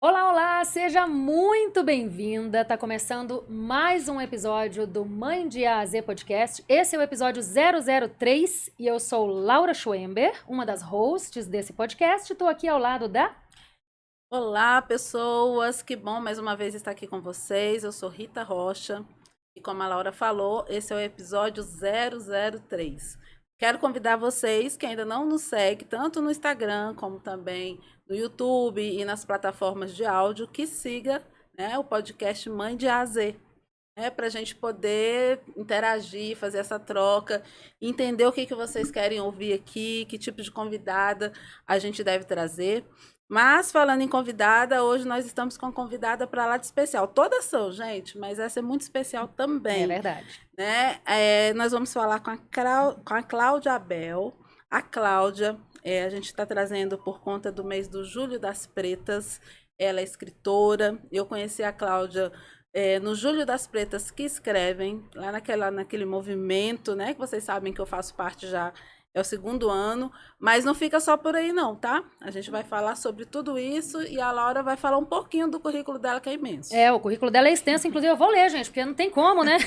Olá, olá, seja muito bem-vinda. Tá começando mais um episódio do Mãe de A a Z Podcast. Esse é o episódio 003 e eu sou Laura Schwember, uma das hosts desse podcast. Estou aqui ao lado da... Olá, pessoas! Que bom mais uma vez estar aqui com vocês. Eu sou Rita Rocha e, como a Laura falou, esse é o episódio 003. Quero convidar vocês que ainda não nos seguem, tanto no Instagram como também no YouTube e nas plataformas de áudio, que siga, né, o podcast Mãe de A a Z, para a gente poder interagir, fazer essa troca, entender o que vocês querem ouvir aqui, que tipo de convidada a gente deve trazer. Mas, falando em convidada, hoje nós estamos com uma convidada para lá de especial. Todas são, gente, mas essa é muito especial É também, verdade. né? Nós vamos falar com a Cláudia Abel. A Cláudia, a gente está trazendo por conta do mês do Julho das Pretas. Ela é escritora. Eu conheci a Cláudia no Julho das Pretas que escrevem, lá naquele movimento, né? Que vocês sabem que eu faço parte já, é o segundo ano, mas não fica só por aí não, tá? A gente vai falar sobre tudo isso e a Laura vai falar um pouquinho do currículo dela, que é imenso. O currículo dela é extenso, inclusive eu vou ler, gente, porque não tem como, né?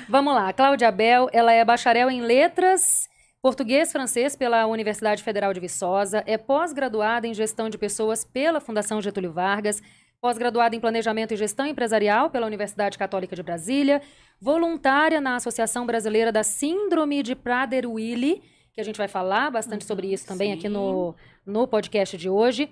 Vamos lá, Cláudia Abel, ela é bacharel em Letras, Português e Francês pela Universidade Federal de Viçosa, é pós-graduada em Gestão de Pessoas pela Fundação Getúlio Vargas, pós-graduada em Planejamento e Gestão Empresarial pela Universidade Católica de Brasília, voluntária na Associação Brasileira da Síndrome de Prader-Willi, que a gente vai falar bastante sobre isso também aqui no podcast de hoje.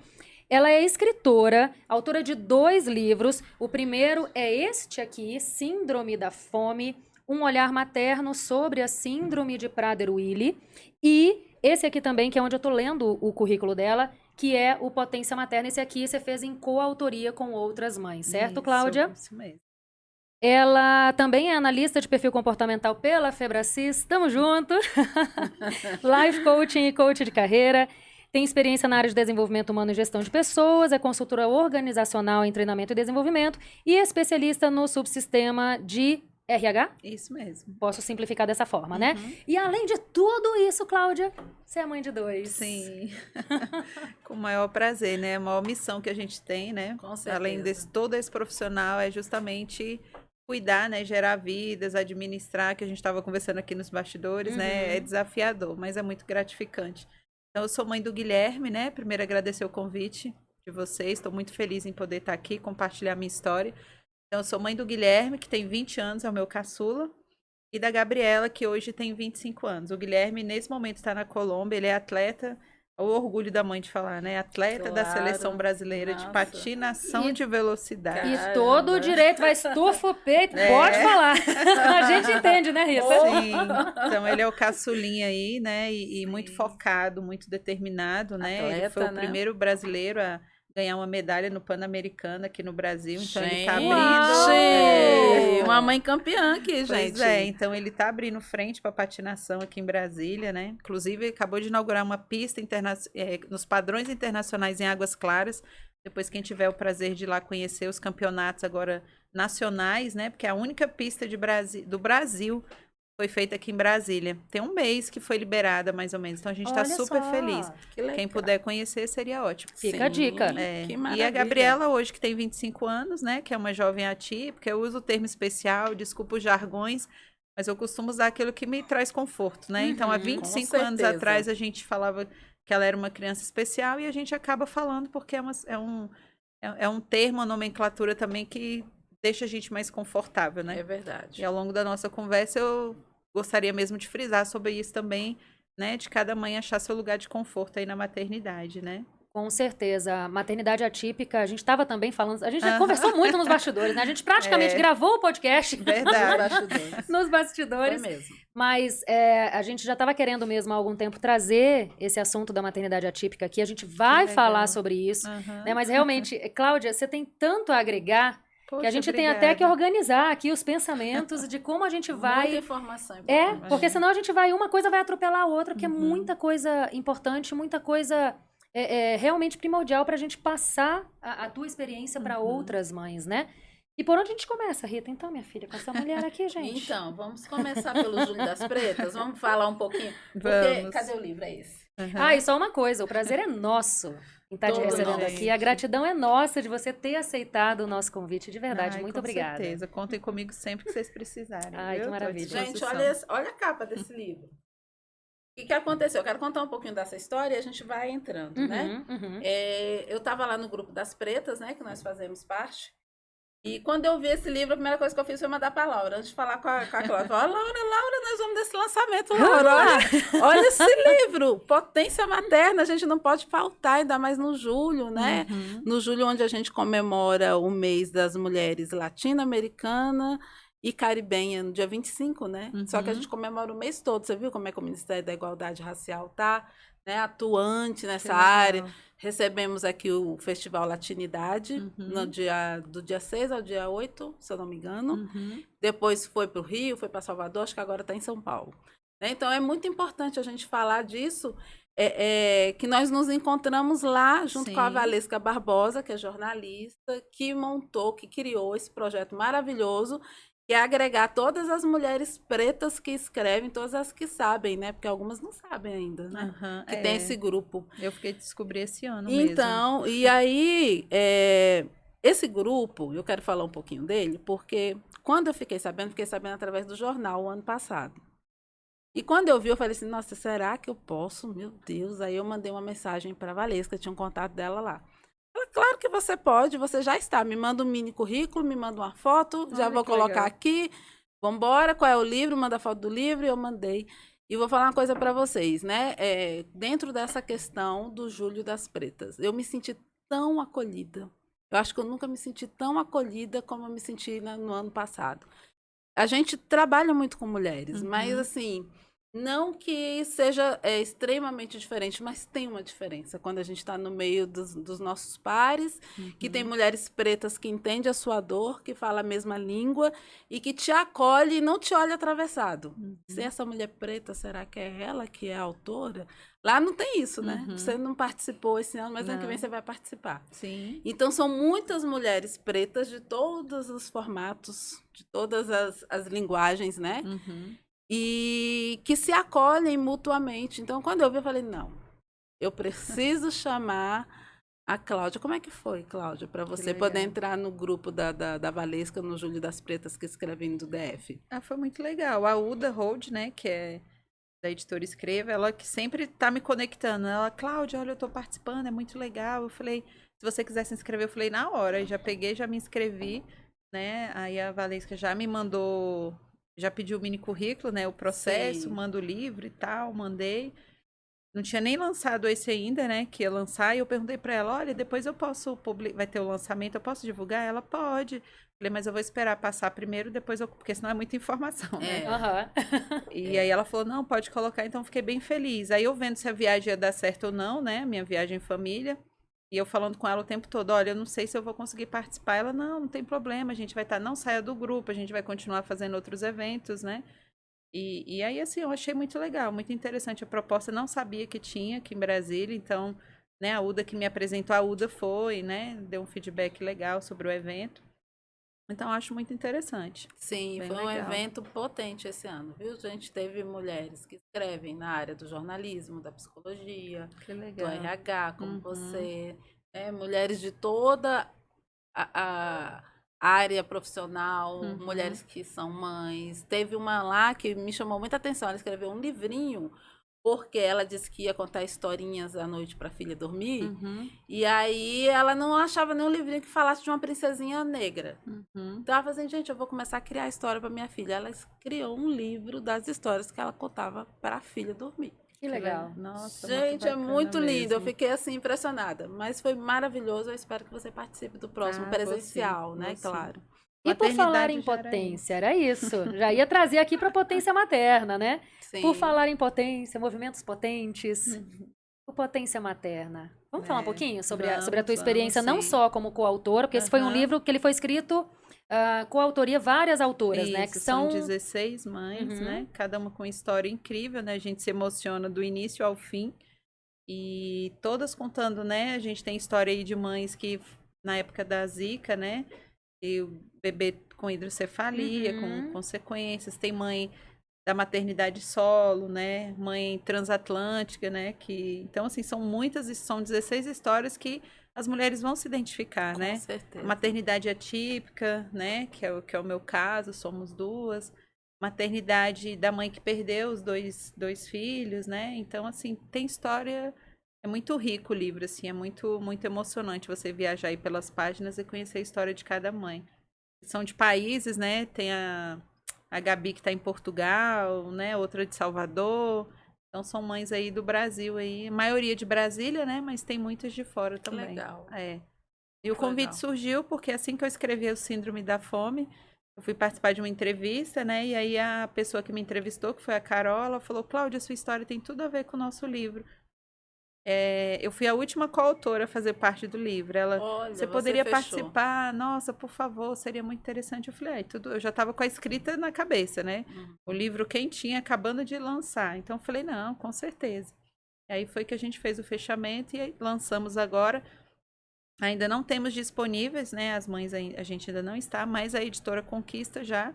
Ela é escritora, autora de 2 livros. O primeiro é este aqui, Síndrome da Fome, um olhar materno sobre a Síndrome de Prader-Willi. E esse aqui também, que é onde eu estou lendo o currículo dela, que é o Potência Materna. Esse aqui você fez em coautoria com outras mães, certo, Cláudia? Isso mesmo. Ela também é analista de perfil comportamental pela Febracis. Tamo junto! Life coaching e coach de carreira. Tem experiência na área de desenvolvimento humano e gestão de pessoas, é consultora organizacional em treinamento e desenvolvimento e especialista no subsistema de RH? Isso mesmo. Posso simplificar dessa forma, né? E além de tudo isso, Cláudia, você é mãe de 2. Sim, com o maior prazer, né? A maior missão que a gente tem, né? Com certeza. Além desse todo esse profissional, é justamente cuidar, né? Gerar vidas, administrar, que a gente estava conversando aqui nos bastidores, né? É desafiador, mas é muito gratificante. Então, eu sou mãe do Guilherme, né? Primeiro, agradecer o convite de vocês. Estou muito feliz em poder estar aqui, compartilhar minha história. Então, eu sou mãe do Guilherme, que tem 20 anos, é o meu caçula. E da Gabriela, que hoje tem 25 anos. O Guilherme, nesse momento, está na Colômbia, ele é atleta, o orgulho da mãe de falar, né? Atleta da seleção brasileira de patinação de velocidade. E todo o direito vai estufa o peito, pode falar. A gente entende, né, Rita? Sim, então ele é o caçulinha aí, né? E muito focado, muito determinado, né? Atleta, ele foi o né? primeiro brasileiro a ganhar uma medalha no Pan-Americano aqui no Brasil, então ele tá Gente, abrindo... uma mãe campeã aqui, Pois gente. então ele tá abrindo frente para patinação aqui em Brasília, né? Inclusive, acabou de inaugurar uma pista nos padrões internacionais em Águas Claras. Depois, quem tiver o prazer de ir lá conhecer os campeonatos agora nacionais, né? Porque é a única pista do Brasil foi feita aqui em Brasília. Tem um mês que foi liberada, mais ou menos. Então, a gente está Olha super só, feliz. Que legal. Quem puder conhecer, seria ótimo. Fica a dica. Que E maravilha. a Gabriela hoje, que tem 25 anos, né? Que é uma jovem atípica. Eu uso o termo especial, desculpa os jargões, mas eu costumo usar aquilo que me traz conforto, né? Então, há 25 anos certeza. atrás, a gente falava que ela era uma criança especial e a gente acaba falando porque é um termo, uma nomenclatura também que deixa a gente mais confortável, né? É verdade. E ao longo da nossa conversa, eu gostaria mesmo de frisar sobre isso também, né? De cada mãe achar seu lugar de conforto aí na maternidade, né? Com certeza. Maternidade atípica, a gente estava também falando, a gente já conversou muito nos bastidores, né? A gente praticamente gravou o podcast Verdade. nos bastidores. Foi mesmo. Mas a gente já estava querendo mesmo há algum tempo trazer esse assunto da maternidade atípica aqui. A gente vai legal. falar sobre isso, né? Mas realmente, Cláudia, você tem tanto a agregar que a gente tem até que organizar aqui os pensamentos de como a gente vai... Muita informação importante. Porque senão a gente vai... Uma coisa vai atropelar a outra, porque é muita coisa importante, muita coisa realmente primordial para a gente passar a tua experiência para outras mães, né? E por onde a gente começa, Rita? Então, minha filha, com essa mulher aqui, gente. Então, vamos começar pelo Júlio das Pretas? Vamos falar um pouquinho? Porque, Vamos. cadê o livro? É esse. Ah, e só uma coisa, o prazer é nosso. quem está te Todo recebendo nosso. aqui. A gratidão é nossa de você ter aceitado o nosso convite, de verdade. Ai, Muito com obrigada. certeza. Contem comigo sempre que vocês precisarem. Ai, que viu? Tô à maravilha. Gente, disposição. olha a capa desse livro. O que aconteceu? Eu quero contar um pouquinho dessa história e a gente vai entrando, né? Uhum. Eu estava lá no grupo das pretas, né? Que nós fazemos parte. E quando eu vi esse livro, a primeira coisa que eu fiz foi mandar para a Laura, antes de falar com a Cláudia. Laura, nós vamos desse lançamento, Laura. Olha esse livro, Potência Materna, a gente não pode faltar, ainda mais no julho, né? Uhum. No julho, onde a gente comemora o mês das mulheres latino-americana e caribenha, no dia 25, né? Só que a gente comemora o mês todo. Você viu como é que o Ministério da Igualdade Racial tá, né, atuante nessa área? Recebemos aqui o Festival Latinidade, do dia 6 ao dia 8, se eu não me engano. Depois foi para o Rio, foi para Salvador, acho que agora está em São Paulo. Né? Então, é muito importante a gente falar disso, que nós nos encontramos lá, junto com a Valesca Barbosa, que é jornalista, que montou, que criou esse projeto maravilhoso, que é agregar todas as mulheres pretas que escrevem, todas as que sabem, né? Porque algumas não sabem ainda, né? Que tem esse grupo. Eu fiquei descobrir esse ano então, mesmo. E aí, esse grupo, eu quero falar um pouquinho dele, porque quando eu fiquei sabendo através do jornal o ano passado. E quando eu vi, eu falei assim, nossa, será que eu posso? Meu Deus. Aí eu mandei uma mensagem para a Valesca, tinha um contato dela lá. Ela, claro que você pode, você já está. Me manda um mini currículo, me manda uma foto, já vou colocar aqui. Vamos embora, qual é o livro? Manda a foto do livro e eu mandei. E vou falar uma coisa para vocês, né? Dentro dessa questão do Julho das Pretas, eu me senti tão acolhida. Eu acho que eu nunca me senti tão acolhida como eu me senti no ano passado. A gente trabalha muito com mulheres, mas assim, não que seja extremamente diferente, mas tem uma diferença quando a gente está no meio dos nossos pares, que tem mulheres pretas que entendem a sua dor, que fala a mesma língua e que te acolhe e não te olha atravessado. Se essa mulher preta, será que é ela que é a autora? Lá não tem isso, né? Você não participou esse ano, mas ano que vem você vai participar. Sim. Então, são muitas mulheres pretas de todos os formatos, de todas as linguagens, né? E que se acolhem mutuamente. Então, quando eu vi, eu falei, não, eu preciso chamar a Cláudia. Como é que foi, Cláudia, para você poder entrar no grupo da Valesca, no Júlio das Pretas, que escrevem do DF? Foi muito legal. A Uda Hold, né, que é da editora Escreva, ela que sempre tá me conectando. Ela, Cláudia, olha, eu tô participando, é muito legal. Eu falei, se você quiser se inscrever, eu falei, na hora. E já peguei, já me inscrevi, né? Aí a Valesca já me mandou, já pediu o mini currículo, né? O processo, manda o livro e tal, mandei. Não tinha nem lançado esse ainda, né? Que ia lançar. E eu perguntei pra ela, olha, depois eu posso publicar, vai ter o lançamento, eu posso divulgar? Ela pode. Falei, mas eu vou esperar passar primeiro, depois eu... Porque senão é muita informação, né? E aí ela falou, não, pode colocar. Então, fiquei bem feliz. Aí eu vendo se a viagem ia dar certo ou não, né? Minha viagem em família. E eu falando com ela o tempo todo, olha, eu não sei se eu vou conseguir participar. Ela, não tem problema, a gente vai estar, não saia do grupo, a gente vai continuar fazendo outros eventos, né? E aí, assim, eu achei muito legal, muito interessante a proposta. Não sabia que tinha aqui em Brasília, então, né, a Uda que me apresentou, a Uda foi, né? Deu um feedback legal sobre o evento. Então, eu acho muito interessante. Sim, Bem foi um legal. evento potente esse ano, viu? A gente teve mulheres que escrevem na área do jornalismo, da psicologia, Que do legal. RH, como você, né? Mulheres de toda a área profissional, mulheres que são mães. Teve uma lá que me chamou muita atenção, ela escreveu um livrinho porque ela disse que ia contar historinhas à noite para a filha dormir. E aí ela não achava nenhum livrinho que falasse de uma princesinha negra. Então ela falou assim, gente, eu vou começar a criar história para minha filha. Ela criou um livro das histórias que ela contava para a filha dormir. Que legal. Nossa, gente, é muito lindo. Eu mesmo. fiquei assim impressionada. Mas foi maravilhoso. Eu espero que você participe do próximo presencial, né? Claro. E por falar em Maternidade já era potência, era isso. Já ia trazer aqui para potência materna, né? Sim. Por falar em potência, movimentos potentes, o potência materna. Vamos falar um pouquinho sobre a tua experiência, não só como coautora, porque esse foi um livro que ele foi escrito coautoria várias autoras, né? Que são 16 mães, né? Cada uma com história incrível, né? A gente se emociona do início ao fim. E todas contando, né? A gente tem história aí de mães que, na época da Zika, né? E o bebê com hidrocefalia, com consequências. Tem mãe da maternidade solo, né? Mãe transatlântica, né? Então, assim, são 16 histórias que as mulheres vão se identificar, Com né? certeza. Maternidade atípica, né? Que é o meu caso, somos duas. Maternidade da mãe que perdeu os dois filhos, né? Então, assim, tem história. É muito rico o livro, assim, é muito emocionante você viajar aí pelas páginas e conhecer a história de cada mãe. São de países, né? Tem a Gabi que está em Portugal, né? Outra de Salvador. Então são mães aí do Brasil aí, maioria de Brasília, né? Mas tem muitas de fora Que também. legal. É. E o Que convite legal. surgiu porque assim que eu escrevi o Síndrome da Fome, eu fui participar de uma entrevista, né? E aí a pessoa que me entrevistou, que foi a Carol, ela falou: Cláudia, sua história tem tudo a ver com o nosso livro. Eu fui a última coautora a fazer parte do livro. Olha, Você você poderia fechou. participar? Nossa, por favor, seria muito interessante. Eu falei, eu já estava com a escrita na cabeça, né? O livro quentinho, acabando de lançar. Então, eu falei, não, com certeza. E aí foi que a gente fez o fechamento e lançamos agora. Ainda não temos disponíveis, né? As mães a gente ainda não está, mas a editora Conquista já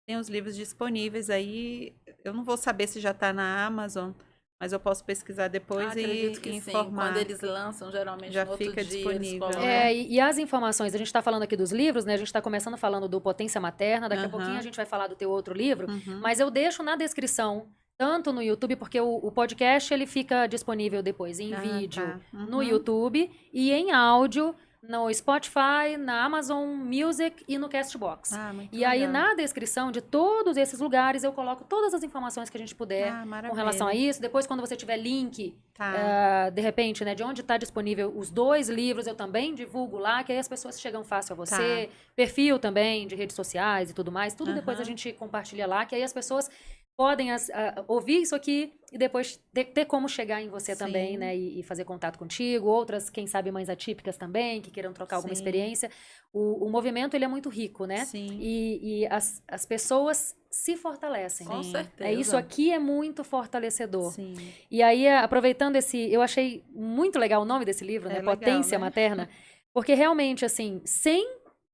tem os livros disponíveis aí. Eu não vou saber se já está na Amazon, mas eu posso pesquisar depois Acredito e que sim. informar. Quando eles lançam, geralmente Já no outro fica dia eles disponível, colocam. né? E as informações, a gente está falando aqui dos livros, né? A gente está começando falando do Potência Materna, daqui a pouquinho a gente vai falar do teu outro livro, mas eu deixo na descrição, tanto no YouTube, porque o podcast ele fica disponível depois em vídeo Tá. no YouTube e em áudio no Spotify, na Amazon Music e no Castbox. Muito E aí, legal. na descrição de todos esses lugares, eu coloco todas as informações que a gente puder com relação a isso. Depois, quando você tiver link, de repente, né, de onde está disponível os 2 livros, eu também divulgo lá, que aí as pessoas chegam fácil a você. Perfil também de redes sociais e tudo mais. Tudo depois a gente compartilha lá, que aí as pessoas podem ouvir isso aqui e depois ter como chegar em você também, né? E fazer contato contigo. Outras, quem sabe, mães atípicas também, que queiram trocar alguma experiência. O movimento, ele é muito rico, né? Sim. E as pessoas se fortalecem. Com certeza. Isso aqui é muito fortalecedor. Sim. E aí, aproveitando eu achei muito legal o nome desse livro, né? Legal, Potência né? Materna. Porque realmente, assim,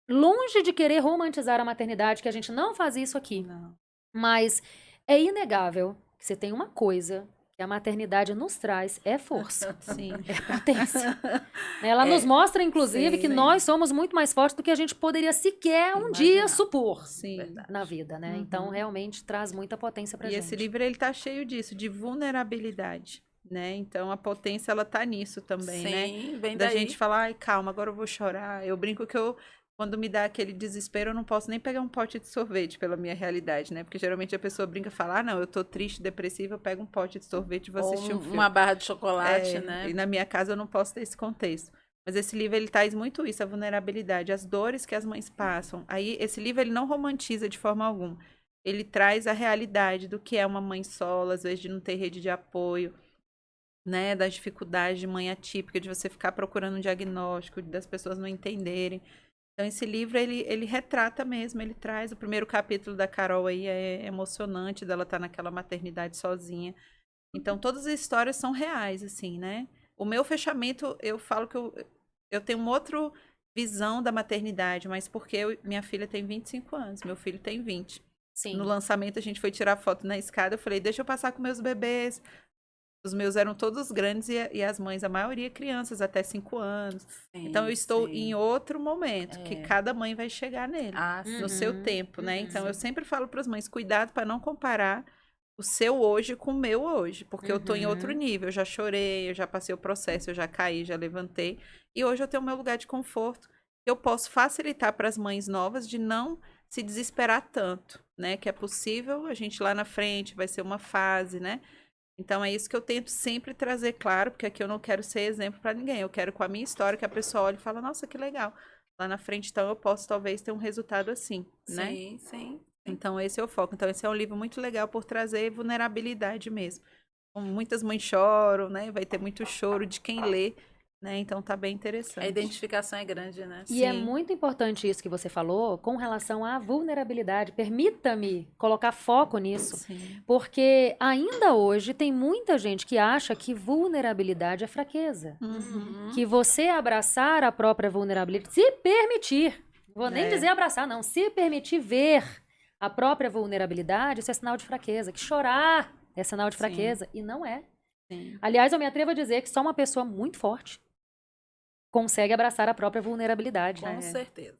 longe de querer romantizar a maternidade, que a gente não faz isso aqui. Não. Mas é inegável que você tem uma coisa que a maternidade nos traz, é força. Sim. É potência. Ela nos mostra, inclusive, sim, que nós somos muito mais fortes do que a gente poderia sequer um dia supor Sim. na vida, né? Então, realmente, traz muita potência pra E gente. esse livro, ele tá cheio disso, de vulnerabilidade, né? Então, a potência, ela tá nisso também, né? Sim, bem Da daí. gente falar, ai, calma, agora eu vou chorar. Eu brinco que quando me dá aquele desespero, eu não posso nem pegar um pote de sorvete pela minha realidade, né? Porque geralmente a pessoa brinca e fala, não, eu tô triste, depressiva, eu pego um pote de sorvete e vou assistir um filme. Uma barra de chocolate, né? E na minha casa eu não posso ter esse contexto. Mas esse livro, ele traz muito isso, a vulnerabilidade, as dores que as mães passam. Aí, esse livro, ele não romantiza de forma alguma. Ele traz a realidade do que é uma mãe solo, às vezes de não ter rede de apoio, né? Das dificuldades de mãe atípica, de você ficar procurando um diagnóstico, das pessoas não entenderem. Então, esse livro, ele retrata mesmo, ele traz. O primeiro capítulo da Carol aí é emocionante, dela estar naquela maternidade sozinha. Então, todas as histórias são reais, assim, né? O meu fechamento, eu falo que eu tenho uma outra visão da maternidade, mas porque minha filha tem 25 anos, meu filho tem 20. Sim. No lançamento, a gente foi tirar foto na escada, eu falei, deixa eu passar com meus bebês. Os meus eram todos grandes e as mães, a maioria crianças, até 5 anos. Sim, então, eu estou sim. em outro momento, que cada mãe vai chegar nele, no seu tempo, né? Então, eu sempre falo para as mães, cuidado para não comparar o seu hoje com o meu hoje, porque eu tô em outro nível, eu já chorei, eu já passei o processo, eu já caí, já levantei, e hoje eu tenho o meu lugar de conforto. Eu posso facilitar para as mães novas de não se desesperar tanto, né? Que é possível, a gente lá na frente vai ser uma fase, né? Então, é isso que eu tento sempre trazer claro, porque aqui eu não quero ser exemplo para ninguém. Eu quero, com a minha história, que a pessoa olhe e fala, nossa, que legal. Lá na frente, então, eu posso, talvez, ter um resultado assim, né? Sim, sim. Então, esse é o foco. Então, esse é um livro muito legal por trazer vulnerabilidade mesmo. Muitas mães choram, né? Vai ter muito choro de quem lê, né? Então, tá bem interessante. A identificação é grande, né? E é muito importante isso que você falou com relação à vulnerabilidade. Permita-me colocar foco nisso, Sim. porque ainda hoje tem muita gente que acha que vulnerabilidade é fraqueza. Que você abraçar a própria vulnerabilidade, se permitir, vou nem dizer abraçar, não, se permitir ver a própria vulnerabilidade, isso é sinal de fraqueza, que chorar é sinal de Sim. fraqueza, e não é. Sim. Aliás, eu me atrevo a dizer que só uma pessoa muito forte consegue abraçar a própria vulnerabilidade. Com certeza.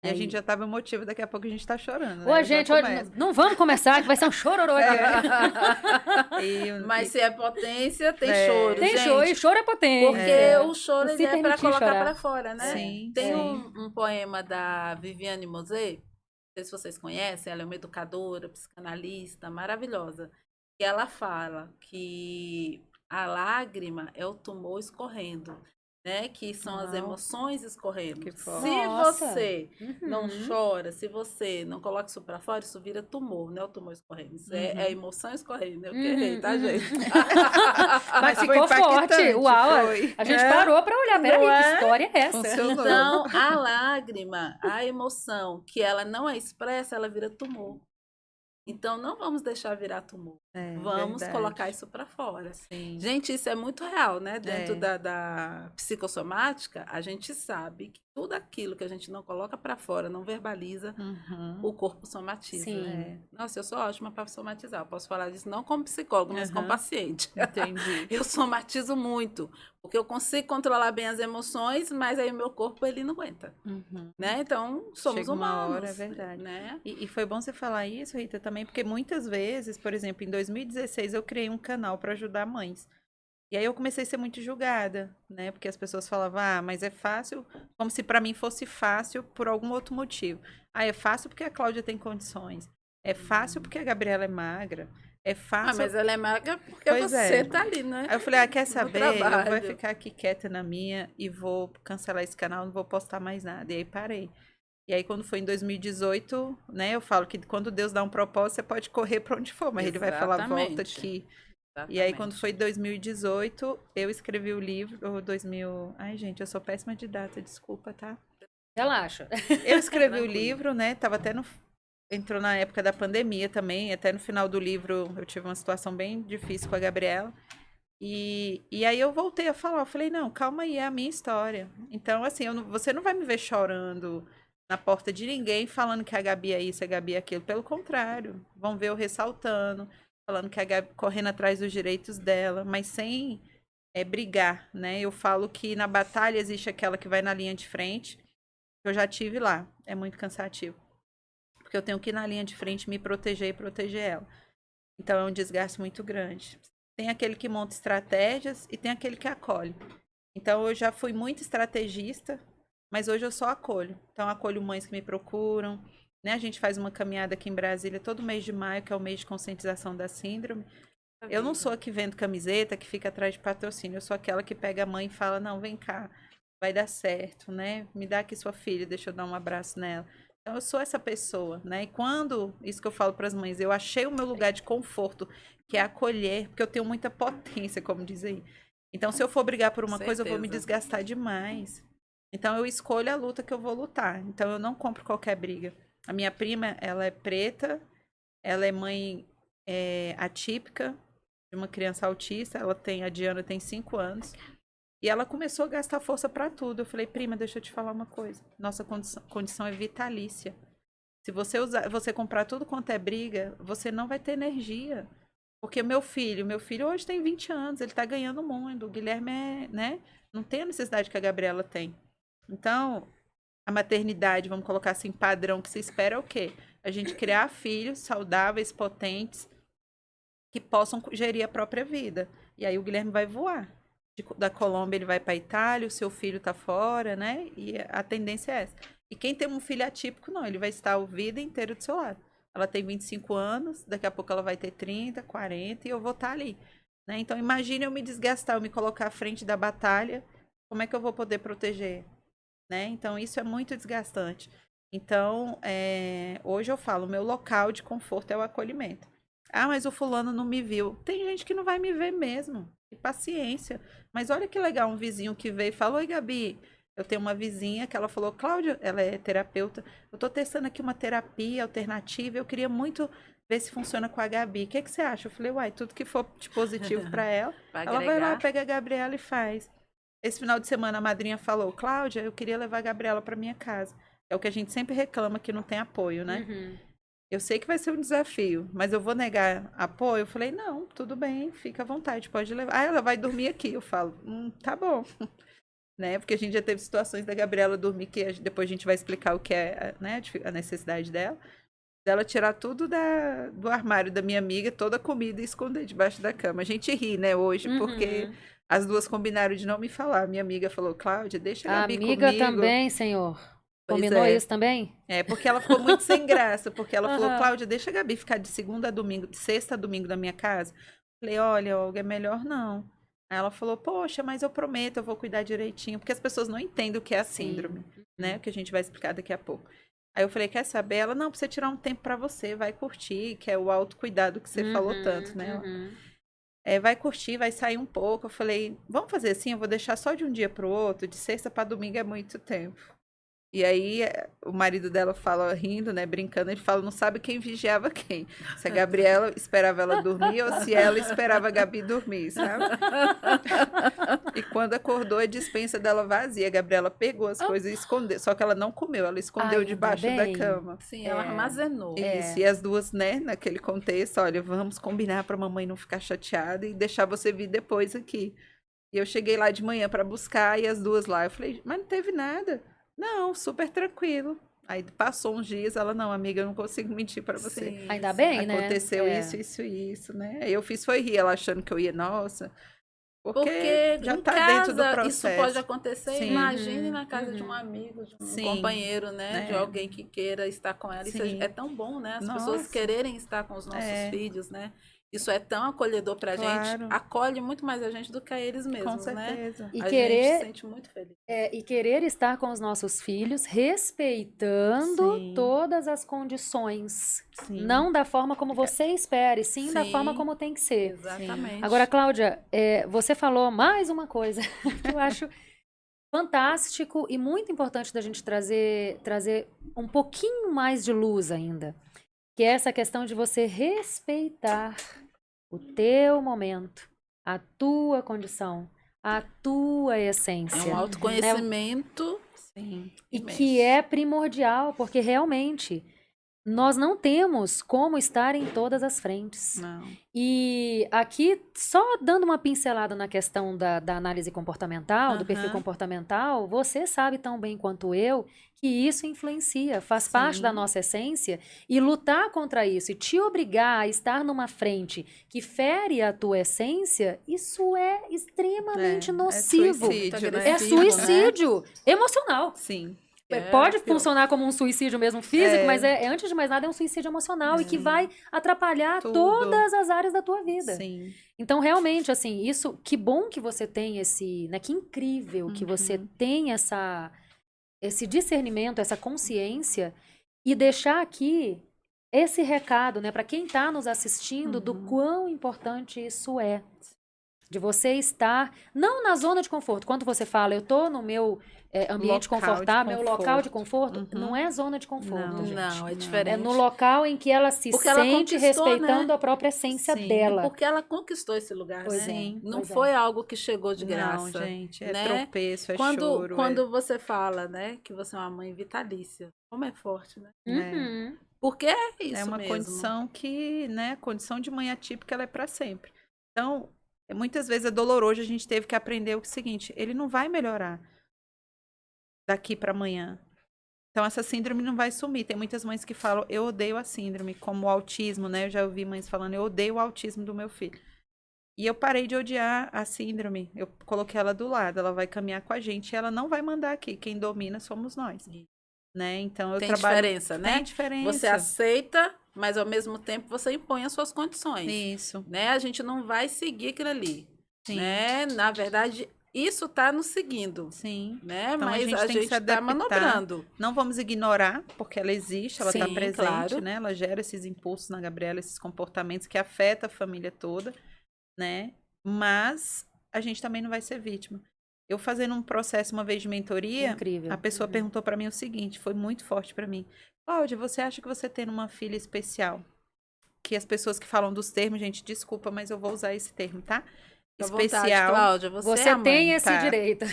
E a Aí. gente já tava emotivo, daqui a pouco a gente tá chorando, Ô, né? Já gente, hoje começa. não vamos começar, que vai ser um chororô aqui. Mas se é potência, tem É. choro, Tem gente. choro, e choro é potência. Porque o choro Se ele é para permitir colocar chorar. para fora, né? Sim, Tem sim. um poema da Viviane Mosé, não sei se vocês conhecem, ela é uma educadora, psicanalista, maravilhosa. E ela fala que a lágrima é o tumor escorrendo, né? Que são as Uau. emoções escorrendo. Que forte. Se Nossa. você não Uhum. chora, se você não coloca isso pra fora, isso vira tumor, não é o tumor escorrendo. Isso é a emoção escorrendo. Eu que errei, tá, gente? Mas foi ficou forte. impactante, Uau, foi. a gente parou pra olhar. Peraí, Não que é? história é essa? Funcionou. Então, a lágrima, a emoção, que ela não é expressa, ela vira tumor. Então, não vamos deixar virar tumor. É, Vamos verdade. colocar isso para fora. Sim. Gente, isso é muito real, né? Dentro É. da psicossomática, a gente sabe que tudo aquilo que a gente não coloca para fora, não verbaliza, Uhum. o corpo somatiza. Sim. É. Nossa, eu sou ótima para somatizar. Eu posso falar disso não como psicólogo, mas como Uhum. paciente. Entendi. Eu somatizo muito, porque eu consigo controlar bem as emoções, mas aí o meu corpo ele não aguenta, Uhum. né? Então, somos Chega uma humanos. hora, é verdade. Né? E foi bom você falar isso, Rita, também, porque muitas vezes, por exemplo, em 2016 eu criei um canal para ajudar mães. E aí eu comecei a ser muito julgada, né? Porque as pessoas falavam, ah, mas é fácil, como se para mim fosse fácil por algum outro motivo. Ah, é fácil porque a Cláudia tem condições. É fácil porque a Gabriela é magra. É Ah, fácil. mas ela é magra porque Pois você é. tá ali, né? Aí eu falei, ah, quer No saber? Eu vou trabalho. ficar aqui quieta na minha e vou cancelar esse canal, não vou postar mais nada. E aí parei. E aí, quando foi em 2018, né, eu falo que quando Deus dá um propósito, você pode correr para onde for, mas ele vai falar, volta Exatamente. aqui. Exatamente. E aí, quando foi 2018, eu escrevi o livro, ou 2000... Ai, gente, eu sou péssima de data, desculpa, tá? Relaxa. Eu escrevi o Tranquilo. livro, né, tava até no... Entrou na época da pandemia também, até no final do livro eu tive uma situação bem difícil com a Gabriela. E aí eu voltei a falar, eu falei, não, calma aí, é a minha história. Então, assim, você não vai me ver chorando na porta de ninguém falando que a Gabi é isso, a Gabi é aquilo. Pelo contrário, vão ver eu ressaltando, falando que a Gabi correndo atrás dos direitos dela, mas sem brigar, né? Eu falo que na batalha existe aquela que vai na linha de frente, que eu já tive lá, é muito cansativo. Porque eu tenho que ir na linha de frente me proteger e proteger ela. Então é um desgaste muito grande. Tem aquele que monta estratégias e tem aquele que acolhe. Então eu já fui muito estrategista, mas hoje eu só acolho. Então acolho mães que me procuram, né? A gente faz uma caminhada aqui em Brasília todo mês de maio, que é o mês de conscientização da síndrome. Eu não sou a que vendo camiseta, que fica atrás de patrocínio. Eu sou aquela que pega a mãe e fala, não, vem cá, vai dar certo, né? Me dá aqui sua filha, deixa eu dar um abraço nela. Então, eu sou essa pessoa, né? E quando, isso que eu falo para as mães, eu achei o meu lugar de conforto, que é acolher, porque eu tenho muita potência, como diz aí. Então, se eu for brigar por uma coisa, eu vou me Certeza. desgastar demais. Então, eu escolho a luta que eu vou lutar. Então, eu não compro qualquer briga. A minha prima, ela é preta, ela é mãe atípica, de uma criança autista. A Diana tem 5 anos. E ela começou a gastar força para tudo. Eu falei, prima, deixa eu te falar uma coisa. Nossa condição é vitalícia. Se você comprar tudo quanto é briga, você não vai ter energia. Porque meu filho hoje tem 20 anos, ele tá ganhando muito. O Guilherme né? Não tem a necessidade que a Gabriela tem. Então, a maternidade, vamos colocar assim, padrão que se espera é o quê? A gente criar filhos saudáveis, potentes, que possam gerir a própria vida. E aí o Guilherme vai voar. Da Colômbia ele vai para a Itália, o seu filho está fora, né? E a tendência é essa. E quem tem um filho atípico, não, ele vai estar a vida inteira do seu lado. Ela tem 25 anos, daqui a pouco ela vai ter 30, 40 e eu vou estar ali. Né? Então imagine eu me desgastar, eu me colocar à frente da batalha, como é que eu vou poder proteger? Né? Então isso é muito desgastante. Então, hoje eu falo, o meu local de conforto é o acolhimento. Ah, mas o fulano não me viu. Tem gente que não vai me ver mesmo. E paciência. Mas olha que legal, um vizinho que veio e falou, oi, Gabi, eu tenho uma vizinha que ela falou, Cláudia, ela é terapeuta, eu tô testando aqui uma terapia alternativa, eu queria muito ver se funciona com a Gabi. O que você acha? Eu falei, uai, tudo que for de positivo para ela, ela vai lá, pega a Gabriela e faz. Esse final de semana a madrinha falou, Cláudia, eu queria levar a Gabriela para minha casa. É o que a gente sempre reclama que não tem apoio, né? Uhum. Eu sei que vai ser um desafio, mas eu vou negar apoio? Eu falei, não, tudo bem, fica à vontade, pode levar. Ah, ela vai dormir aqui. Eu falo, tá bom. Né? Porque a gente já teve situações da Gabriela dormir, que depois a gente vai explicar o que é, né, a necessidade dela. Dela tirar tudo do armário da minha amiga, toda a comida e esconder debaixo da cama. A gente ri, né, hoje, porque as duas combinaram de não me falar. Minha amiga falou, Cláudia, deixa a A Gabi amiga comigo. também, senhor. Pois Combinou é. isso também? É, porque ela ficou muito sem graça, porque ela falou, Aham. Cláudia, deixa a Gabi ficar de segunda a domingo, de sexta a domingo na minha casa. Falei, olha, Olga, é melhor não. Aí ela falou, poxa, mas eu prometo, eu vou cuidar direitinho, porque as pessoas não entendem o que é a síndrome, né? Que a gente vai explicar daqui a pouco. Aí eu falei, quer saber? Ela, não, precisa tirar um tempo pra você, vai curtir, que é o autocuidado que você falou tanto, né? Vai curtir, vai sair um pouco. Eu falei, vamos fazer assim, eu vou deixar só de um dia pro outro, de sexta pra domingo é muito tempo. E aí o marido dela fala, rindo, né, brincando, ele fala, não sabe quem vigiava quem. Se a Gabriela esperava ela dormir ou se ela esperava a Gabi dormir, sabe? E quando acordou, a despensa dela vazia. A Gabriela pegou as coisas e escondeu. Só que ela não comeu, ela escondeu Ainda debaixo bem. da cama. Sim, ela armazenou. Isso, e as duas, né, naquele contexto, olha, vamos combinar pra mamãe não ficar chateada e deixar você vir depois aqui. E eu cheguei lá de manhã pra buscar e as duas lá. Eu falei, mas não teve nada. Não, super tranquilo. Aí passou uns dias, ela, não, amiga, eu não consigo mentir pra você. Sim, Ainda bem, né? Aconteceu É. isso, né? Aí eu fiz foi rir, ela achando que eu ia, nossa, Porque já em tá casa dentro do processo. isso pode acontecer. Sim. Imagine na casa de um amigo, de um Sim. companheiro, né? De É. alguém que queira estar com ela. Isso Sim. é tão bom, né? As Nossa. pessoas quererem estar com os nossos filhos, né? Isso é tão acolhedor pra Claro. gente. Acolhe muito mais a gente do que a eles Com mesmos, né? certeza. E A querer, gente se sente muito feliz. e querer estar com os nossos filhos respeitando Sim. todas as condições. Sim. Não da forma como você espera, e sim da Sim. forma como tem que ser. Exatamente. Agora, Cláudia, você falou mais uma coisa que eu acho fantástico e muito importante da gente trazer um pouquinho mais de luz ainda, que é essa questão de você respeitar o teu momento, a tua condição, a tua É essência. um autoconhecimento Sim. E imenso. que é primordial, porque realmente nós não temos como estar em todas as frentes. Não. E aqui, só dando uma pincelada na questão da análise comportamental, do perfil Aham. comportamental, você sabe tão bem quanto eu que isso influencia, faz parte Sim. da nossa essência, e lutar contra isso e te obrigar a estar numa frente que fere a tua essência, isso é extremamente nocivo. suicídio, né? É agressivo, né? suicídio emocional. Sim. Pode pior. funcionar como um suicídio mesmo físico, É. mas antes de mais nada é um suicídio emocional e que vai atrapalhar Tudo. todas as áreas da tua vida. Sim. Então, realmente, assim, isso, que bom que você tem esse, né, que incrível que você tem esse discernimento, essa consciência e deixar aqui esse recado, né, para quem está nos assistindo do quão importante isso é. De você estar, não na zona de conforto. Quando você fala, eu tô no meu ambiente Local de confortável, meu local de conforto. conforto, não é zona de conforto, Não, gente. Não, é Não. diferente. É no local em que ela se Porque ela sente conquistou, respeitando né? a própria essência Sim. dela. Porque ela conquistou esse lugar, Pois né? é, Não pois é. foi algo que chegou de graça. Não, gente, é né? tropeço, é Quando, choro. quando você fala, né, que você é uma mãe vitalícia, como é forte, né? Uhum. Porque é isso É uma mesmo. condição que, né, condição de mãe atípica, ela é para sempre. Então, muitas vezes é doloroso, a gente teve que aprender o seguinte, ele não vai melhorar daqui para amanhã. Então, essa síndrome não vai sumir. Tem muitas mães que falam, eu odeio a síndrome, como o autismo, né? Eu já ouvi mães falando, eu odeio o autismo do meu filho. E eu parei de odiar a síndrome. Eu coloquei ela do lado, ela vai caminhar com a gente e ela não vai mandar aqui. Quem domina somos nós. Né? Então, eu Tem trabalho... diferença, né? Tem diferença. Você aceita, mas ao mesmo tempo você impõe as suas condições. Isso. Né? A gente não vai seguir aquilo ali. Sim. Né? Na verdade, isso está nos seguindo. Sim. Né? Então, a Mas gente a tem que gente se está adaptar. manobrando. Não vamos ignorar, porque ela existe, ela está Sim, presente, claro. né? Ela gera esses impulsos na Gabriela, esses comportamentos que afetam a família toda, né? Mas a gente também não vai ser vítima. Eu fazendo um processo uma vez de mentoria, Incrível. a pessoa perguntou para mim o seguinte, foi muito forte para mim. Cláudia, você acha que você tendo uma filha especial, que as pessoas que falam dos termos, gente, desculpa, mas eu vou usar esse termo, tá? Fica à vontade, Especial. Cláudia, você é a mãe. tem esse tá. direito.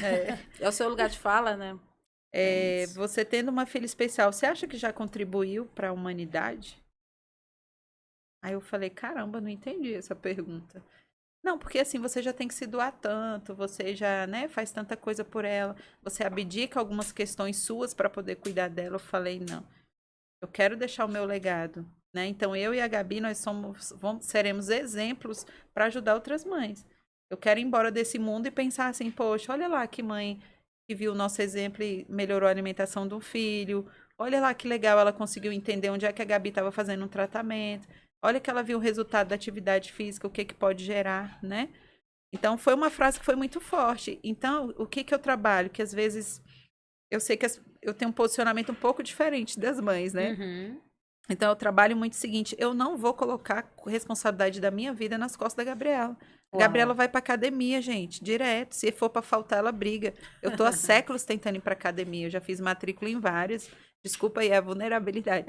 É o seu lugar de fala, né? Você tendo uma filha especial, você acha que já contribuiu para a humanidade? Aí eu falei, caramba, não entendi essa pergunta. Não, porque assim, você já tem que se doar tanto, você já, né, faz tanta coisa por ela, você abdica algumas questões suas para poder cuidar dela. Eu falei, não, eu quero deixar o meu legado, né? Então eu e a Gabi, nós seremos exemplos para ajudar outras mães. Eu quero ir embora desse mundo e pensar assim, poxa, olha lá que mãe que viu o nosso exemplo e melhorou a alimentação do filho. Olha lá que legal, ela conseguiu entender onde é que a Gabi estava fazendo um tratamento. Olha que ela viu o resultado da atividade física, o que que pode gerar, né? Então foi uma frase que foi muito forte. Então, o que que eu trabalho? Que às vezes eu sei que eu tenho um posicionamento um pouco diferente das mães, né? Uhum. Então eu trabalho muito o seguinte, eu não vou colocar a responsabilidade da minha vida nas costas da Gabriela. A Uau. Gabriela vai pra academia, gente, direto. Se for pra faltar, ela briga. Eu tô há séculos tentando ir pra academia. Eu já fiz matrícula em várias. Desculpa aí a vulnerabilidade.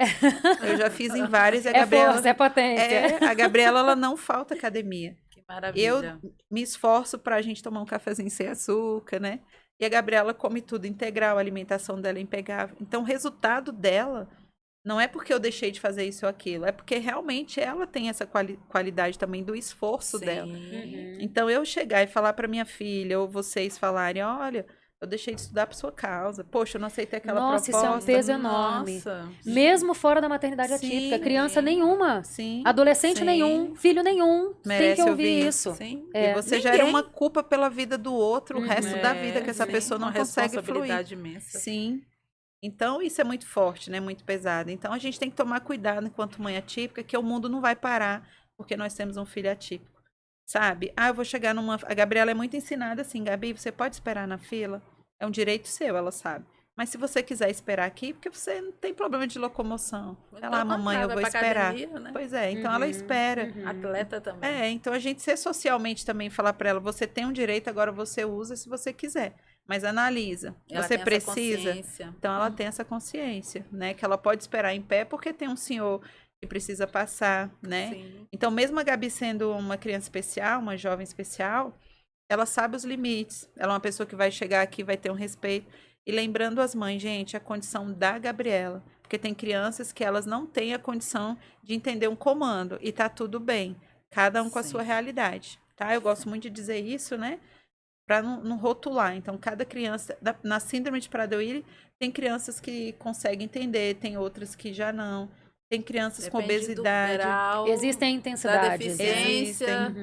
Eu já fiz em várias e a É Gabriela força, é potência. a Gabriela ela não falta academia. Que Eu maravilha. me esforço pra gente tomar um cafezinho sem açúcar, né? E a Gabriela come tudo integral, a alimentação dela é impecável. Então, o resultado dela não é porque eu deixei de fazer isso ou aquilo, é porque realmente ela tem essa qualidade também do esforço dela. Uhum. Então, eu chegar e falar para minha filha, ou vocês falarem, olha, eu deixei de estudar por sua causa. Poxa, eu não aceitei aquela Nossa, isso é um proposta. peso enorme. Nossa. Mesmo fora da maternidade atípica, Sim, criança nenhuma, sim, adolescente sim. nenhum, filho nenhum, tem que Merece ouvir isso. Sim. É. E você Ninguém. gera uma culpa pela vida do outro, o resto da vida, que essa sim, pessoa não uma consegue fluir. responsabilidade imensa. Sim. Então, isso é muito forte, né? Muito pesado. Então, a gente tem que tomar cuidado enquanto mãe atípica, que o mundo não vai parar porque nós temos um filho atípico. Sabe? Ah, eu vou chegar numa. A Gabriela é muito ensinada assim, Gabi, você pode esperar na fila? É um direito seu, ela sabe. Mas se você quiser esperar aqui, porque você não tem problema de locomoção. Ela, mamãe, eu vai vou pra esperar. academia, né? Pois é, então ela espera. Atleta também. É, então a gente ser socialmente também falar para ela, você tem um direito, agora você usa se você quiser. Mas analisa. Ela Você tem essa precisa. consciência. Então ela tem essa consciência, né? Que ela pode esperar em pé porque tem um senhor que precisa passar, né? Sim. Então, mesmo a Gabi sendo uma criança especial, uma jovem especial, ela sabe os limites. Ela é uma pessoa que vai chegar aqui, vai ter um respeito. E lembrando as mães, gente, a condição da Gabriela. Porque tem crianças que elas não têm a condição de entender um comando. E tá tudo bem. Cada um com a Sim. sua realidade, tá? Eu gosto muito de dizer isso, né? Para não rotular. Então, cada criança, na síndrome de Prader-Willi, tem crianças que conseguem entender, tem outras que já não. Tem crianças com Depende obesidade. do grau Existem da intensidades, né? deficiência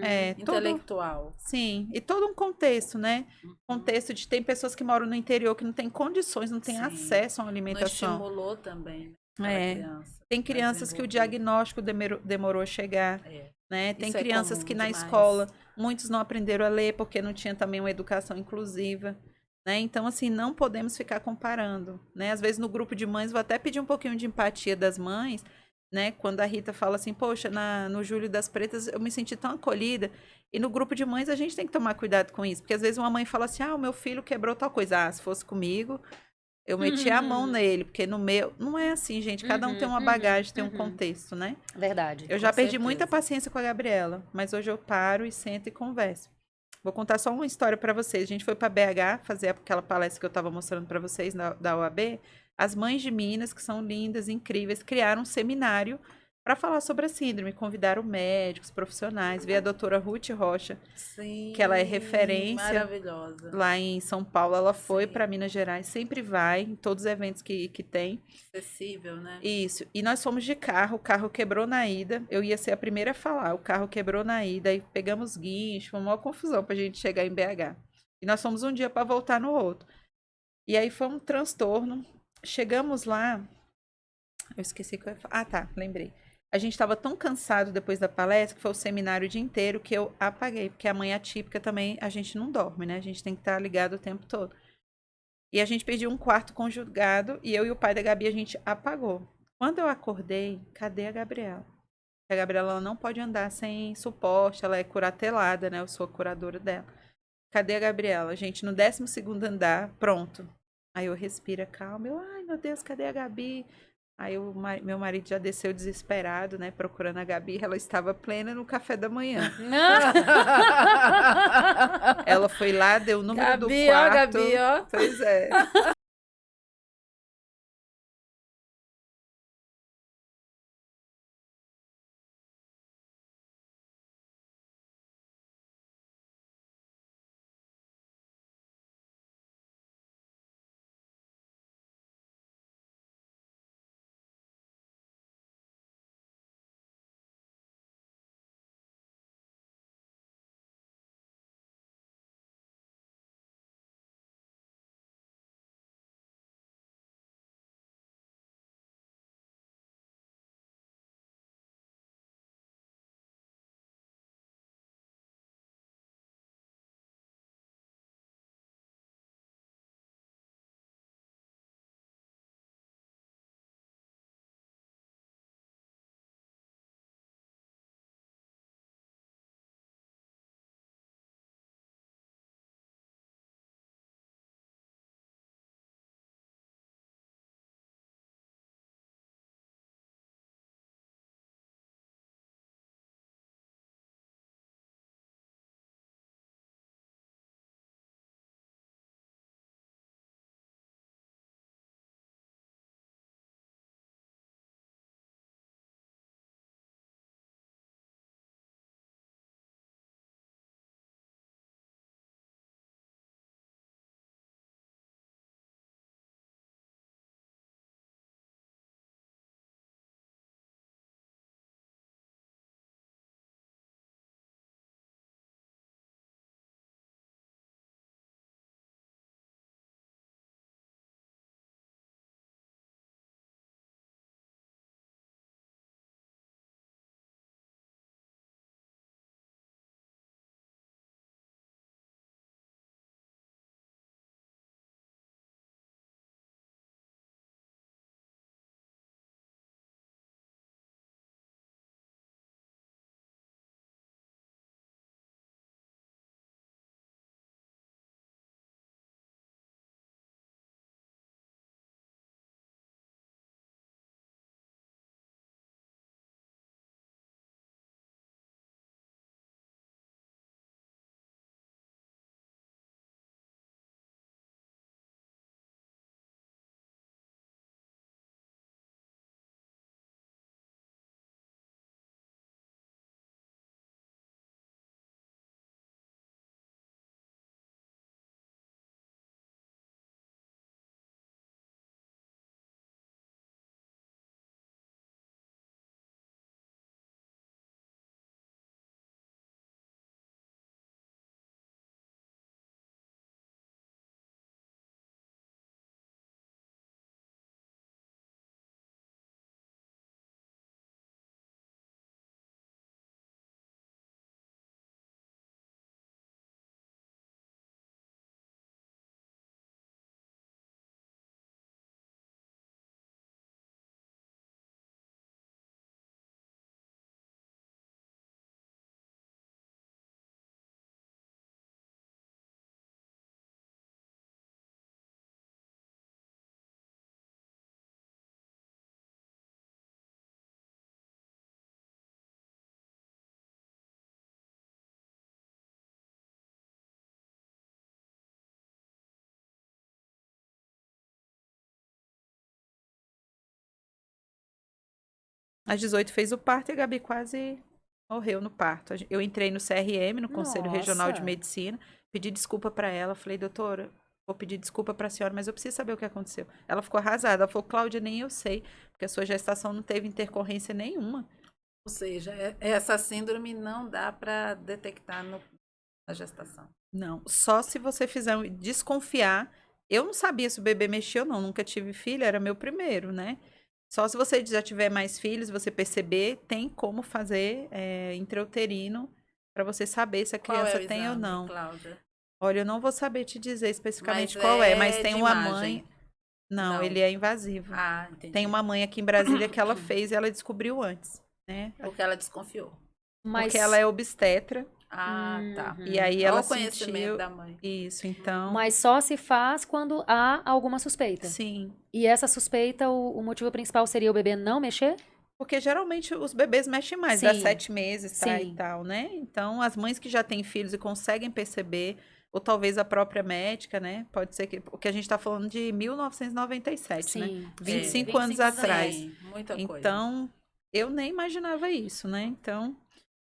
todo, intelectual. sim, e todo um contexto, né? Contexto de tem pessoas que moram no interior que não têm condições, não têm Sim. acesso a uma Não alimentação. estimulou também, né, É. aquela criança. Tem pra crianças que o desenvolver. diagnóstico demorou a chegar, É. né? Tem Isso é crianças comum que na demais. escola muitos não aprenderam a ler porque não tinha também uma educação inclusiva, né? Então assim, não podemos ficar comparando, né? Às vezes no grupo de mães vou até pedir um pouquinho de empatia das mães, né? Quando a Rita fala assim, poxa, no Júlio das Pretas eu me senti tão acolhida. E no grupo de mães a gente tem que tomar cuidado com isso, porque às vezes uma mãe fala assim, ah, o meu filho quebrou tal coisa. Ah, se fosse comigo, eu meti a mão nele, porque no meu. Não é assim, gente. Cada um tem uma bagagem, tem um contexto, né? Verdade. Eu já Com perdi certeza. muita paciência com a Gabriela, mas hoje eu paro e sento e converso. Vou contar só uma história para vocês. A gente foi para BH fazer aquela palestra que eu estava mostrando para vocês da OAB. As mães de Minas, que são lindas, incríveis, criaram um seminário para falar sobre a síndrome. Convidaram médicos, profissionais. Veio a doutora Ruth Rocha, Sim, que ela é referência maravilhosa. lá em São Paulo. Ela foi Sim. para Minas Gerais, sempre vai, em todos os eventos que tem. Acessível, né? Isso. E nós fomos de carro, o carro quebrou na ida. Eu ia ser a primeira a falar. O carro quebrou na ida e pegamos guincho, foi uma maior confusão pra gente chegar em BH. E nós fomos um dia para voltar no outro. E aí foi um transtorno. Chegamos lá. Eu esqueci o que eu ia falar. Ah, tá, lembrei. A gente estava tão cansado depois da palestra, que foi o seminário o dia inteiro, que eu apaguei. Porque a mãe atípica também, a gente não dorme, né? A gente tem que estar ligado o tempo todo. E a gente pediu um quarto conjugado e eu e o pai da Gabi a gente apagou. Quando eu acordei, cadê a Gabriela? A Gabriela ela não pode andar sem suporte, ela é curatelada, né? Eu sou a curadora dela. Cadê a Gabriela? Gente, no 12º andar, pronto. Aí eu respiro, calma. Eu, ai meu Deus, cadê a Gabi? Aí meu marido já desceu desesperado, né? Procurando a Gabi. Ela estava plena no café da manhã. Ela foi lá, deu o número do Gabi, quarto. ó, Gabi, ó. Pois é. Às 18 fez o parto e a Gabi quase morreu no parto. Eu entrei no CRM, no Conselho Regional de Nossa. Medicina, pedi desculpa para ela, falei, doutora, vou pedir desculpa para a senhora, mas eu preciso saber o que aconteceu. Ela ficou arrasada, ela falou, Cláudia, nem eu sei, porque a sua gestação não teve intercorrência nenhuma. Ou seja, essa síndrome não dá para detectar na gestação. Não, só se você fizer desconfiar. Eu não sabia se o bebê mexia ou não, nunca tive filho, era meu primeiro, né? Só se você já tiver mais filhos, você perceber, tem como fazer intrauterino para você saber se a Qual é criança o tem ou exame, não. Cláudia? Olha, eu não vou saber te dizer especificamente Mas qual é, mas é tem de uma imagem? mãe. Não, Não. ele é invasivo. Ah, entendi. Tem uma mãe aqui em Brasília que ela fez e ela descobriu antes, né? Porque ela desconfiou. Mas... Porque ela é obstetra. Ah, tá. E aí Olha ela o conhecimento sentiu da mãe. isso, então. Mas só se faz quando há alguma suspeita. Sim. E essa suspeita, o motivo principal seria o bebê não mexer? Porque geralmente os bebês mexem mais, dá Sim. 7 meses, tá? Sim. E tal, né? Então, as mães que já têm filhos e conseguem perceber, ou talvez a própria médica, né? Pode ser que. Porque a gente tá falando de 1997, né? Sim. 25 anos atrás. Sim, muita coisa. Então, eu nem imaginava isso, né? Então,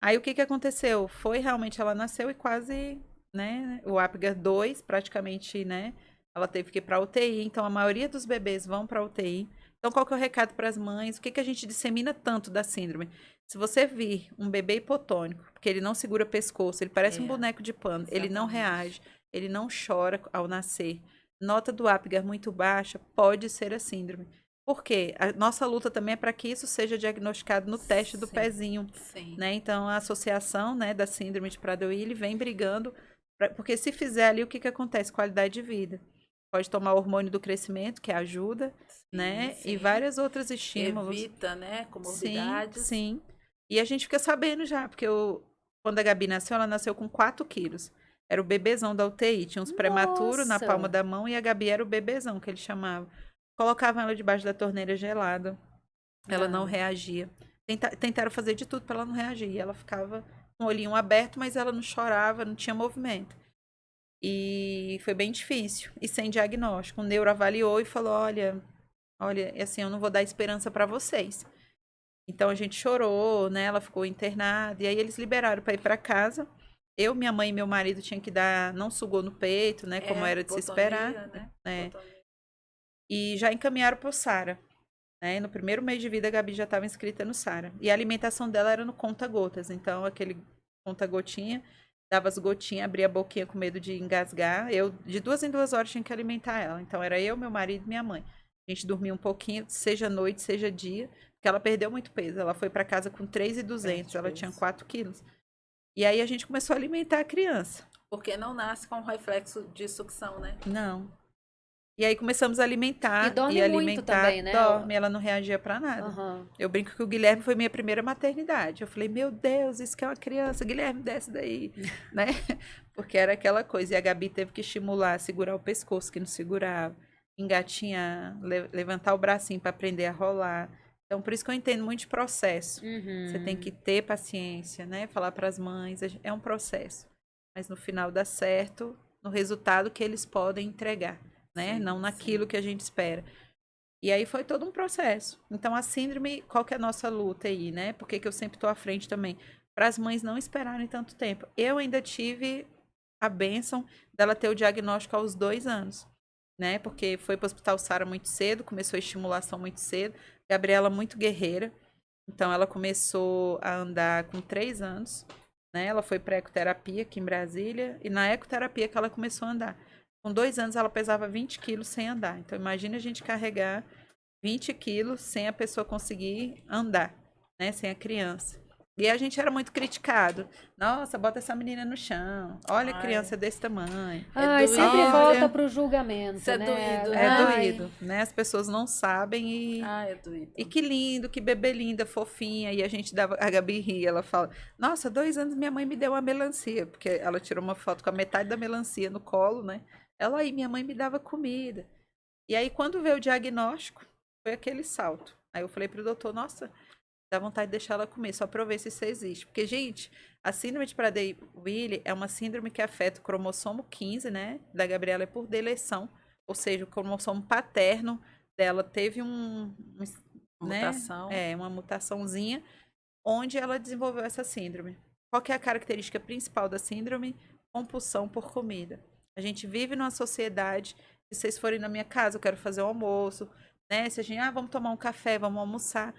aí o que que aconteceu? Foi realmente, ela nasceu e quase, né? O Apgar 2, praticamente, né? Ela teve que ir pra UTI. Então, a maioria dos bebês vão pra UTI. Então, qual que é o recado para as mães? O que que a gente dissemina tanto da síndrome? Se você vir um bebê hipotônico, porque ele não segura pescoço, ele parece um boneco de pano, ele não exatamente. reage, ele não chora ao nascer, nota do Apgar muito baixa, pode ser a síndrome. Por quê? A nossa luta também é para que isso seja diagnosticado no teste do Sim, pezinho, Sim. né? Então, a associação, né, da síndrome de Prader-Willi vem brigando, porque se fizer ali, o que que acontece? Qualidade de vida. Pode tomar o hormônio do crescimento, que ajuda, né? Sim. E vários outros estímulos. Evita, né? Sim, Comorbidades. sim. E a gente fica sabendo já, porque quando a Gabi nasceu, ela nasceu com 4 quilos. Era o bebezão da UTI. Tinha uns prematuros na Nossa! palma da mão e a Gabi era o bebezão que ele chamava. Colocavam ela debaixo da torneira gelada. Ela não reagia. Tentaram fazer de tudo para ela não reagir. E ela ficava com o olhinho aberto, mas ela não chorava, não tinha movimento. E foi bem difícil. E sem diagnóstico. O neuro avaliou e falou: olha, assim, eu não vou dar esperança para vocês. Então a gente chorou, né? Ela ficou internada. E aí eles liberaram para ir para casa. Eu, minha mãe e meu marido tinham que dar, não sugou no peito, né? Como era de se esperar. Né? E já encaminharam para o Sara. Né? No primeiro mês de vida, a Gabi já estava inscrita no Sara. E a alimentação dela era no conta-gotas. Então, aquele conta-gotinha, dava as gotinhas, abria a boquinha com medo de engasgar. Eu, de 2 em 2 horas, tinha que alimentar ela. Então, era eu, meu marido e minha mãe. A gente dormia um pouquinho, seja noite, seja dia, porque ela perdeu muito peso. Ela foi para casa com 3.200, ela tinha 4 quilos. E aí, a gente começou a alimentar a criança. Porque não nasce com reflexo de sucção, né? Não. E aí começamos a alimentar. E dorme muito também, né? Dorme, ela não reagia pra nada. Uhum. Eu brinco que o Guilherme foi minha primeira maternidade. Eu falei, meu Deus, isso que é uma criança. Guilherme, desce daí, né? Porque era aquela coisa. E a Gabi teve que estimular, segurar o pescoço, que não segurava. Engatinhar, levantar o bracinho para aprender a rolar. Então, por isso que eu entendo muito de processo. Você tem que ter paciência, né? Falar para as mães, é um processo. Mas no final dá certo, no resultado que eles podem entregar. Né? Não naquilo que a gente espera. E aí foi todo um processo. Então, a síndrome, qual que é a nossa luta aí, né? Por que eu sempre estou à frente também? Para as mães não esperarem tanto tempo. Eu ainda tive a bênção dela ter o diagnóstico aos 2 anos, né? Porque foi para o Hospital Sara muito cedo, começou a estimulação muito cedo. Gabriela muito guerreira. Então, ela começou a andar com 3 anos, né? Ela foi para ecoterapia aqui em Brasília. E na ecoterapia que ela começou a andar. Com 2 anos, ela pesava 20 quilos sem andar. Então, imagina a gente carregar 20 quilos sem a pessoa conseguir andar, né? Sem a criança. E a gente era muito criticado. Nossa, bota essa menina no chão. Olha a criança desse tamanho. Ai, sempre volta pro julgamento, Isso é né? doído, É Ai. doído, né? As pessoas não sabem e... Ah, é doído. E que lindo, que bebê linda, fofinha. E a gente dava... A Gabi ria, ela fala... Nossa, 2 anos minha mãe me deu uma melancia. Porque ela tirou uma foto com a metade da melancia no colo, né? Ela aí, minha mãe me dava comida. E aí, quando veio o diagnóstico, foi aquele salto. Aí eu falei pro doutor, nossa, dá vontade de deixar ela comer, só pra eu ver se isso existe. Porque, gente, a síndrome de Prader-Willi é uma síndrome que afeta o cromossomo 15, né? Da Gabriela é por deleção. Ou seja, o cromossomo paterno dela teve um né? Mutação. É, uma mutaçãozinha, onde ela desenvolveu essa síndrome. Qual que é a característica principal da síndrome? Compulsão por comida. A gente vive numa sociedade, se vocês forem na minha casa, eu quero fazer o almoço, né? Se a gente, vamos tomar um café, vamos almoçar.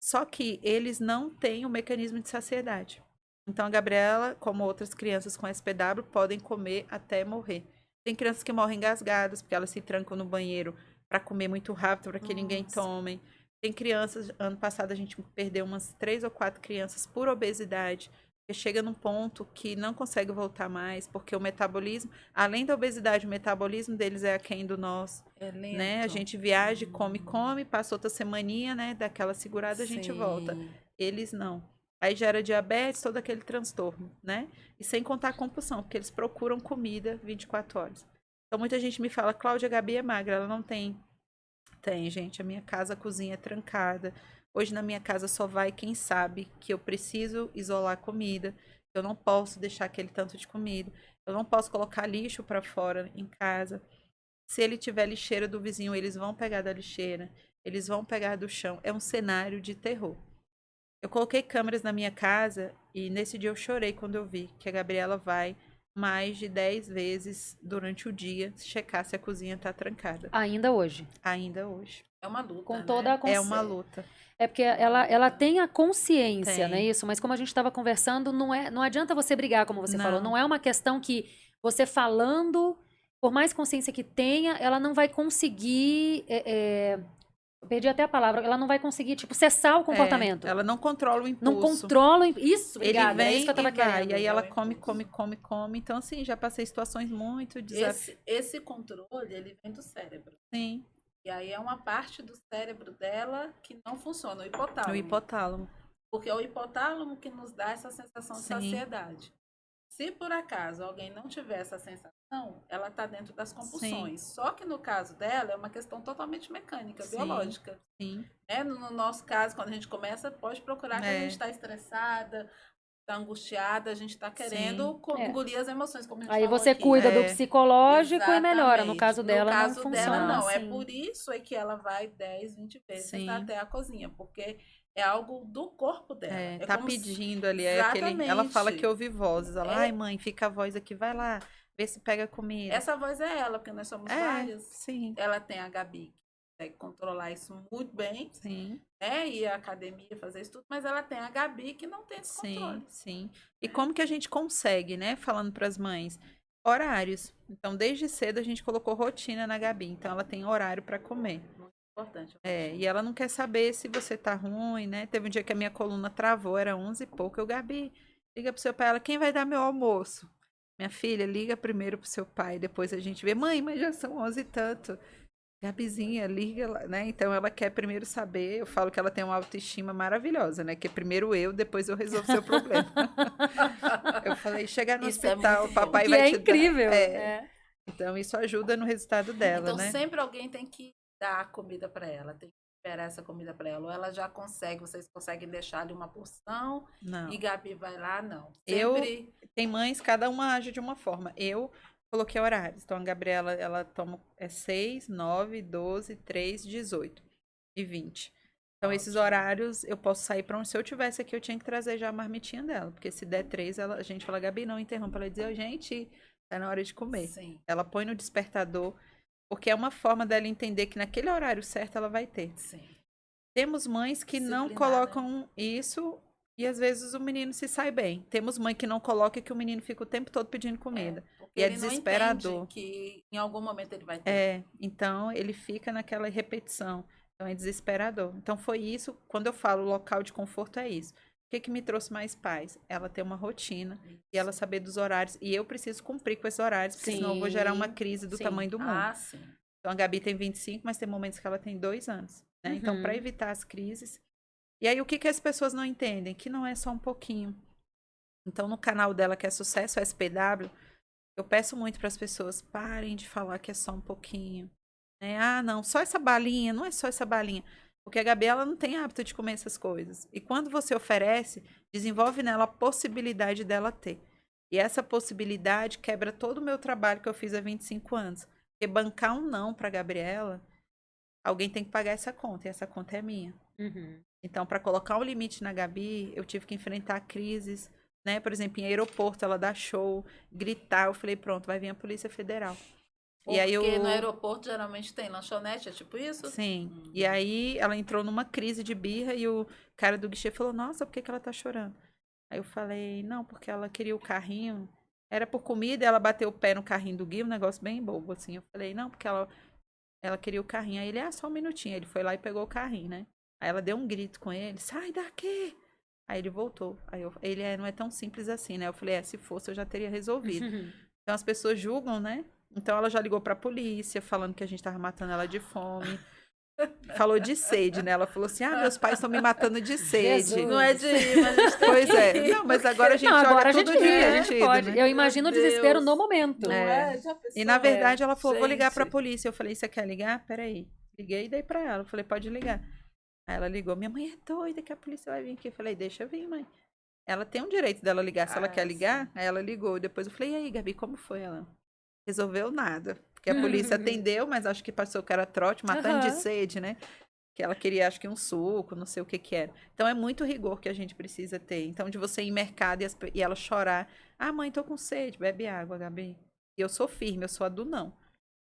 Só que eles não têm o mecanismo de saciedade. Então, a Gabriela, como outras crianças com SPW, podem comer até morrer. Tem crianças que morrem engasgadas, porque elas se trancam no banheiro para comer muito rápido, para que ninguém Nossa. tome. Tem crianças, ano passado a gente perdeu umas 3 ou 4 crianças por obesidade, que chega num ponto que não consegue voltar mais, porque o metabolismo, além da obesidade, o metabolismo deles é aquém do nosso, É lento. né? A gente viaja, come, passa outra semaninha, né? Daquela segurada, a gente volta. Sim. Eles não. Aí gera diabetes, todo aquele transtorno, né? E sem contar a compulsão, porque eles procuram comida 24 horas. Então muita gente me fala, Cláudia, a Gabi é magra, ela não tem. Tem, gente, a minha casa, a cozinha é trancada. Hoje na minha casa só vai quem sabe que eu preciso isolar a comida. Eu não posso deixar aquele tanto de comida. Eu não posso colocar lixo para fora em casa. Se ele tiver lixeira do vizinho, eles vão pegar da lixeira. Eles vão pegar do chão. É um cenário de terror. Eu coloquei câmeras na minha casa e nesse dia eu chorei quando eu vi que a Gabriela vai mais de 10 vezes durante o dia checar se a cozinha tá trancada. Ainda hoje. Ainda hoje. É uma luta, Com né? toda a É uma luta. É porque ela tem a consciência, Tem. né? Isso, mas como a gente estava conversando, não adianta você brigar, como você falou. Não. Não é uma questão que você falando, por mais consciência que tenha, ela não vai conseguir. Eu perdi até a palavra. Ela não vai conseguir, tipo, cessar o comportamento. Ela não controla o impulso. Não controla. Isso, Ele obrigada. É vem isso que eu tava e vai. querendo. E aí É o ela come, impulso. come. Então, assim, já passei situações muito desafiadoras. Esse controle, ele vem do cérebro. Sim, E aí é uma parte do cérebro dela que não funciona, o hipotálamo. no hipotálamo. Porque é o hipotálamo que nos dá essa sensação de Sim. saciedade. Se por acaso alguém não tiver essa sensação, ela está dentro das compulsões. Só que no caso dela é uma questão totalmente mecânica, Sim. biológica. Sim. No nosso caso, quando a gente começa, pode procurar que a gente está estressada, está angustiada, a gente está querendo engolir as emoções, como a gente Aí falou você aqui. cuida do É. psicológico e melhora. No Exatamente. caso dela, no caso não dela, funciona não. É assim. por isso é que ela vai 10, 20 vezes Sim. até a cozinha, porque é algo do corpo dela. É Tá como se- pedindo ali. É aquele... Ela fala que ouve vozes. Ela, ai, mãe, fica a voz aqui, vai lá, vê se pega comida. Essa voz é ela, porque nós somos várias. Sim. Ela tem a Gabi, que consegue controlar isso muito bem, Sim. né? Ir à academia, fazer isso tudo, mas ela tem a Gabi que não tem esse controle. Sim. E como que a gente consegue, né? Falando para as mães, horários. Então, desde cedo a gente colocou rotina na Gabi. Então, ela tem horário para comer. Importante. E ela não quer saber se você tá ruim, né? Teve um dia que a minha coluna travou, era 11 e pouco. Eu, Gabi, liga pro seu pai. Ela, quem vai dar meu almoço? Minha filha, liga primeiro pro seu pai, depois a gente vê. Mãe, mas já são 11 e tanto. Gabizinha, liga lá, né? Então ela quer primeiro saber. Eu falo que ela tem uma autoestima maravilhosa, né? Que primeiro eu, depois eu resolvo seu problema. Eu falei, chegar no Isso é hospital, muito o bom. papai Que vai é te incrível. dar. Então isso ajuda no resultado dela, Então né? sempre alguém tem que dar a comida para ela, tem que esperar essa comida para ela. Ou ela já consegue, vocês conseguem deixar ali uma porção Não. e Gabi vai lá, não. Eu- Sempre Tem mães, cada uma age de uma forma. Eu coloquei horários. Então, a Gabriela, ela toma 6, 9, 12, 3, 18 e 20. Então, esses Ótimo. horários, eu posso sair para onde. Se eu tivesse aqui, eu tinha que trazer já a marmitinha dela. Porque se der 3, a gente fala, Gabi, não interrompa. Ela diz, gente, tá na hora de comer. Sim, Ela põe no despertador, porque é uma forma dela entender que naquele horário certo ela vai ter. sim. Temos mães que não Disciplinar, colocam isso e às vezes o menino se sai bem. Temos mãe que não coloca e que o menino fica o tempo todo pedindo comida. Porque E é ele não desesperador. entende que em algum momento ele vai ter. Então ele fica naquela repetição. Então é desesperador. Então foi isso, quando eu falo local de conforto é isso. O que me trouxe mais paz? Ela ter uma rotina e ela saber dos horários. E eu preciso cumprir com esses horários, porque senão eu vou gerar uma crise do Sim. tamanho do mundo. Ah, sim. Então a Gabi tem 25, mas tem momentos que ela tem 2 anos. Né? Então, para evitar as crises. E aí, o que as pessoas não entendem? Que não é só um pouquinho. Então, no canal dela, que é Sucesso SPW, eu peço muito para as pessoas, parem de falar que é só um pouquinho. Né? Ah, não, só essa balinha, não é só essa balinha. Porque a Gabi, ela não tem hábito de comer essas coisas. E quando você oferece, desenvolve nela a possibilidade dela ter. E essa possibilidade quebra todo o meu trabalho que eu fiz há 25 anos. Porque bancar um não para a Gabriela, alguém tem que pagar essa conta, e essa conta é minha. Uhum. Então, para colocar um limite na Gabi, eu tive que enfrentar crises, né? Por exemplo, em aeroporto, ela dá show, gritar. Eu falei, pronto, vai vir a Polícia Federal. E aí Porque no eu. aeroporto geralmente tem lanchonete, é tipo isso? Sim. E aí ela entrou numa crise de birra e o cara do guichê falou: Nossa, por que que ela tá chorando? Aí eu falei: Não, porque ela queria o carrinho. Era por comida e ela bateu o pé no carrinho do Gui, um negócio bem bobo, assim. Eu falei: Não, porque ela queria o carrinho. Aí ele: Ah, só um minutinho. Ele foi lá e pegou o carrinho, né? Aí ela deu um grito com ele: Sai daqui! Aí ele voltou. Aí ele não é tão simples assim, né? Eu falei: Se fosse, eu já teria resolvido. Então as pessoas julgam, né? Então ela já ligou pra polícia, falando que a gente tava matando ela de fome. Falou de sede, né? Ela falou assim: meus pais estão me matando de sede. Jesus. Não é de ir, mas a gente tem Pois que é. ir, Não, mas porque- agora a gente Não, agora olha a gente todo dia, ri, a gente ri, pode. né? Eu imagino o Meu desespero Deus. no momento. Não é? Já pensou? E na verdade ela falou: vou ligar pra Gente. polícia. Eu falei: você quer ligar? Peraí. Liguei e dei pra ela. Eu falei: pode ligar. Aí ela ligou: minha mãe é doida que a polícia vai vir aqui. Eu falei: deixa vir, mãe. Ela tem o direito dela ligar. Se ela quer ligar, aí ela ligou. Depois eu falei: e aí, Gabi, como foi? Ela resolveu nada. Porque a polícia atendeu, mas acho que passou o cara trote, matando de Aham. sede, né? Que ela queria, acho que um suco, não sei o que que era. Então é muito rigor que a gente precisa ter. Então, de você ir em mercado e ela chorar: mãe, tô com sede, bebe água, Gabi. E eu sou firme, eu sou a do não.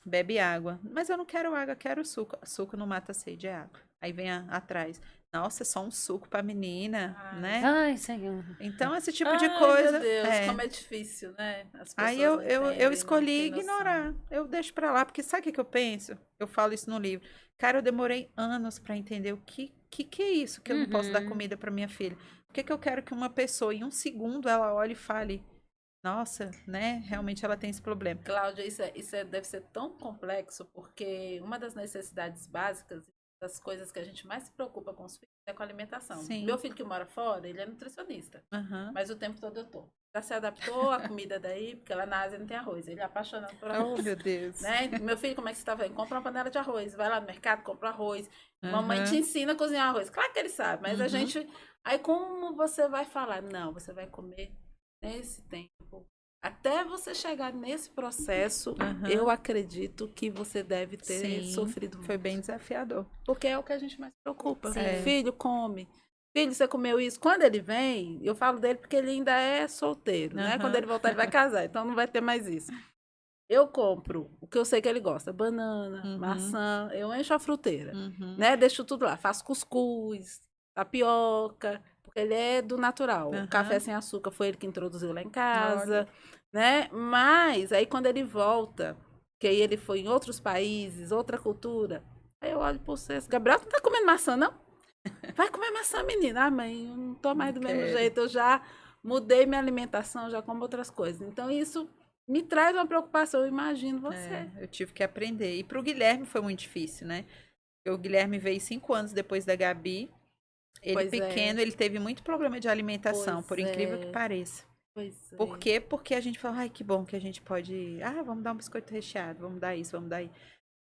Bebe água. Mas eu não quero água, quero suco. Suco não mata a sede, é água. Aí vem atrás: Nossa, é só um suco pra menina, né? Ai, Senhor. Então, esse tipo de Ai, coisa. meu Deus, como é difícil, né? As Aí pessoas não eu entendem, não escolhi têm noção. ignorar. Eu deixo pra lá, porque sabe o que eu penso? Eu falo isso no livro. Cara, eu demorei anos pra entender o que é isso que eu não posso dar Uhum. comida pra minha filha. Por que que eu quero que uma pessoa, em um segundo, ela olhe e fale: Nossa, né? Realmente ela tem esse problema. Cláudia, deve ser tão complexo, porque uma das necessidades básicas, das coisas que a gente mais se preocupa com os filhos, é com a alimentação. Sim. Meu filho que mora fora, ele é nutricionista, Aham. mas o tempo todo eu tô. Já se adaptou à comida daí, porque lá na Ásia não tem arroz. Ele é apaixonado por arroz. Oh, meu Deus. Né? Meu filho, como é que você tá vendo? Compra uma panela de arroz, vai lá no mercado, compra arroz. Mamãe te Aham. ensina a cozinhar arroz. Claro que ele sabe, mas a Uhum. gente. Aí como você vai falar? Não, você vai comer nesse tempo. Até você chegar nesse processo, Aham. eu acredito que você deve ter Sim, sofrido muito. foi bem desafiador. Porque é o que a gente mais se preocupa. Sim. É. Filho, come. Filho, você comeu isso? Quando ele vem, eu falo dele porque ele ainda é solteiro, né? Aham. Quando ele voltar, ele vai casar, então não vai ter mais isso. Eu compro o que eu sei que ele gosta: banana, Uhum. maçã, eu encho a fruteira, Uhum. né? Deixo tudo lá, faço cuscuz, tapioca, porque ele é do natural. Aham. O café sem açúcar foi ele que introduziu lá em casa, né? Mas aí quando ele volta, que aí ele foi em outros países, outra cultura, aí eu olho por você: Gabriel, tu não tá comendo maçã, não? Vai comer maçã, menina. Mãe, eu não tô mais do mesmo quero. jeito, eu já mudei minha alimentação, já como outras coisas. Então isso me traz uma preocupação, eu imagino você. Eu tive que aprender. E pro Guilherme foi muito difícil, né? Porque o Guilherme veio 5 anos depois da Gabi. Ele Pois é. pequeno, ele teve muito problema de alimentação, Pois por incrível que é. pareça. Pois é. Por quê? Porque a gente falou: ai, que bom que a gente pode. Vamos dar um biscoito recheado, vamos dar isso, vamos dar isso.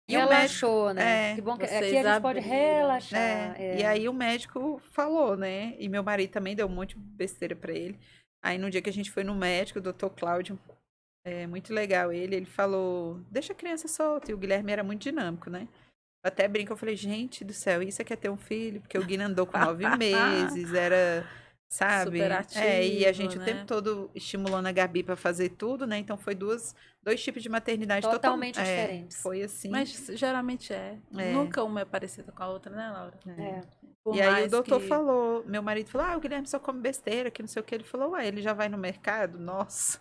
E o médico. Relaxou, né? Que bom que Vocês aqui a gente pode abriram. relaxar. E aí o médico falou, né? E meu marido também deu um monte de besteira pra ele. Aí no dia que a gente foi no médico, o doutor Cláudio, muito legal ele falou: deixa a criança solta. E o Guilherme era muito dinâmico, né? Eu até brinco, eu falei: gente do céu, isso é que é ter um filho? Porque o Guilherme andou com 9 meses, era, sabe? Super E a gente ativo, o tempo né? todo estimulando a Gabi pra fazer tudo, né? Então foi dois tipos de maternidade Totalmente diferentes. Foi assim. Mas geralmente é. É. Nunca uma é parecida com a outra, né, Laura? É. Por E aí o mais doutor que- falou, meu marido falou: o Guilherme só come besteira, que não sei o que. Ele falou: ué, ele já vai no mercado? Nossa.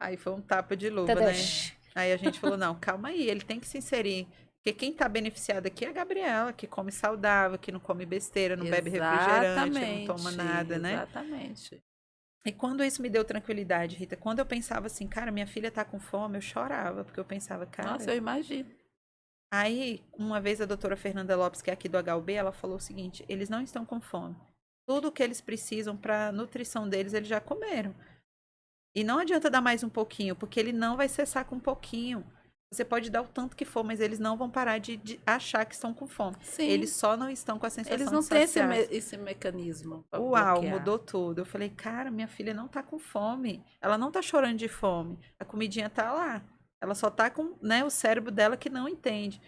Aí foi um tapa de luva, né? Tadash. Aí a gente falou: não, calma aí, ele tem que se inserir. Porque quem tá beneficiado aqui é a Gabriela, que come saudável, que não come besteira, não bebe refrigerante, não toma nada, né? Exatamente. E quando isso me deu tranquilidade, Rita, quando eu pensava assim: cara, minha filha tá com fome, eu chorava, porque eu pensava: cara. Nossa, eu imagino. Aí, uma vez a doutora Fernanda Lopes, que é aqui do HUB, ela falou o seguinte: eles não estão com fome. Tudo o que eles precisam para a nutrição deles, eles já comeram. E não adianta dar mais um pouquinho, porque ele não vai cessar com um pouquinho. Você pode dar o tanto que for, mas eles não vão parar de achar que estão com fome. Sim. Eles só não estão com a sensação Eles não de têm saciados. esse mecanismo. pra Uau, bloquear. mudou tudo. Eu falei: cara, minha filha não tá com fome. Ela não tá chorando de fome. A comidinha tá lá. Ela só tá com, né, o cérebro dela que não entende.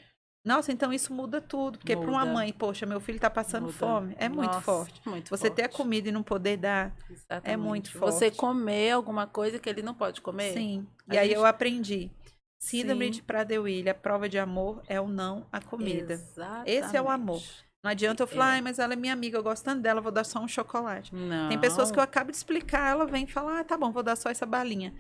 Nossa, então isso muda tudo. Porque para uma Muda. mãe, poxa, meu filho tá passando Muda. fome, é muito Nossa, forte. muito Você ter a forte. comida e não poder dar, Exatamente. é muito Você forte. comer alguma coisa que ele não pode comer. Sim. A E aí gente- eu aprendi. Síndrome Sim. de Prader-Willi, a prova de amor é o não à comida. Exatamente. Esse é o amor. Não adianta eu falar, É. ai, mas ela é minha amiga, eu gosto tanto dela, vou dar só um chocolate. Não. Tem pessoas que eu acabo de explicar, ela vem e fala, ah, tá bom, vou dar só essa balinha.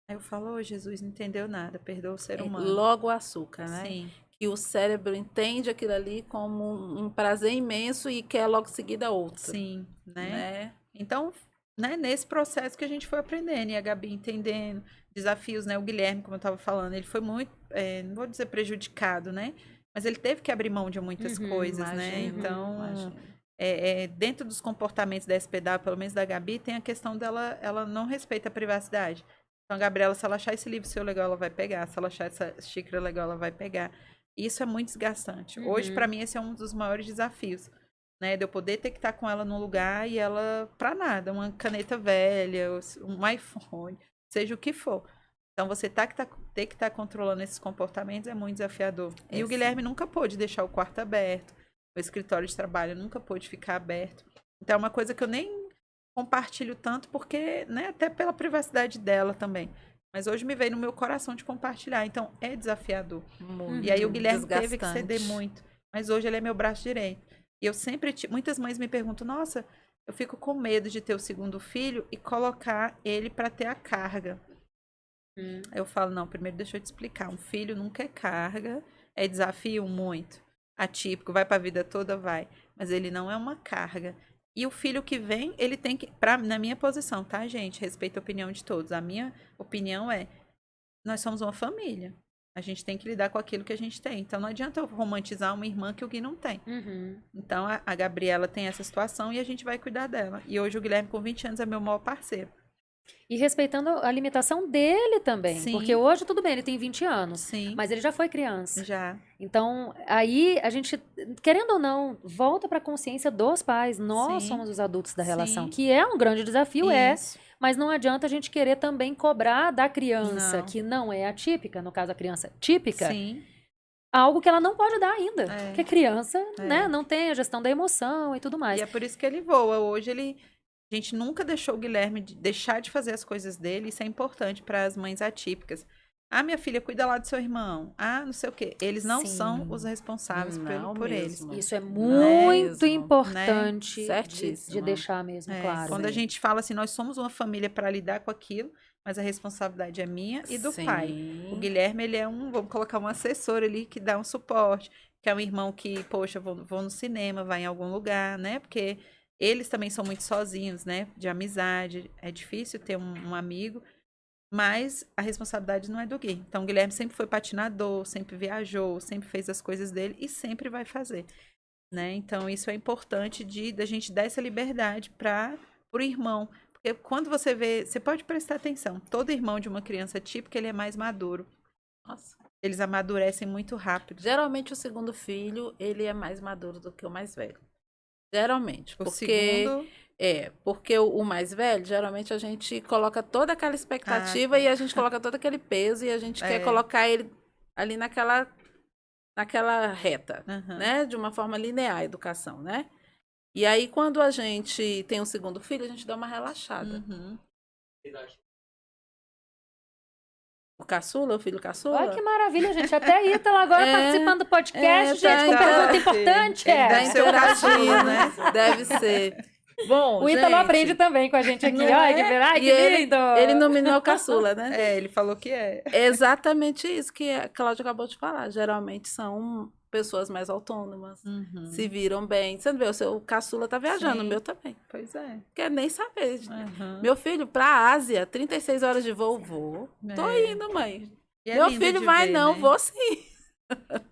Aí eu falo, ô Jesus, não entendeu nada, perdoa o ser humano. Logo o açúcar, né? Sim, Que o cérebro entende aquilo ali como um prazer imenso e quer logo seguida outra. sim, né? Né? Então, né, nesse processo que a gente foi aprendendo, e a Gabi entendendo, desafios, né? O Guilherme, como eu estava falando, ele foi muito, não vou dizer prejudicado, né? Mas ele teve que abrir mão de muitas coisas, né? Imagino, Então, imagino. dentro dos comportamentos da SPW, pelo menos da Gabi, tem a questão dela, ela não respeita a privacidade. Então, a Gabriela, se ela achar esse livro seu legal, ela vai pegar. Se ela achar essa xícara legal, ela vai pegar. Isso é muito desgastante. Hoje, para mim, esse é um dos maiores desafios, né? De eu poder ter que estar com ela num lugar e ela, pra nada, uma caneta velha, um iPhone, seja o que for. Então, você ter que estar controlando esses comportamentos é muito desafiador. E o Guilherme nunca pôde deixar o quarto aberto, o escritório de trabalho nunca pôde ficar aberto. Então, é uma coisa que eu nem compartilho tanto, porque, né, até pela privacidade dela também. Mas hoje me veio no meu coração de compartilhar. Então, é desafiador. Muito E aí o Guilherme teve que desgastante. ceder muito. Mas hoje ele é meu braço direito. E eu sempre... Muitas mães me perguntam, nossa, eu fico com medo de ter o segundo filho e colocar ele para ter a carga. Eu falo, não, primeiro deixa eu te explicar. Um filho nunca é carga, é desafio muito. Atípico, vai para a vida toda, vai. Mas ele não é uma carga. E o filho que vem, ele tem que... na minha posição, tá, gente? Respeito a opinião de todos. A minha opinião é, nós somos uma família. A gente tem que lidar com aquilo que a gente tem. Então, não adianta eu romantizar uma irmã que o Gui não tem. Então, a Gabriela tem essa situação e a gente vai cuidar dela. E hoje o Guilherme, com 20 anos, é meu maior parceiro. E respeitando a limitação dele também. Sim. Porque hoje, tudo bem, ele tem 20 anos. Sim. Mas ele já foi criança. Já. Então, aí a gente, querendo ou não, volta para a consciência dos pais. Nós Sim. somos os adultos da relação, Sim. que é um grande desafio, Isso. mas não adianta a gente querer também cobrar da criança, Não. que não é atípica, no caso a criança típica, Sim. algo que ela não pode dar ainda. É. Porque criança, É. né, não tem a gestão da emoção e tudo mais. E é por isso que ele voa. Hoje a gente nunca deixou o Guilherme deixar de fazer as coisas dele. Isso é importante para as mães atípicas. Ah, minha filha, cuida lá do seu irmão. Ah, não sei o quê. Eles não Sim. são os responsáveis Não por eles. mesmo. Isso é muito mesmo, importante de Certíssimo. deixar mesmo claro. Quando né? a gente fala assim, nós somos uma família para lidar com aquilo, mas a responsabilidade é minha e do pai. O Guilherme, ele é vamos colocar um assessor ali que dá um suporte, que é um irmão que, poxa, vou no cinema, vai em algum lugar, né? Porque eles também são muito sozinhos, né? De amizade. É difícil ter um amigo, mas a responsabilidade não é do Gui. Então, o Guilherme sempre foi patinador, sempre viajou, sempre fez as coisas dele e sempre vai fazer, né? Então, isso é importante da gente dar essa liberdade para o irmão. Porque quando você vê, você pode prestar atenção, todo irmão de uma criança típica, ele é mais maduro. Nossa. Eles amadurecem muito rápido. Geralmente o segundo filho, ele é mais maduro do que o mais velho. Geralmente. O Porque segundo, porque o mais velho, geralmente a gente coloca toda aquela expectativa tá. e a gente coloca todo aquele peso e a gente quer colocar ele ali naquela reta, Aham. né? De uma forma linear a educação, né? E aí, quando a gente tem um segundo filho, a gente dá uma relaxada. Uhum. O caçula, o filho caçula. Olha que maravilha, gente. Até a Ítala agora participando do podcast, tá, gente, com então, pergunta sim. importante. Ele é. deve ser o caçula, né? Deve ser. Bom, O Ítalo gente, aprende também com a gente aqui. não Ai, é? ai, E que ele- lindo! Ele nominou caçula, né? Ele falou que é. É exatamente isso que a Cláudia acabou de falar. Geralmente são pessoas mais autônomas, Uhum. se viram bem. Você não vê, o seu caçula tá viajando, Sim. o meu também. Pois é. Quer nem saber. Uhum. Meu filho, pra Ásia, 36 horas de voo, vou. Tô É. indo, mãe. E é Meu lindo filho de vai, ver, não, né? vou sim.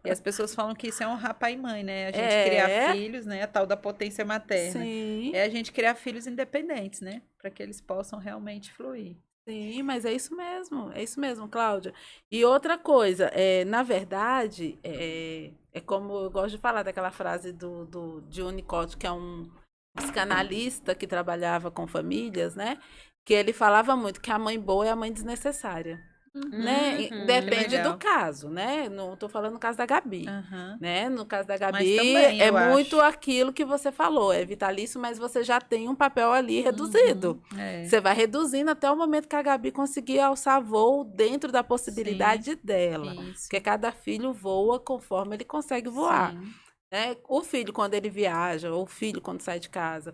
E as pessoas falam que isso é honrar pai e mãe, né? A gente É. criar filhos, né? A tal da potência materna. Sim, É a gente criar filhos independentes, né? Para que eles possam realmente fluir. sim, mas é isso mesmo, Cláudia. E outra coisa, na verdade, é como eu gosto de falar daquela frase de Winnicott, que é um psicanalista que trabalhava com famílias, né? Que ele falava muito que a mãe boa é a mãe desnecessária. né? Uhum. Depende Legal. do caso, né? Não tô falando no caso da Gabi. Aham. Né? No caso da Gabi, também, é eu muito acho. aquilo que você falou, é vitalício, mas você já tem um papel ali reduzido. É. Você vai reduzindo até o momento que a Gabi conseguir alçar voo dentro da possibilidade dela. Isso. Porque cada filho voa conforme ele consegue voar. Sim. Né? O filho, quando ele viaja, ou o filho, quando sai de casa,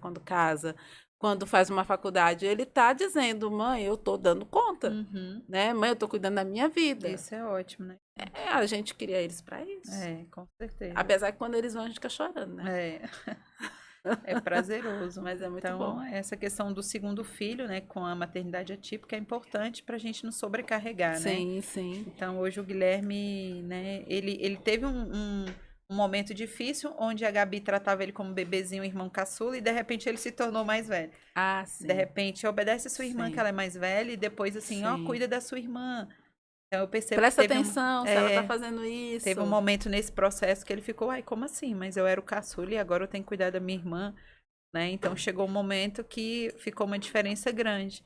quando faz uma faculdade, ele tá dizendo, mãe, eu tô dando conta. Uhum. Né? Mãe, eu tô cuidando da minha vida. Isso é ótimo, né? A gente cria eles para isso. É, com certeza. Apesar que quando eles vão, a gente fica chorando, né? É. É prazeroso. Mas é muito então, bom. essa questão do segundo filho, né, com a maternidade atípica é importante para a gente não sobrecarregar, né? Sim, sim. Então, hoje o Guilherme, né, ele teve um momento difícil onde a Gabi tratava ele como bebezinho, irmão caçula, e de repente ele se tornou mais velho. Ah, sim. De repente, obedece a sua irmã, Sim. que ela é mais velha, e depois, assim, ó, Sim. cuida da sua irmã. Então, eu percebo Presta que teve atenção se ela tá fazendo isso. teve um momento nesse processo que ele ficou, ai, como assim? Mas eu era o caçula e agora eu tenho que cuidar da minha irmã, né? Então, chegou um momento que ficou uma diferença grande.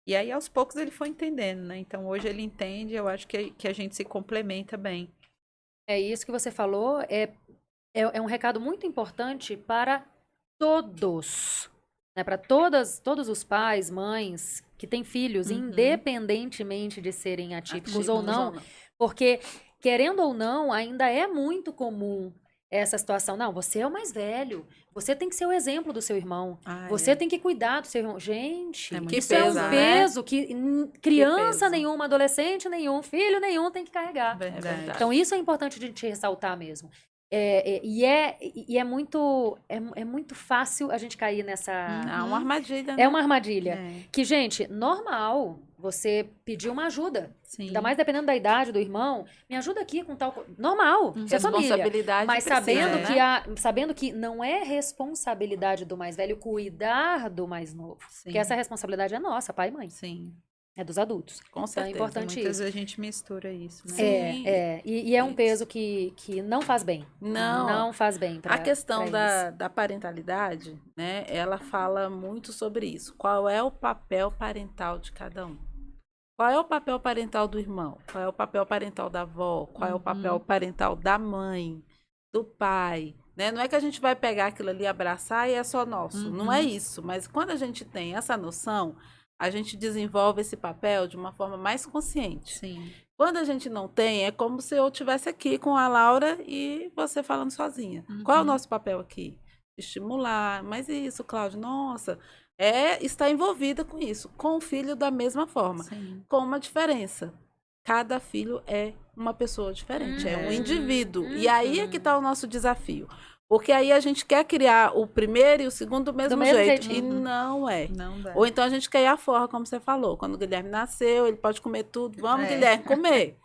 E aí, aos poucos, ele foi entendendo, né? Então, hoje ele entende, eu acho que a gente se complementa bem. É isso que você falou, é um recado muito importante para todos, né? Para todos os pais, mães que têm filhos, Uhum. independentemente de serem atípicos ou Atípicos não, porque, querendo ou não, ainda é muito comum essa situação. Não, você é o mais velho, você tem que ser o exemplo do seu irmão, Ah, você é. tem que cuidar do seu irmão. Gente, É muito isso é um pesado, né? peso que criança peso. nenhuma, adolescente nenhum, filho nenhum tem que carregar. Verdade. verdade. Então, isso é importante de te ressaltar mesmo. E é muito fácil a gente cair nessa. Ah, uma armadilha, né? É uma armadilha. É, Que, gente, normal você pedir uma ajuda. sim. Ainda mais dependendo da idade do irmão. Me ajuda aqui com tal. Normal. Sua família. Responsabilidade Mas precisa, sabendo, né? sabendo que não é responsabilidade do mais velho cuidar do mais novo. Sim. Porque essa responsabilidade é nossa, pai e mãe. Sim. É dos adultos. Com Então é certeza. importante Muitas isso. vezes a gente mistura isso, né? Sim. E é um Isso. peso que não faz bem. Não. Não faz bem pra, A questão pra isso. da parentalidade, né? Ela fala muito sobre isso. Qual é o papel parental de cada um? Qual é o papel parental do irmão? Qual é o papel parental da avó? Qual é o papel parental da mãe, do pai? Né? Não é que a gente vai pegar aquilo ali, abraçar e é só nosso. Não é isso. Mas quando a gente tem essa noção, a gente desenvolve esse papel de uma forma mais consciente. Sim. Quando a gente não tem, é como se eu estivesse aqui com a Laura e você falando sozinha. Qual é o nosso papel aqui? Estimular. Mas isso, Cláudio, nossa, está envolvida com isso, com o filho da mesma forma, Sim. com uma diferença. Cada filho é uma pessoa diferente, é um indivíduo. E aí é que está o nosso desafio. Porque aí a gente quer criar o primeiro e o segundo do mesmo mesmo jeito. jeitinho. E não é. Não dá. Ou então a gente quer ir à forra, como você falou. Quando o Guilherme nasceu, ele pode comer tudo. Vamos, É. Guilherme, comer.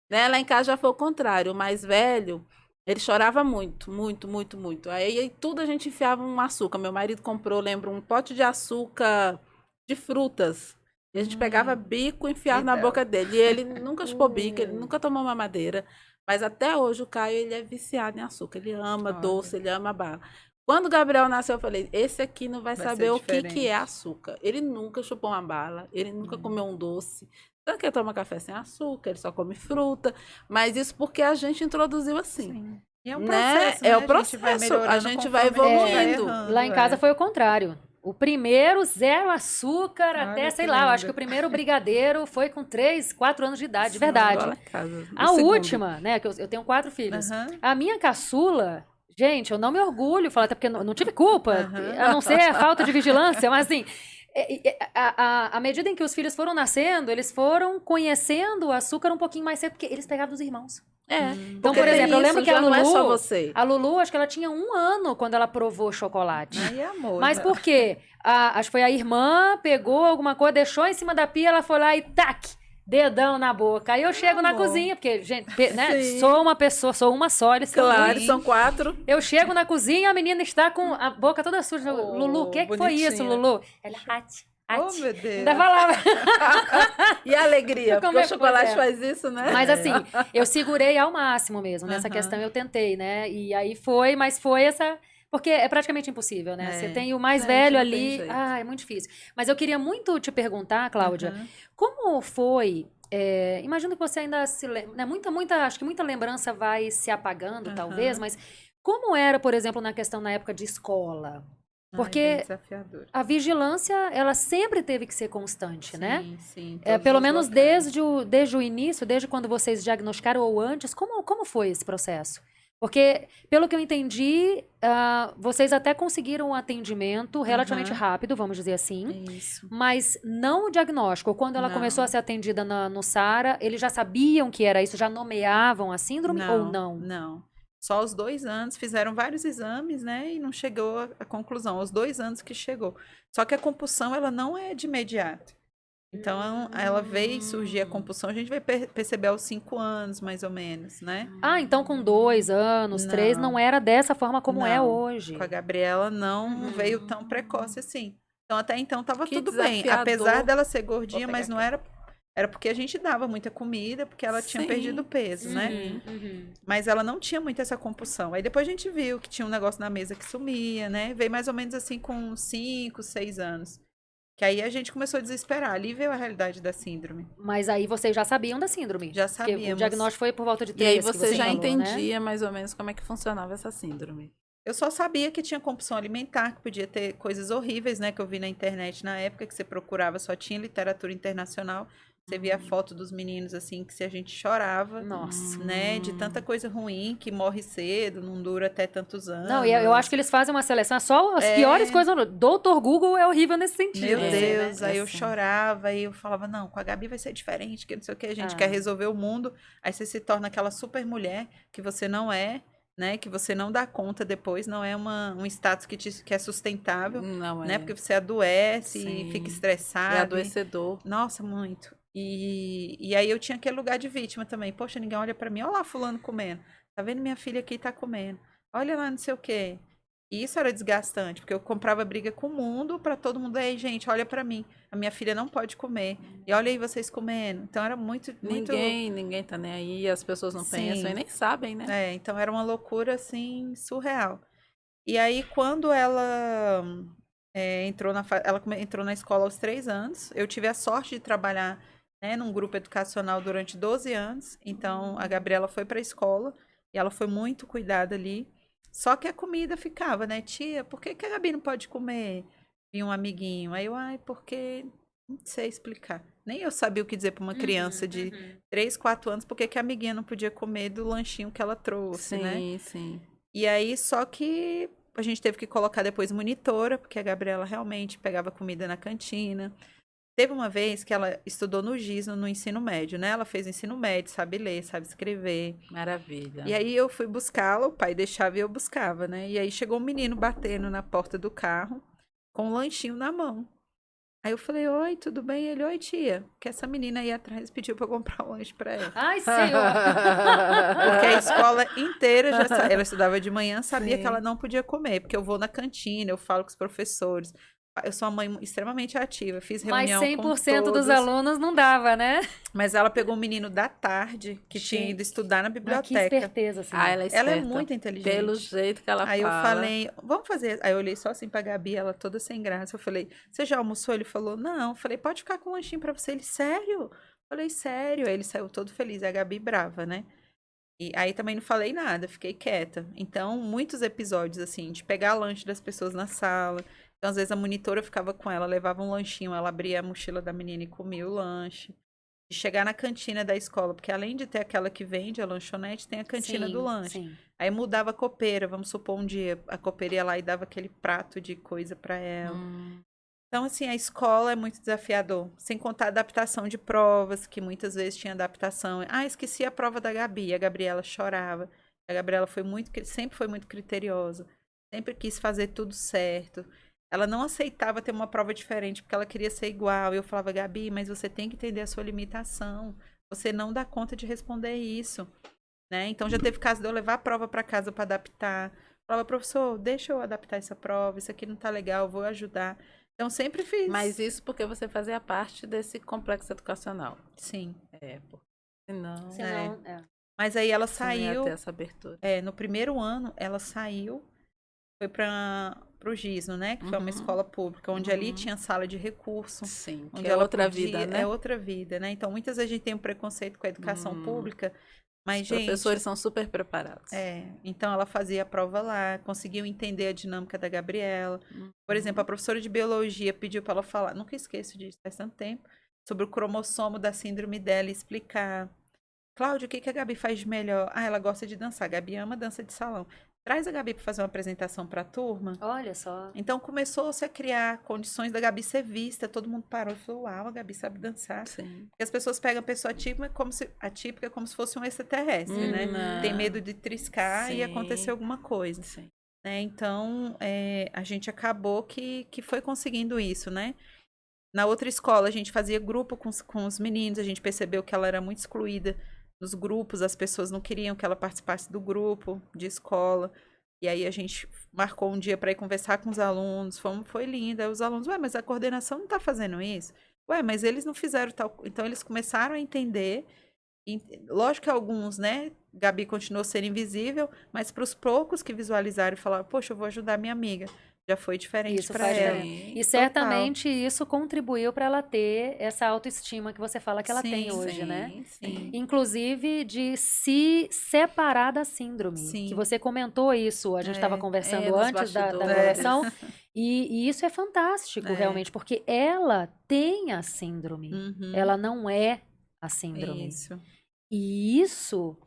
Né? Lá em casa já foi o contrário. O mais velho, ele chorava muito, muito, muito, muito. Aí tudo a gente enfiava um açúcar. Meu marido comprou, lembro, um pote de açúcar de frutas. E a gente pegava bico e enfiava na Eita. boca dele. E ele nunca chupou bico, ele nunca tomou mamadeira. Mas até hoje o Caio, ele é viciado em açúcar. Ele ama Olha. doce, ele ama bala. Quando o Gabriel nasceu, eu falei, esse aqui não vai Vai saber ser o que que é diferente. açúcar. Ele nunca chupou uma bala, ele nunca comeu um doce. Tanto que ele toma café sem açúcar, ele só come fruta. Mas isso porque a gente introduziu assim. Sim. E é um Né? processo, É né? o processo, a gente vai conforme a gente vai evoluindo. errando, Lá em casa é. foi o contrário. O primeiro, zero açúcar, Olha até, que sei lá, eu lindo. acho que o primeiro brigadeiro foi com 3, 4 anos de idade, de verdade. Igual lá em casa, o A segundo. última, né, que eu tenho 4 filhos. Aham. A minha caçula, gente, eu não me orgulho, falar até porque não tive culpa, Aham. a não ser a falta de vigilância, mas assim, à medida em que os filhos foram nascendo, eles foram conhecendo o açúcar um pouquinho mais cedo, porque eles pegavam dos irmãos. É. Então, Porque por exemplo, eu tem lembro isso, que a já não é só Lulu, você. a Lulu, acho que ela tinha 1 ano quando ela provou chocolate. Aí é amor. Mas né? por quê? Acho que foi a irmã, pegou alguma coisa, deixou em cima da pia, ela foi lá e tac, dedão na boca. Aí eu chego na amor. cozinha, porque, gente, né, Sim. sou uma pessoa, sou uma só, eles são Claro, dois. são 4. Eu chego na cozinha, a menina está com a boca toda suja. Oh, Lulu, o que foi bonitinha. isso, Lulu? Ela, ate. Oh, meu Deus. Ainda falava. E a alegria, Como porque é o que chocolate é? faz isso, né? Mas assim, eu segurei ao máximo mesmo. Nessa Aham. questão eu tentei, né? E aí foi, mas foi essa. Porque é praticamente impossível, né? É. Você tem o mais Gente, velho não tem ali. jeito. É muito difícil. Mas eu queria muito te perguntar, Cláudia, Aham. como foi Imagino que você ainda se lembra, né? Acho que muita lembrança vai se apagando, talvez, Aham. mas como era, por exemplo, na época de escola? Ai, bem Porque desafiador. a vigilância, ela sempre teve que ser constante, né? Sim, sim, em todos Pelo os menos locais. desde o início, desde quando vocês diagnosticaram ou antes, como foi esse processo? Porque, pelo que eu entendi, vocês até conseguiram um atendimento relativamente Aham, rápido, vamos dizer assim, isso. mas não o diagnóstico. Quando ela começou a Não, ser atendida no SARA, eles já sabiam que era isso, já nomeavam a síndrome ou não, não? não. Só aos 2 anos, fizeram vários exames, né? E não chegou à conclusão. Aos 2 anos que chegou. Só que a compulsão, ela não é de imediato. Então, ela veio surgir a Hum. compulsão, a gente vai perceber aos 5 anos, mais ou menos, né? Então com 2 anos, 3, não Não, era dessa forma como é não. Com a hoje. Gabriela não veio tão Hum. precoce assim. Então, até então tava Que tudo bem. Apesar desafiador. dela ser Vou gordinha, pegar mas não aqui. era. Era porque a gente dava muita comida, porque ela tinha perdido Sim, peso, né? sim. Mas ela não tinha muito essa compulsão. Aí depois a gente viu que tinha um negócio na mesa que sumia, né? Veio mais ou menos assim com 5, 6 anos. Que aí a gente começou a desesperar. Ali veio a realidade da síndrome. Mas aí vocês já sabiam da síndrome. Já Porque o sabíamos. diagnóstico foi por volta de E aí 3 que você você já falou, né? entendia mais ou menos como é que funcionava essa síndrome. Eu só sabia que tinha compulsão alimentar, que podia ter coisas horríveis, né? Que eu vi na internet na época que você procurava, só tinha literatura internacional. Você via a foto dos meninos assim, que se a gente chorava, Nossa. né? De tanta coisa ruim, que morre cedo, não dura até tantos Não, e eu acho anos. que eles fazem uma seleção, é só as piores É, coisas. Doutor Google é horrível nesse meu sentido, É, assim, Deus, né? aí eu assim. chorava, aí eu falava, não, com a Gabi vai ser diferente, que não sei o que, a gente quer Ah, resolver o mundo. Aí você se torna aquela super mulher que você não é, né? Que você não dá conta depois, não é um status que é sustentável, Não né? é. Porque você adoece e fica Sim. É estressado. adoecedor. Nossa, muito. E aí eu tinha aquele lugar de vítima também. Poxa, ninguém olha pra mim. Olha lá fulano comendo. Tá vendo minha filha aqui tá comendo. Olha lá não sei o quê. E isso era desgastante, porque eu comprava briga com o mundo pra todo mundo. Ei, gente, olha pra mim. A minha filha não pode comer. E olha aí vocês comendo. Então era muito, muito. Ninguém tá nem aí, as pessoas não pensam e Sim. nem sabem, né? Então era uma loucura assim surreal. E aí quando ela entrou na escola aos 3 anos, eu tive a sorte de trabalhar, né, num grupo educacional durante 12 anos. Então a Gabriela foi para a escola e ela foi muito cuidada ali. Só que a comida ficava, né, tia? Por que que a Gabi não pode comer? E um amiguinho. Aí eu, ai, porque não sei explicar. Nem eu sabia o que dizer para uma criança de 3, 4 anos, porque que a amiguinha não podia comer do lanchinho que ela trouxe, né? Sim, sim. E aí, só que a gente teve que colocar depois monitora, porque a Gabriela realmente pegava comida na cantina. Teve uma vez que ela estudou no GIS, no ensino médio, né? Ela fez ensino médio, sabe ler, sabe escrever. Maravilha. E aí eu fui buscá-la, o pai deixava e eu buscava, né? E aí chegou um menino batendo na porta do carro com um lanchinho na mão. Aí eu falei, oi, tudo bem? Ele, oi, tia. Que essa menina aí atrás pediu pra eu comprar um lanche pra ela. ai, senhor! Porque a escola inteira ela estudava de manhã, sabia que ela Sim. não podia comer, porque eu vou na cantina, eu falo com os professores. Eu sou uma mãe extremamente ativa, fiz Mas reunião com 100% dos todos, alunos não dava, né? mas ela pegou um menino da tarde que tinha ido Gente, estudar na mas que biblioteca. esperteza, Ah, assim. ela é Ela é esperta. muito Pelo inteligente. jeito que ela Aí eu fala. falei, vamos fazer. Aí eu olhei só assim pra Gabi, ela toda sem graça. Eu falei, você já almoçou? Ele falou, não. Eu falei, pode ficar com um lanchinho pra você. Ele, sério? Eu falei, sério. Aí ele saiu todo feliz. E a Gabi brava, né? E aí também não falei nada, fiquei quieta. Então, muitos episódios, assim, de pegar lanche das pessoas na sala. Então, às vezes a monitora ficava com ela, levava um lanchinho, ela abria a mochila da menina e comia o lanche. De chegar na cantina da escola, porque além de ter aquela que vende a lanchonete, tem a cantina do Sim, lanche. sim. Aí mudava a copeira, vamos supor um dia, a copeira ia lá e dava aquele prato de coisa pra ela. Hum, Então, assim, a escola é muito desafiador. Sem contar a adaptação de provas, que muitas vezes tinha adaptação. Ah, esqueci a prova da Gabi. A Gabriela chorava. A Gabriela sempre foi muito criteriosa. Sempre quis fazer tudo certo. Ela não aceitava ter uma prova diferente, porque ela queria ser igual. Eu falava, Gabi, mas você tem que entender a sua limitação. Você não dá conta de responder isso, né? Então, já teve caso de eu levar a prova para casa para adaptar. Falava, professor, deixa eu adaptar essa prova. Isso aqui não tá legal, eu vou ajudar. Então, sempre Mas fiz. isso porque você fazia parte desse complexo educacional. Sim. É, porque senão, Se É. não, é. Mas aí ela você não ia ter saiu. essa abertura. No primeiro ano, ela saiu foi para o Gisno, né? Que foi uma escola pública, onde ali tinha sala de recurso. Sim, Onde que é ela outra podia, vida, né? é outra vida, né? Então, muitas vezes a gente tem um preconceito com a educação pública, mas, Os gente, professores são super preparados. então ela fazia a prova lá, conseguiu entender a dinâmica da Gabriela. Por exemplo, a professora de biologia pediu para ela falar, nunca esqueço disso, faz tanto tempo, sobre o cromossomo da síndrome dela e explicar. Cláudia, o que que a Gabi faz de melhor? Ah, ela gosta de dançar. A Gabi ama dança de salão. Traz a Gabi para fazer uma apresentação para a turma. Olha só. Então começou-se a criar condições da Gabi ser vista. Todo mundo parou e falou: Uau, a Gabi sabe dançar. Sim. Porque as pessoas pegam a pessoa atípica como se fosse um extraterrestre, né? Não. Tem medo de triscar e Sim. acontecer alguma coisa. Sim. Né? Então a gente acabou que foi conseguindo isso, né? Na outra escola, a gente fazia grupo com os meninos, a gente percebeu que ela era muito excluída nos grupos, as pessoas não queriam que ela participasse do grupo de escola. E aí a gente marcou um dia para ir conversar com os alunos, foi lindo. Aí os alunos, ué, mas a coordenação não está fazendo isso? Ué, mas eles não fizeram tal. Então eles começaram a entender. E, lógico que alguns, né? Gabi continuou sendo invisível, mas para os poucos que visualizaram e falaram, poxa, eu vou ajudar minha amiga. Já foi diferente Isso para faz ela. diferença. E Total. certamente isso contribuiu para ela ter essa autoestima que você fala que ela tem hoje, né? Sim. Inclusive de se separar da síndrome. Sim. Que você comentou isso, a gente estava conversando nos antes da bastidores. gravação. E isso é fantástico, realmente, porque ela tem a síndrome. Uhum. Ela não é a síndrome. Isso. E isso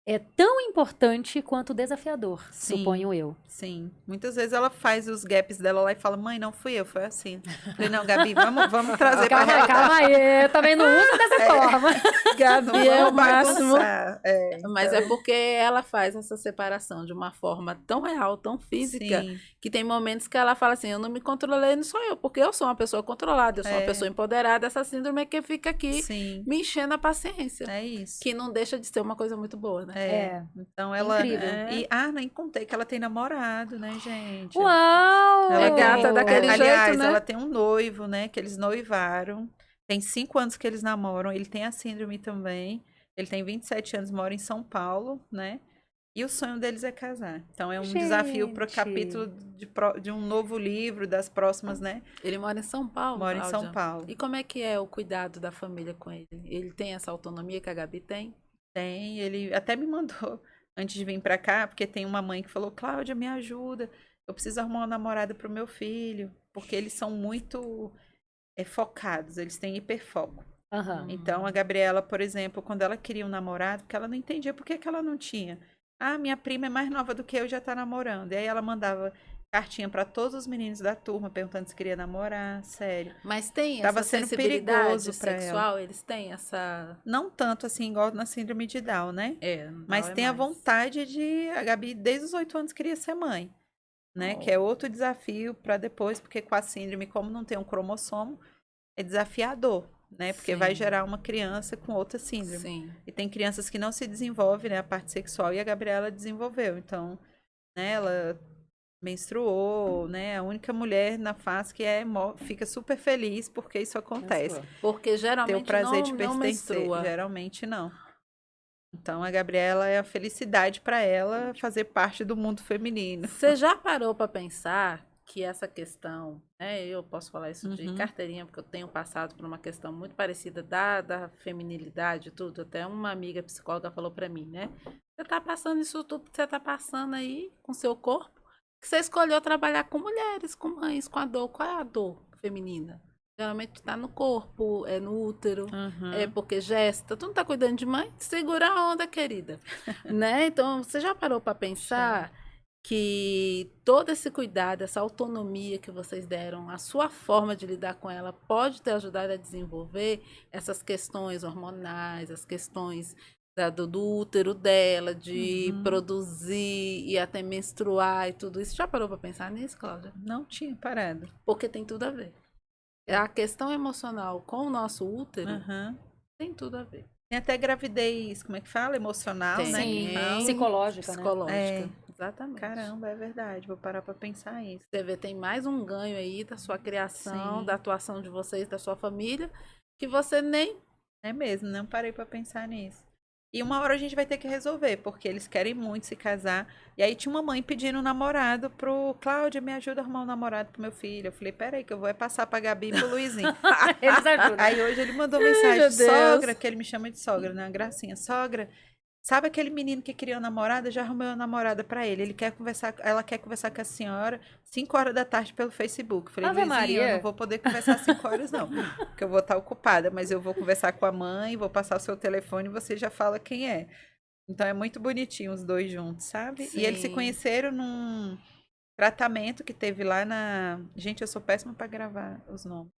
é tão importante quanto desafiador, Sim. suponho eu. Sim. Muitas vezes ela faz os gaps dela lá e fala, mãe, não fui eu, foi assim. Falei, não, Gabi, vamos trazer pra realidade. Calma aí, também não usa dessa forma. Não E é vamos o máximo. bagunçar. Mas é porque ela faz essa separação de uma forma tão real, tão física, Sim. que tem momentos que ela fala assim, eu não me controlei, não sou eu, porque eu sou uma pessoa controlada, eu sou uma pessoa empoderada, essa síndrome é que fica aqui Sim. me enchendo a paciência. É isso. Que não deixa de ser uma coisa muito boa, né? Então ela... Incrível. nem contei que ela tem namorado, né, gente? Uau! Ela É gata daquele jeito, aliás, né? ela tem um noivo, né, que eles noivaram. Tem 5 anos que eles namoram. Ele tem a síndrome também. Ele tem 27 anos, mora em São Paulo, né? E o sonho deles é casar. Então é um desafio para o Gente. capítulo de um novo livro, das próximas, né? Ele mora em São Paulo, Mora em Cláudia. São Paulo. E como é que é o cuidado da família com ele? Ele tem essa autonomia que a Gabi tem? Tem, ele até me mandou antes de vir para cá, porque tem uma mãe que falou, Cláudia, me ajuda. Eu preciso arrumar uma namorada para o meu filho, porque eles são muito focados, eles têm hiperfoco. Aham. Então, a Gabriela, por exemplo, quando ela queria um namorado, porque ela não entendia por que ela não tinha. Ah, minha prima é mais nova do que eu, já tá namorando. E aí ela mandava cartinha para todos os meninos da turma, perguntando se queria namorar, sério. Mas tem Tava essa sendo sensibilidade perigoso pra sexual? Eles têm essa... Não tanto assim, igual na síndrome de Down, né? Mas não é tem a mais. vontade de... A Gabi, desde os 8 anos, queria ser mãe. Né? Oh. Que é outro desafio para depois, porque com a síndrome, como não tem um cromossomo, é desafiador, né? Porque Sim. vai gerar uma criança com outra síndrome. Sim. E tem crianças que não se desenvolvem, né? A parte sexual, e a Gabriela desenvolveu. Então, né? Ela menstruou, né? A única mulher na face que fica super feliz porque isso acontece. Porque Ter geralmente o prazer de não pertencer. menstrua. Geralmente não. Então, a Gabriela é a felicidade para ela fazer parte do mundo feminino. Você já parou para pensar que essa questão, né? Eu posso falar isso de carteirinha, porque eu tenho passado por uma questão muito parecida da feminilidade e tudo. Até uma amiga psicóloga falou para mim, né? Você tá passando isso tudo que você tá passando aí com seu corpo, que você escolheu trabalhar com mulheres, com mães, com a dor. Qual é a dor feminina? Geralmente tá no corpo, é no útero, é porque gesta. Tu não tá cuidando de mãe? Segura a onda, querida. Né? Então, você já parou para pensar que todo esse cuidado, essa autonomia que vocês deram, a sua forma de lidar com ela pode ter ajudado a desenvolver essas questões hormonais, as questões do útero dela, de produzir e até menstruar e tudo isso. Já parou para pensar nisso, Cláudia? Não tinha parado. Porque tem tudo a ver. A questão emocional com o nosso útero tem tudo a ver. Tem até gravidez, como é que fala? Emocional, Tem. né? Sim, Que fala. psicológica, né? Psicológica. Exatamente. Caramba, é verdade. Vou parar pra pensar isso. Você vê, tem mais um ganho aí da sua criação, Sim. da atuação de vocês, da sua família, que você nem... É mesmo, não parei pra pensar nisso. E uma hora a gente vai ter que resolver, porque eles querem muito se casar. E aí tinha uma mãe pedindo um namorado pro Cláudia, me ajuda a arrumar um namorado pro meu filho. Eu falei, peraí, que eu vou passar pra Gabi e pro Luizinho. Eles ajudam. Aí hoje ele mandou Ai, mensagem, meu Deus. sogra, que ele me chama de sogra, né? Uma gracinha. Sogra, sabe aquele menino que queria uma namorada? Já arrumei uma namorada pra ele. Ele quer conversar, ela quer conversar com a senhora 5 horas da tarde pelo Facebook. Falei, Ave Luizinho, eu Maria. não vou poder conversar 5 horas, não. Porque eu vou estar ocupada, mas eu vou conversar com a mãe, vou passar o seu telefone e você já fala quem é. Então é muito bonitinho os dois juntos, sabe? E eles se Sim. conheceram num tratamento que teve lá na. Gente, eu sou péssima pra gravar os nomes.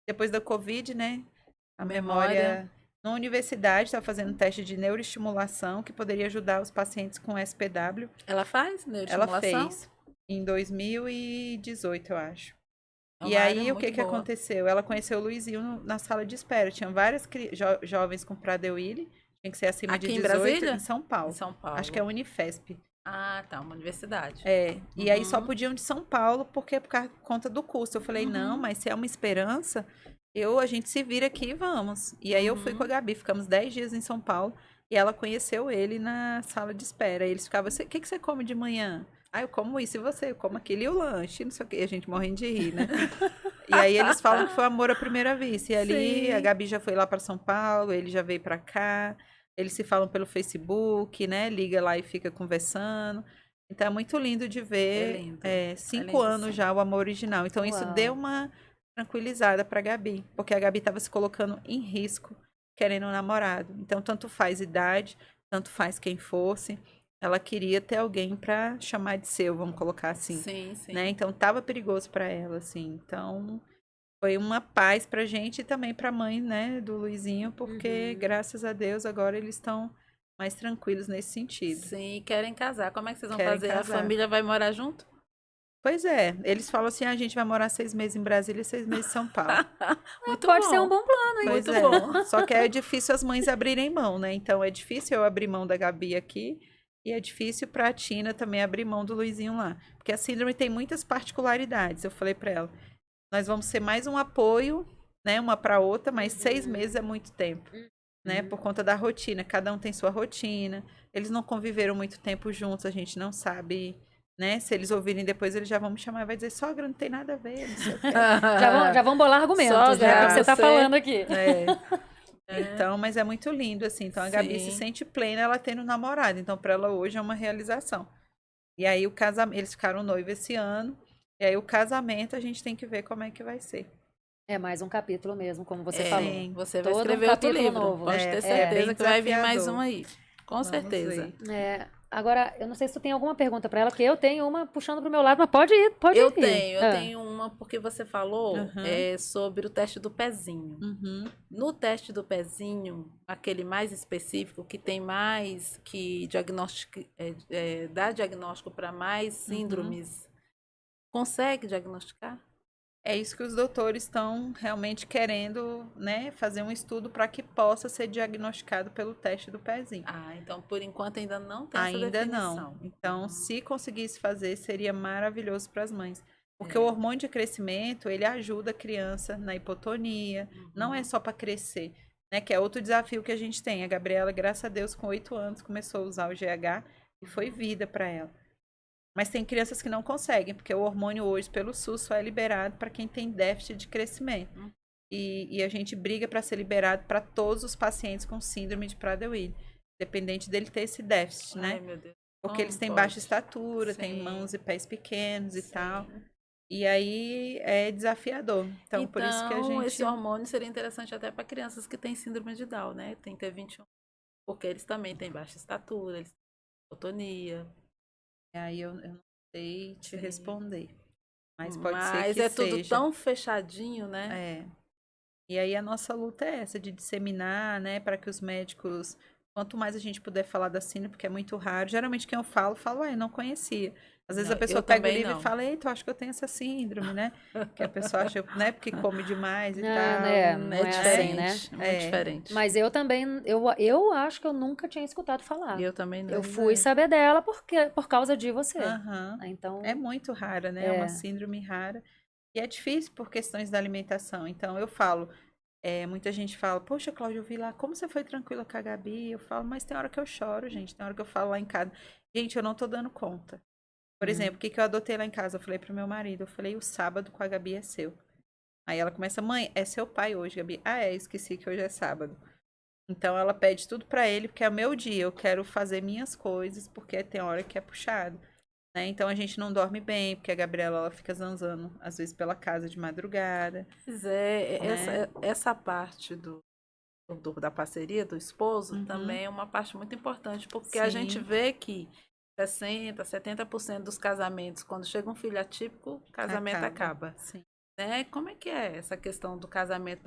Depois da Covid, né? A memória. Na universidade, estava fazendo um teste de neuroestimulação que poderia ajudar os pacientes com SPW. Ela faz Ela neuroestimulação? fez em 2018, eu acho. É E uma área aí, o que muito que boa. aconteceu? Ela conheceu o Luizinho na sala de espera. Tinham várias jovens com Prader-Willi. Tinha que ser acima Aqui de em 18 Brasília? em São Paulo. Em São Paulo. Acho que é a Unifesp. Ah, tá, uma universidade. É, e aí só Uhum. podiam de São Paulo, porque por conta do custo. Eu falei, não, Uhum. mas se é uma esperança, a gente se vira aqui e vamos. E aí eu fui com a Gabi, ficamos 10 dias em São Paulo, e ela conheceu ele na sala de espera. E eles ficavam, o que você come de manhã? Ah, eu como isso, e você? Eu como aquilo e o lanche, não sei o quê. E a gente morrendo de rir, né? E aí eles falam que foi amor à primeira vista. E ali Sim. a Gabi já foi lá para São Paulo, ele já veio para cá. Eles se falam pelo Facebook, né? Liga lá e fica conversando. Então é muito lindo de ver. É lindo. 5 lindo, anos sim. já o amor original. Então isso Uau. deu uma tranquilizada pra Gabi, porque a Gabi estava se colocando em risco, querendo um namorado. Então tanto faz idade, tanto faz quem fosse. Ela queria ter alguém pra chamar de seu, vamos colocar assim, Sim, sim. né? Então tava perigoso pra ela, assim. Então foi uma paz pra gente e também pra mãe, né, do Luizinho, porque Uhum. graças a Deus agora eles estão mais tranquilos nesse sentido. Sim, querem casar. Como é que vocês vão Querem fazer? casar. A família vai morar junto? Pois é, eles falam assim, a gente vai morar 6 meses em Brasília e 6 meses em São Paulo. Muito Pode bom. ser um bom plano, hein? Pois Muito é. bom. Só que é difícil as mães abrirem mão, né? Então é difícil eu abrir mão da Gabi aqui e é difícil pra Tina também abrir mão do Luizinho lá. Porque a síndrome tem muitas particularidades. Eu falei pra ela, nós vamos ser mais um apoio, né? Uma pra outra, mas 6 meses é muito tempo, né? Por conta da rotina. Cada um tem sua rotina. Eles não conviveram muito tempo juntos, a gente não sabe, né? Se eles ouvirem depois, eles já vão me chamar e vai dizer, sogra, não tem nada a ver, não sei o quê. Já vão bolar argumentos, Sogra, né? Que você tá você- falando aqui. Então, mas é muito lindo, assim. Então, a Gabi se Sim. sente plena ela tendo um namorado. Então, para ela hoje é uma realização. E aí, o casamento, eles ficaram noivos esse ano. E aí, o casamento, a gente tem que ver como é que vai ser. É mais um capítulo mesmo, como você É, falou. Sim. Você vai Todo um escrever outro capítulo livro. novo. Pode É, ter é certeza bem que vai vir mais desafiador. um aí. Com Vamos certeza. ver. Agora, eu não sei se tu tem alguma pergunta pra ela, porque eu tenho uma puxando pro meu lado, mas pode ir, pode Eu ir. tenho, Ah. eu tenho uma porque você falou Aham. sobre o teste do pezinho. Uhum. No teste do pezinho, aquele mais específico, que tem mais, que dá diagnóstico para mais síndromes, consegue diagnosticar? É isso que os doutores estão realmente querendo, né? Fazer um estudo para que possa ser diagnosticado pelo teste do pezinho. Ah, então por enquanto ainda não tem essa Ainda definição. não. Então, Uhum. se conseguisse fazer, seria maravilhoso para as mães. Porque É. o hormônio de crescimento, ele ajuda a criança na hipotonia, não é só para crescer, né? Que é outro desafio que a gente tem. A Gabriela, graças a Deus, com 8 anos, começou a usar o GH e foi vida para ela. Mas tem crianças que não conseguem, porque o hormônio hoje, pelo SUS, só é liberado para quem tem déficit de crescimento. E a gente briga para ser liberado para todos os pacientes com síndrome de Prader-Willi, dependente dele ter esse déficit, né? Ai, meu Deus. Porque Como eles têm pode? baixa estatura, têm Sim. mãos e pés pequenos e Sim. tal. E aí é desafiador. Então, por isso que a gente. Esse hormônio seria interessante até para crianças que têm síndrome de Down, né? Tem T21. Porque eles também têm baixa estatura, eles têm hipotonia. Aí eu não sei te Sim. responder. Mas pode ser Mas que é tudo seja. tão fechadinho, né? É. E aí a nossa luta é essa, de disseminar, né, para que os médicos, quanto mais a gente puder falar da síndrome, porque é muito raro. Geralmente quem eu falo, eu não conhecia. Às vezes Não, a pessoa eu pega o também livro não. e fala, eita, eu acho que eu tenho essa síndrome, né? Que a pessoa acha, né, porque come demais e Não, tal. né? Não É é diferente, assim, né? é muito diferente. Mas eu também, eu acho que eu nunca tinha escutado falar. E eu também não. Eu fui saber dela por causa de você. Aham. Então, É muito rara, né? É uma síndrome rara. E é difícil por questões da alimentação. Então, eu falo, muita gente fala, poxa, Cláudia, eu vi lá, como você foi tranquila com a Gabi? Eu falo, mas tem hora que eu choro, gente, tem hora que eu falo lá em casa. Gente, eu não tô dando conta. Por exemplo, o que que eu adotei lá em casa? Eu falei pro meu marido, eu falei, o sábado com a Gabi é seu. Aí ela começa, mãe, é seu pai hoje, Gabi. Ah, esqueci que hoje é sábado. Então ela pede tudo pra ele, porque é o meu dia, eu quero fazer minhas coisas, porque tem hora que é puxado, né? Então a gente não dorme bem, porque a Gabriela ela fica zanzando, às vezes pela casa de madrugada, Pois é, né? essa parte da parceria do esposo Uhum. também é uma parte muito importante, porque a gente Sim. vê que 60, 70% dos casamentos, quando chega um filho atípico, o casamento acaba. Sim. Né? Como é que é essa questão do casamento?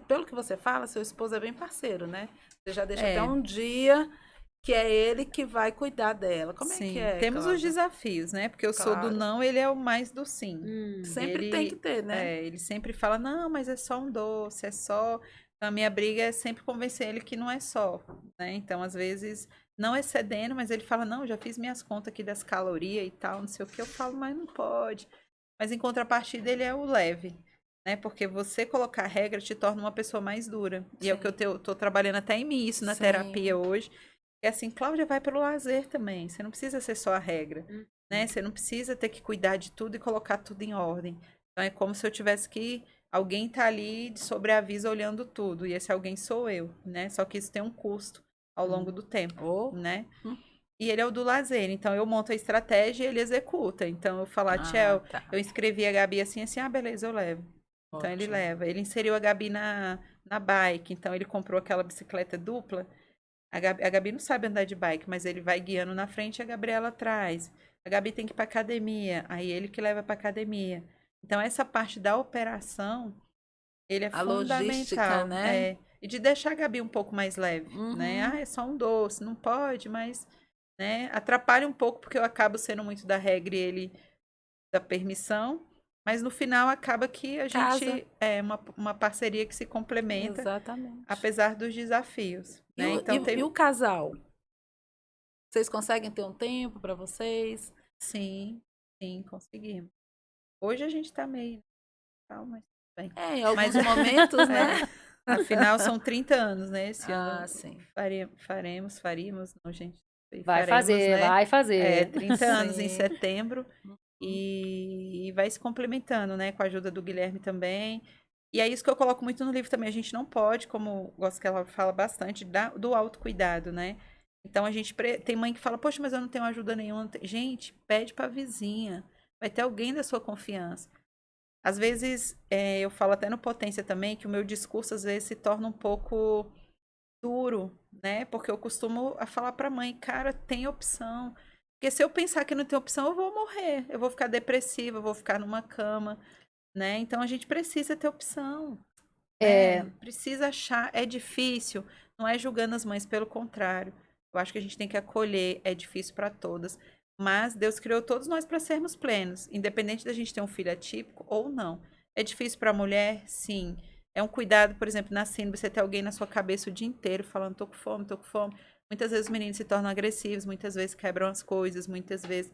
Pelo que você fala, seu esposo é bem parceiro, né? Você já deixa até É, um dia que é ele que vai cuidar dela. Como é que sim. é, Temos os Cláudia? desafios, né? Porque eu sou do Claro. não, ele é o mais do sim. Sempre tem que Ele, ter, né? ele sempre fala, não, mas é só um doce, é só. Então, a minha briga é sempre convencer ele que não é só, né? Então, às vezes, não excedendo, mas ele fala, não, já fiz minhas contas aqui das calorias e tal, não sei o que. Eu falo, mas não pode. Mas em contrapartida, ele é o leve, né? Porque você colocar regra te torna uma pessoa mais dura. E é o que Sim. tô trabalhando até em mim, isso na terapia Sim. hoje. É assim, Cláudia, vai pelo lazer também. Você não precisa ser só a regra, né? Você não precisa ter que cuidar de tudo e colocar tudo em ordem. Então é como se eu tivesse que alguém tá ali de sobreaviso olhando tudo, e esse alguém sou eu, né? Só que isso tem um custo ao longo do tempo, Oh. né? E ele é o do lazer, então eu monto a estratégia e ele executa. Então eu falar, Tchel, Tá. eu inscrevi a Gabi assim, ah, beleza, eu levo. Então ele Ótimo. leva. Ele inseriu a Gabi na bike, então ele comprou aquela bicicleta dupla. A Gabi não sabe andar de bike, mas ele vai guiando na frente e a Gabriela atrás. A Gabi tem que ir pra academia, aí ele que leva pra academia. Então essa parte da operação, ele é A logística, fundamental. né? E de deixar a Gabi um pouco mais leve, né? Ah, Uhum. é só um doce, não pode, mas, né? Atrapalha um pouco porque eu acabo sendo muito da regra e ele da permissão. Mas no final acaba que a Casa. gente é uma parceria que se complementa, Exatamente. apesar dos desafios, E né? o, Então e o casal? Vocês conseguem ter um tempo para vocês? sim, sim, conseguimos. Hoje a gente tá meio tal, mas tudo bem. Em Mas alguns momentos, né? afinal são 30 anos, né? Esse ano Sim. faríamos, não, gente, Vai faremos, fazer, né? vai fazer. 30 anos em Sim. setembro e vai se complementando, né? Com a ajuda do Guilherme também. E é isso que eu coloco muito no livro também. A gente não pode, como gosto que ela fala bastante, do autocuidado, né? Então a gente tem mãe que fala, poxa, mas eu não tenho ajuda nenhuma. Gente, pede pra vizinha. Vai ter alguém da sua confiança. Às vezes, eu falo até no Potência também, que o meu discurso às vezes se torna um pouco duro, né? Porque eu costumo a falar pra mãe, cara, tem opção. Porque se eu pensar que não tem opção, eu vou morrer. Eu vou ficar depressiva, eu vou ficar numa cama, né? Então a gente precisa ter opção, né? Precisa achar. É difícil, não é julgando as mães, pelo contrário. Eu acho que a gente tem que acolher, é difícil para todas. Mas Deus criou todos nós para sermos plenos, independente da gente ter um filho atípico ou não. É difícil para a mulher? Sim. É um cuidado, por exemplo, na síndrome, você ter alguém na sua cabeça o dia inteiro falando, tô com fome, tô com fome. Muitas vezes os meninos se tornam agressivos, muitas vezes quebram as coisas, muitas vezes.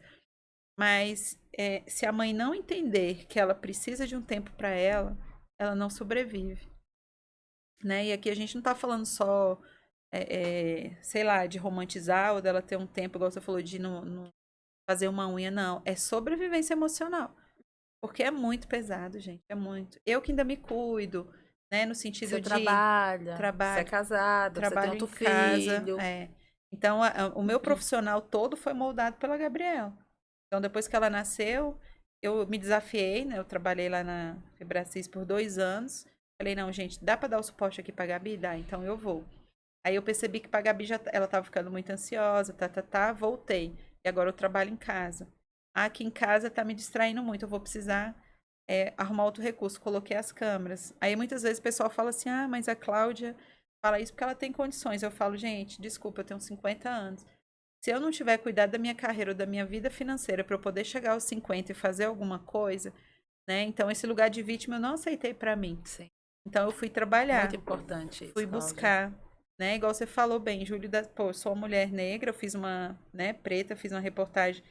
Mas se a mãe não entender que ela precisa de um tempo para ela não sobrevive, né? E aqui a gente não tá falando só, sei lá, de romantizar ou dela ter um tempo, igual você falou, de não fazer uma unha, não. É sobrevivência emocional. Porque é muito pesado, gente. É muito. Eu que ainda me cuido, né? No sentido Você de trabalha, você é trabalho, casada, você tem trabalho outro em casa. filho. Então, o meu profissional todo foi moldado pela Gabriela. Então, depois que ela nasceu, eu me desafiei, né? Eu trabalhei lá na Febracis por 2 anos. Falei, não, gente, dá para dar o suporte aqui pra Gabi? Dá, então eu vou. Aí eu percebi que pra Gabi ela tava ficando muito ansiosa, voltei. E agora eu trabalho em casa. Aqui em casa tá me distraindo muito, eu vou precisar arrumar outro recurso. Coloquei as câmeras. Aí muitas vezes o pessoal fala assim, ah, mas a Cláudia fala isso porque ela tem condições. Eu falo, gente, desculpa, eu tenho 50 anos. Se eu não tiver cuidado da minha carreira ou da minha vida financeira para eu poder chegar aos 50 e fazer alguma coisa, né? Então esse lugar de vítima eu não aceitei para mim. Sim. Então eu fui trabalhar, Muito importante isso, fui Cláudia. buscar, né? Igual você falou bem, Júlio, pô, eu sou uma mulher negra, eu fiz uma, né, preta, fiz uma reportagem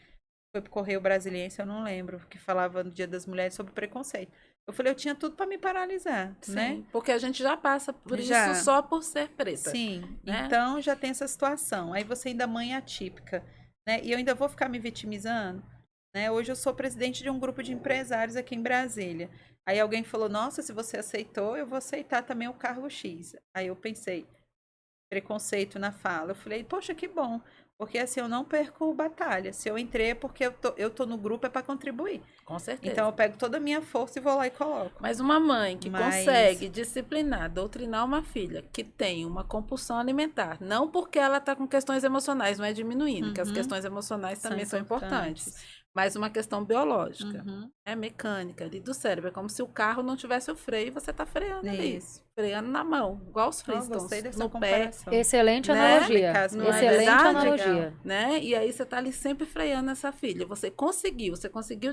foi pro Correio Brasiliense, eu não lembro, que falava no Dia das Mulheres sobre preconceito. Eu falei, eu tinha tudo para me paralisar, Sim, né? porque a gente já passa por Já. isso só por ser preta. Sim, né? então já tem essa situação. Aí você ainda mãe atípica, né? E eu ainda vou ficar me vitimizando, né? Hoje eu sou presidente de um grupo de empresários aqui em Brasília. Aí alguém falou, nossa, se você aceitou, eu vou aceitar também o cargo X. Aí eu pensei, preconceito na fala. Eu falei, poxa, que bom. Porque assim, eu não perco batalha. Se eu entrei é porque eu tô no grupo é para contribuir. Com certeza. Então eu pego toda a minha força e vou lá e coloco. Mas uma mãe que Mas- consegue disciplinar, doutrinar uma filha que tem uma compulsão alimentar, não porque ela está com questões emocionais, não é diminuindo, que as Uhum. questões emocionais também são importantes. importantes, mas uma questão biológica, Uhum. é mecânica ali do cérebro, é como se o carro não tivesse o freio e você está freando ali, Isso. freando na mão, igual os Oh, Flintstones, gostei dessa no pé, comparação. Excelente Né? analogia. Caso, não é Excelente verdade? analogia. né? E aí você está ali sempre freando essa filha. Você conseguiu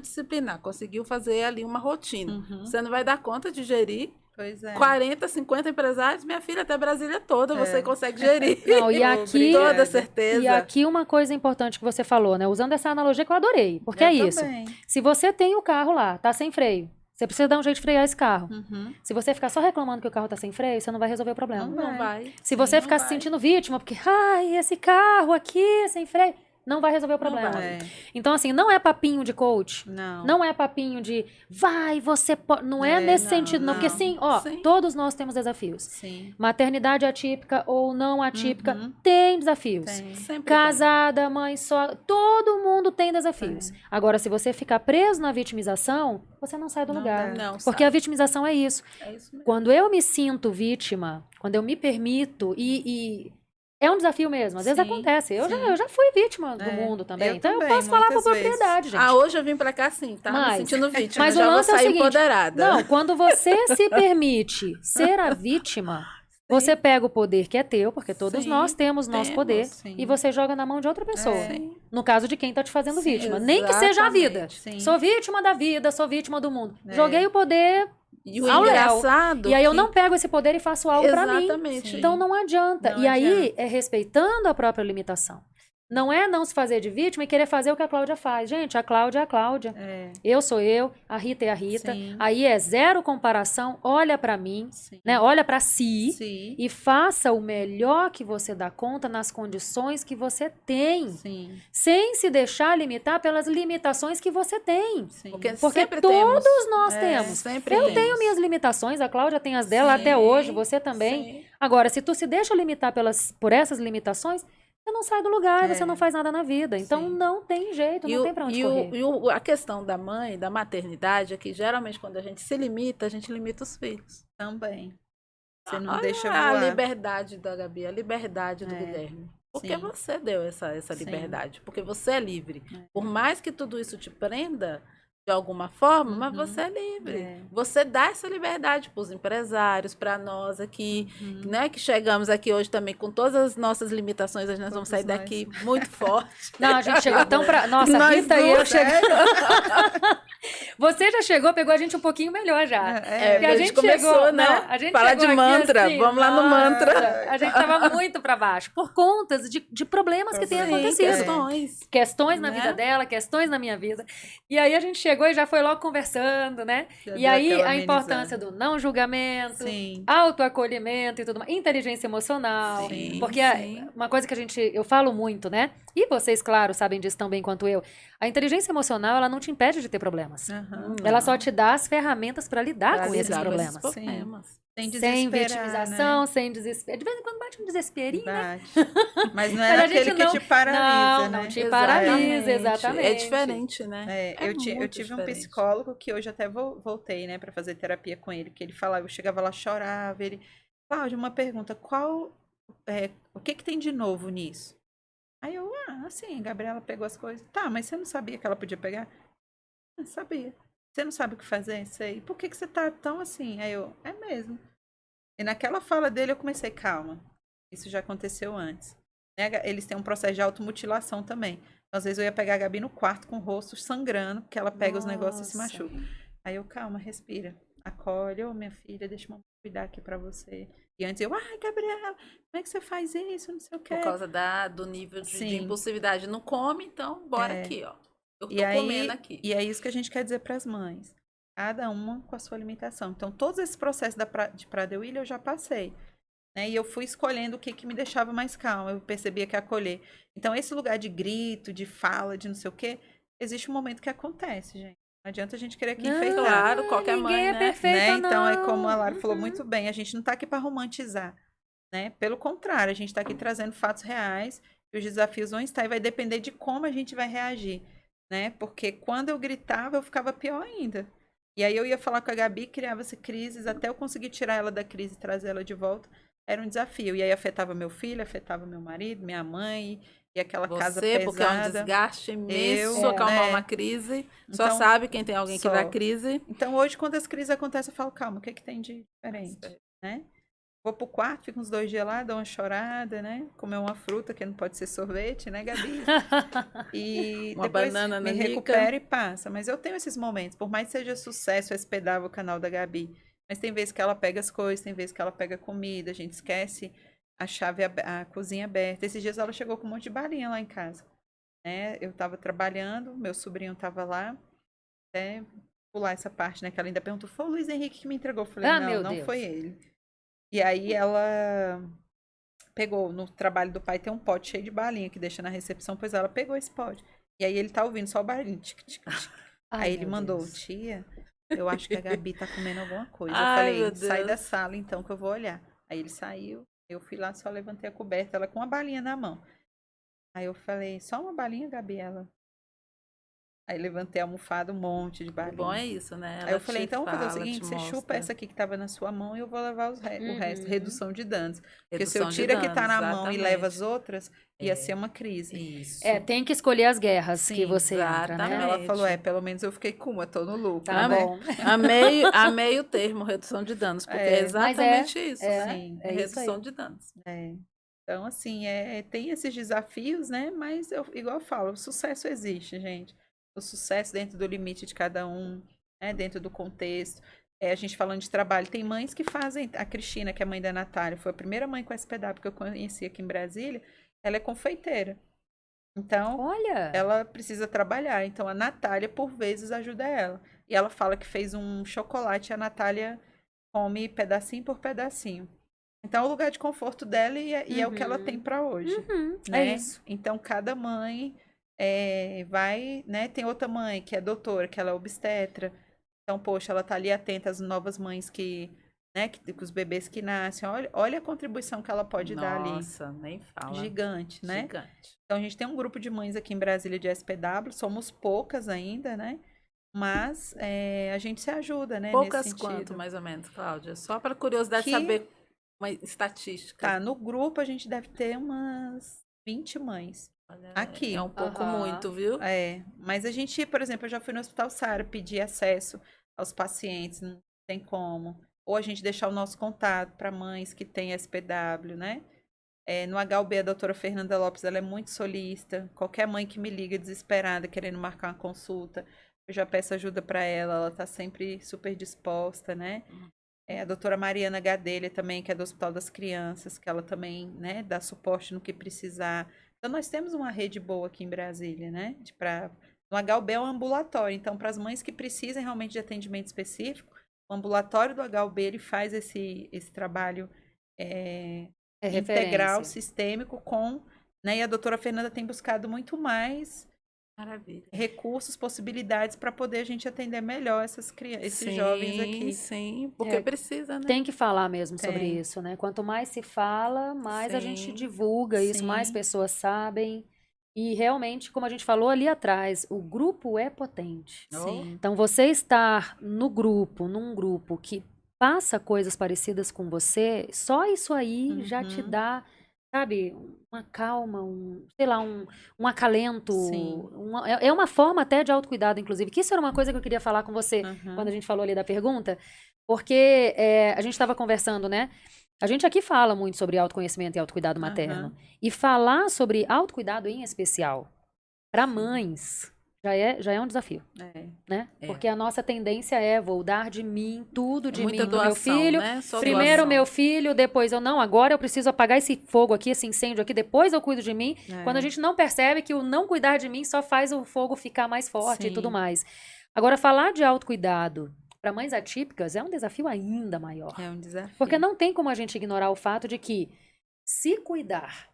disciplinar, conseguiu fazer ali uma rotina. Uhum. Você não vai dar conta de gerir Pois é. 40, 50 empresários, minha filha, até Brasília toda, É. você consegue gerir. Não, e aqui, Toda Obrigada. certeza. e aqui uma coisa importante que você falou, né? Usando essa analogia que eu adorei. Porque Eu é isso. também. Se você tem o carro lá, tá sem freio, você precisa dar um jeito de frear esse carro. Uhum. Se você ficar só reclamando que o carro tá sem freio, você não vai resolver o problema. Não vai. Se Sim, você não ficar se vai. sentindo vítima, porque, ai, esse carro aqui sem freio, não vai resolver o problema. vai. É. Então, assim, não é papinho de coach. Não. Não é papinho de vai, você pode. Não é nesse não, sentido, não. Porque não. sim, ó, Sim. todos nós temos desafios. Sim. Maternidade atípica ou não atípica Uhum. tem desafios. Tem. Sempre Casada, mãe só, todo mundo tem desafios. Agora, se você ficar preso na vitimização, você não sai do Não lugar. dá. Não, Porque sabe. a vitimização é isso. É isso mesmo. Quando eu me sinto vítima, quando eu me permito e é um desafio mesmo. Às vezes Sim, acontece. Eu sim. já fui vítima do É, mundo também. eu Então eu também, posso falar com muitas vezes. propriedade, gente. Ah, hoje eu vim pra cá assim, tá? Me Mas- sentindo vítima. mas o já vou lance é o sair seguinte, empoderada. Não, quando você se permite ser a vítima, você pega o poder que é teu, porque todos Sim, nós temos nosso temos, poder, sim. e você joga na mão de outra pessoa. É. Sim. No caso de quem tá te fazendo Sim, vítima. Nem que seja a vida. exatamente, sim. Sou vítima da vida, sou vítima do mundo. É. Joguei o poder E o ao léu. engraçado. e aí eu que- não pego esse poder e faço algo pra mim. Exatamente. Então não adianta. Não E aí adianta. é respeitando a própria limitação. Não é não se fazer de vítima e querer fazer o que a Cláudia faz. Gente, a Cláudia é a Cláudia. É. Eu sou eu, a Rita é a Rita. Sim. Aí é zero comparação, olha pra mim, Sim. né? Olha pra si Sim. e faça o melhor que você dá conta nas condições que você tem, Sim. sem se deixar limitar pelas limitações que você tem. Sim. Porque Porque sempre todos temos. nós É, temos. Sempre Eu temos. tenho minhas limitações, a Cláudia tem as dela Sim, até hoje, você também. Sim. Agora, se tu se deixa limitar por essas limitações, você não sai do lugar, É. você não faz nada na vida. Então Sim. não tem jeito, não tem pra onde correr. A questão da mãe, da maternidade, é que geralmente quando a gente se limita, a gente limita os filhos. Também. Você não Olha deixa a voar. liberdade da Gabi, a liberdade do É. Guilherme. Porque Sim. você deu essa Sim. liberdade. Porque você é livre. É. Por mais que tudo isso te prenda, de alguma forma, mas Uhum. você é livre. É. Você dá essa liberdade para os empresários, para nós aqui, Uhum. né? Que chegamos aqui hoje também com todas as nossas limitações, nós vamos Todos sair nós. daqui muito forte. Não, a gente chegou tão pra. Nossa, a Nós Rita e eu duas, chegamos. Você já chegou, pegou a gente um pouquinho melhor já. É, Porque a gente começou, né? não, a gente Falar chegou de aqui mantra, assim, vamos lá no nossa, mantra. A gente tava muito pra baixo, por contas de problemas que têm Sim, acontecido. questões. Questões na Né? vida dela, questões na minha vida. E aí a gente chegou e já foi logo conversando, né? Já E deu aí aquela a amenizada. importância do não julgamento, Sim. autoacolhimento e tudo mais, inteligência emocional. Sim, Porque sim. uma coisa que eu falo muito, né? E vocês, claro, sabem disso tão bem quanto eu. A inteligência emocional, ela não te impede de ter problemas. Aham. Ela só te dá as ferramentas para lidar Pra com esses lidar com problemas. problemas. Sem Sem desesperar, vitimização, sem desespero. De vez em quando bate um desesperinho, né? né? Bate. Mas não é Mas a naquele gente que não- te paralisa, não, né? não te paralisa, É exatamente. diferente, né? É, É eu muito tive um diferente. psicólogo que hoje até voltei, né, para fazer terapia com ele, que ele falava, eu chegava lá, chorava, ele, Cláudia, uma pergunta, o que tem de novo nisso? Aí eu, assim, a Gabriela pegou as coisas. Tá, mas você não sabia que ela podia pegar? Não sabia. Você não sabe o que fazer? Sei. Por que você tá tão assim? Aí eu, é mesmo. E naquela fala dele eu comecei, calma, isso já aconteceu antes. Né? Eles têm um processo de automutilação também. Então, às vezes eu ia pegar a Gabi no quarto com o rosto sangrando, porque ela pega os negócios e se Nossa. machuca. Aí eu, calma, respira. Acolhe, minha filha, deixa eu cuidar aqui pra você. E antes eu, ai, Gabriela, como é que você faz isso? Não sei o quê. Por causa do nível de Sim. impulsividade. Não come, então bora É. aqui, ó. Eu tô E aí, comendo aqui. e é isso que a gente quer dizer para as mães. Cada uma com a sua limitação. Então, todos esses processos de Prader-Willi eu já passei. Né? E eu fui escolhendo o que me deixava mais calma. Eu percebia que acolher. Então, esse lugar de grito, de fala, de não sei o quê, existe um momento que acontece, gente. Não adianta a gente querer aqui enfeitar. Claro, qualquer ninguém mãe, é né? perfeita, não. Então, é como a Lara falou muito bem, a gente não está aqui para romantizar. Né? Pelo contrário, a gente está aqui trazendo fatos reais e os desafios vão estar e vai depender de como a gente vai reagir. Né? Porque quando eu gritava, eu ficava pior ainda. E aí eu ia falar com a Gabi, criava-se crises, até eu conseguir tirar ela da crise e trazer ela de volta, era um desafio. E aí afetava meu filho, afetava meu marido, minha mãe, e aquela casa pesada. Porque é um desgaste imenso acalmar uma crise. Só Então, sabe quem tem alguém que dá crise. Então hoje, quando as crises acontecem, eu falo, calma, o que tem de diferente? Né? Vou pro quarto, fico uns 2 dias lá, dou uma chorada, né? Comer uma fruta, que não pode ser sorvete, né, Gabi? E Uma depois banana me nanica. recupera e passa. Mas eu tenho esses momentos, por mais que seja sucesso, eu hospedava o canal da Gabi. Mas tem vezes que ela pega as coisas, tem vezes que ela pega comida, a gente esquece a chave, a cozinha aberta. Esses dias ela chegou com um monte de balinha lá em casa. Né? Eu tava trabalhando, meu sobrinho tava lá, até pular essa parte, né? Que ela ainda perguntou, foi o Luiz Henrique que me entregou. Eu falei, não foi ele. E aí ela pegou, no trabalho do pai tem um pote cheio de balinha que deixa na recepção, pois ela pegou esse pote. E aí ele tá ouvindo só o barulhinho. Tic, tic, tic. Aí ele mandou, tia, eu acho que a Gabi tá comendo alguma coisa. Eu falei, sai da sala então que eu vou olhar. Aí ele saiu, eu fui lá, só levantei a coberta, ela com uma balinha na mão. Aí eu falei, só uma balinha, Gabi? Ela. Aí levantei a almofada, um monte de balinha. O bom é isso, né? Aí eu falei, então vamos fazer o seguinte, você chupa essa aqui que tava na sua mão e eu vou levar o resto, redução de danos. Porque se eu tiro a que tá na mão e levo as outras, ia ser uma crise. Isso. Tem que escolher as guerras que você entra, né? Ela falou, pelo menos eu fiquei com uma, tô no lucro. Tá bom. Amei o termo redução de danos, porque é exatamente isso. Sim, redução de danos. Então, assim, tem esses desafios, né? Mas, igual eu falo, o sucesso existe, gente. O sucesso dentro do limite de cada um, né? Dentro do contexto. A gente falando de trabalho, tem mães que fazem, a Cristina, que é mãe da Natália, foi a primeira mãe com SPW que eu conheci aqui em Brasília, ela é confeiteira. Então, ela precisa trabalhar. Então, a Natália, por vezes, ajuda ela. E ela fala que fez um chocolate e a Natália come pedacinho por pedacinho. Então, é o lugar de conforto dela e é o que ela tem para hoje. Né? É isso. Então, cada mãe vai, né? Tem outra mãe que é doutora, que ela é obstetra. Então, poxa, ela tá ali atenta às novas mães que, né? Que os bebês que nascem. Olha a contribuição que ela pode dar ali. Nossa, nem fala. Gigante, né? Gigante. Então, a gente tem um grupo de mães aqui em Brasília de SPW. Somos poucas ainda, né? Mas a gente se ajuda, né? Poucas nesse quanto, sentido. mais ou menos, Cláudia? Só para curiosidade saber uma estatística. Tá, no grupo a gente deve ter umas 20 mães. Olha, aqui. É um pouco muito, viu? Mas a gente, por exemplo, eu já fui no Hospital Sara pedir acesso aos pacientes, não tem como. Ou a gente deixar o nosso contato para mães que têm SPW, né? No HUB, a doutora Fernanda Lopes, ela é muito solista. Qualquer mãe que me liga desesperada, querendo marcar uma consulta, eu já peço ajuda para ela tá sempre super disposta, né? A doutora Mariana Gadelha também, que é do Hospital das Crianças, que ela também, né, dá suporte no que precisar. Então, nós temos uma rede boa aqui em Brasília, né? No HUB é um ambulatório, então, para as mães que precisam realmente de atendimento específico, o ambulatório do HUB, ele faz esse trabalho integral, sistêmico, né? E a doutora Fernanda tem buscado muito mais recursos, possibilidades para poder a gente atender melhor esses jovens aqui. Sim, porque precisa, né? Tem que falar mesmo sobre isso, né? Quanto mais se fala, mais a gente divulga isso, mais pessoas sabem. E realmente, como a gente falou ali atrás, o grupo é potente. Sim. Então, você estar num grupo que passa coisas parecidas com você, só isso aí já te dá, sabe, uma calma, um acalento. É uma forma até de autocuidado, inclusive. Que isso era uma coisa que eu queria falar com você quando a gente falou ali da pergunta. Porque a gente estava conversando, né? A gente aqui fala muito sobre autoconhecimento e autocuidado materno. E falar sobre autocuidado em especial para mães já é um desafio, É. né? É. Porque a nossa tendência é, vou dar de mim, tudo de Muita mim pro meu doação, filho. né? Só Primeiro doação. meu filho, depois eu não, agora eu preciso apagar esse fogo aqui, esse incêndio aqui, depois eu cuido de mim. É. Quando a gente não percebe que o não cuidar de mim só faz o fogo ficar mais forte e Sim. tudo mais. Agora, falar de autocuidado para mães atípicas é um desafio ainda maior. É um desafio. Porque não tem como a gente ignorar o fato de que se cuidar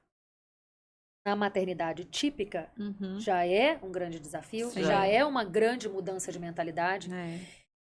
na maternidade típica Uhum. já é um grande desafio, Sim. já é uma grande mudança de mentalidade. É.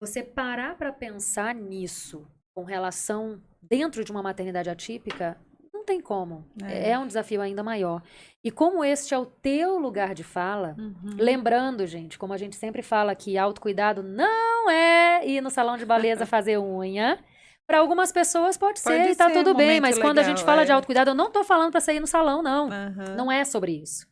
Você parar para pensar nisso com relação dentro de uma maternidade atípica, não tem como. É. É um desafio ainda maior. E como este é o teu lugar de fala, Uhum. lembrando, gente, como a gente sempre fala que autocuidado não é ir no salão de beleza fazer unha. Para algumas pessoas pode ser Pode e tá ser tudo um bem, momento mas quando a gente legal, fala de é. autocuidado, eu não tô falando para você ir no salão, não. Aham. Não é sobre isso.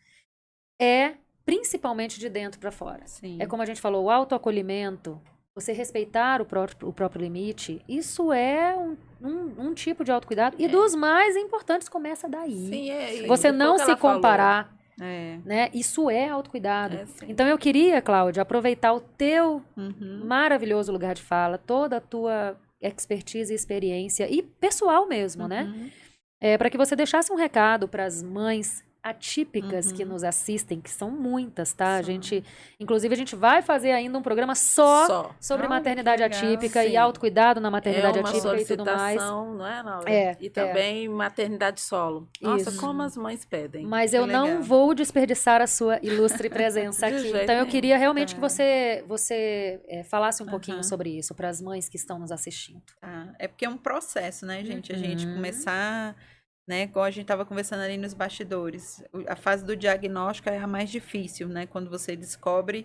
É principalmente de dentro para fora. Sim. É como a gente falou, o autoacolhimento, você respeitar o próprio limite, isso é um tipo de autocuidado. E dos mais importantes começa daí. Sim, e Você foi o não que se ela falou. comparar, É. né? Isso é autocuidado. É, sim. Então eu queria, Cláudia, aproveitar o teu Uhum. maravilhoso lugar de fala, toda a tua expertise e experiência, e pessoal mesmo, né? Uhum. Para que você deixasse um recado para as mães atípicas que Uhum. nos assistem, que são muitas, tá? São. A gente, inclusive, a gente vai fazer ainda um programa só sobre Olha, maternidade que legal. atípica e Sim. autocuidado na É maternidade uma atípica e tudo mais. solicitação, não é, Laura? É, E também maternidade solo. Nossa, Isso. como as mães pedem. Mas Que eu não legal. vou desperdiçar a sua ilustre presença De aqui. jeito Então eu nenhum. queria realmente que Tá. você falasse um pouquinho Aham. sobre isso para as mães que estão nos assistindo. Tá. É porque é um processo, né, gente? A gente Uhum. começar, né? Igual a gente estava conversando ali nos bastidores. A fase do diagnóstico é a mais difícil, né? Quando você descobre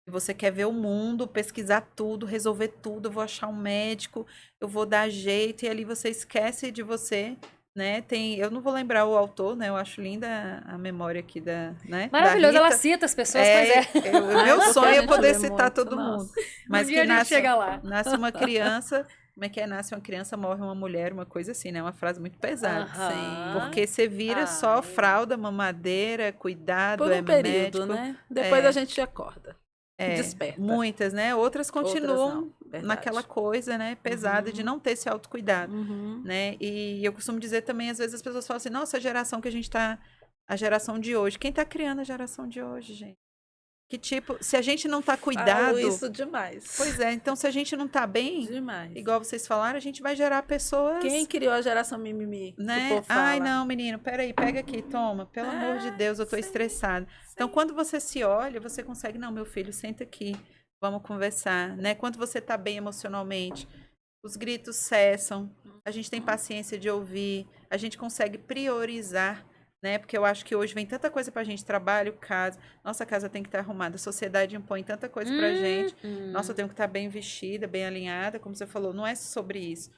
que você quer ver o mundo, pesquisar tudo, resolver tudo, eu vou achar um médico, eu vou dar jeito, e ali você esquece de você, né? Eu não vou lembrar o autor, né? Eu acho linda a memória aqui né? Maravilhoso, da ela Rita. cita as pessoas, pois é. Meu porque sonho a é gente poder lê citar muito, todo nossa. mundo. Mas Um dia que a gente nasce, chega lá. nasce uma criança, como é que é? Nasce uma criança, morre uma mulher, uma coisa assim, né? Uma frase muito pesada. Aham. Porque você vira só Ai. fralda, mamadeira, cuidado, Por um período, médico. né? Depois a gente acorda. Desperta. Muitas, né? Outras continuam não, verdade. naquela coisa, né? Pesada de não ter esse autocuidado, Uhum. né? E eu costumo dizer também, às vezes as pessoas falam assim, nossa, a geração que a gente tá, a geração de hoje. Quem tá criando a geração de hoje, gente? Que tipo, se a gente não tá cuidado... Falo isso demais. Pois é, então se a gente não tá bem, Demais. igual vocês falaram, a gente vai gerar pessoas... Quem criou a geração mimimi? Que o Né? povo fala. Ai, não, menino, peraí, pega aqui, toma. Pelo amor de Deus, eu tô sim, estressada. Então, quando você se olha, você consegue, não, meu filho, senta aqui, vamos conversar, né? Quando você tá bem emocionalmente, os gritos cessam, a gente tem paciência de ouvir, a gente consegue priorizar, né? Porque eu acho que hoje vem tanta coisa pra gente, trabalho, casa, nossa casa tem que estar arrumada, a sociedade impõe tanta coisa pra gente, nossa, eu tenho que estar bem vestida, bem alinhada, como você falou, não é sobre isso.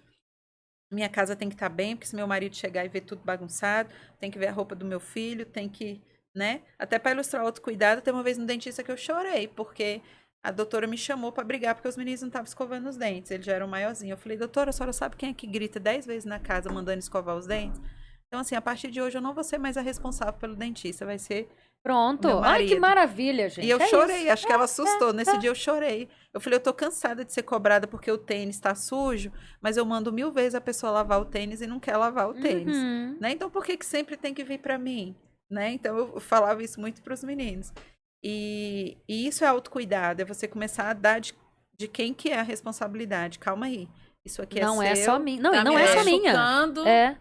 Minha casa tem que estar bem, porque se meu marido chegar e ver tudo bagunçado, tem que ver a roupa do meu filho, tem que, né? Até para ilustrar outro cuidado, tem uma vez no dentista que eu chorei, porque a doutora me chamou para brigar, porque os meninos não estavam escovando os dentes, eles já eram maiorzinhos. Eu falei, doutora, a senhora sabe quem é que grita 10 vezes na casa mandando escovar os dentes? Então, assim, a partir de hoje eu não vou ser mais a responsável pelo dentista, vai ser Pronto. meu Ai, que marido. maravilha, gente. E eu É chorei, isso. acho que ela assustou. Nesse dia eu chorei. Eu falei, eu tô cansada de ser cobrada porque o tênis tá sujo, mas eu mando 1000 vezes a pessoa lavar o tênis e não quer lavar o tênis. Uhum. Né? Então por que que sempre tem que vir pra mim? Né? Então eu falava isso muito pros meninos. E isso é autocuidado, é você começar a dar de quem que é a responsabilidade. Calma aí. Isso aqui Não é é seu. só minha. Não, Tá e não me é só minha. machucando, É.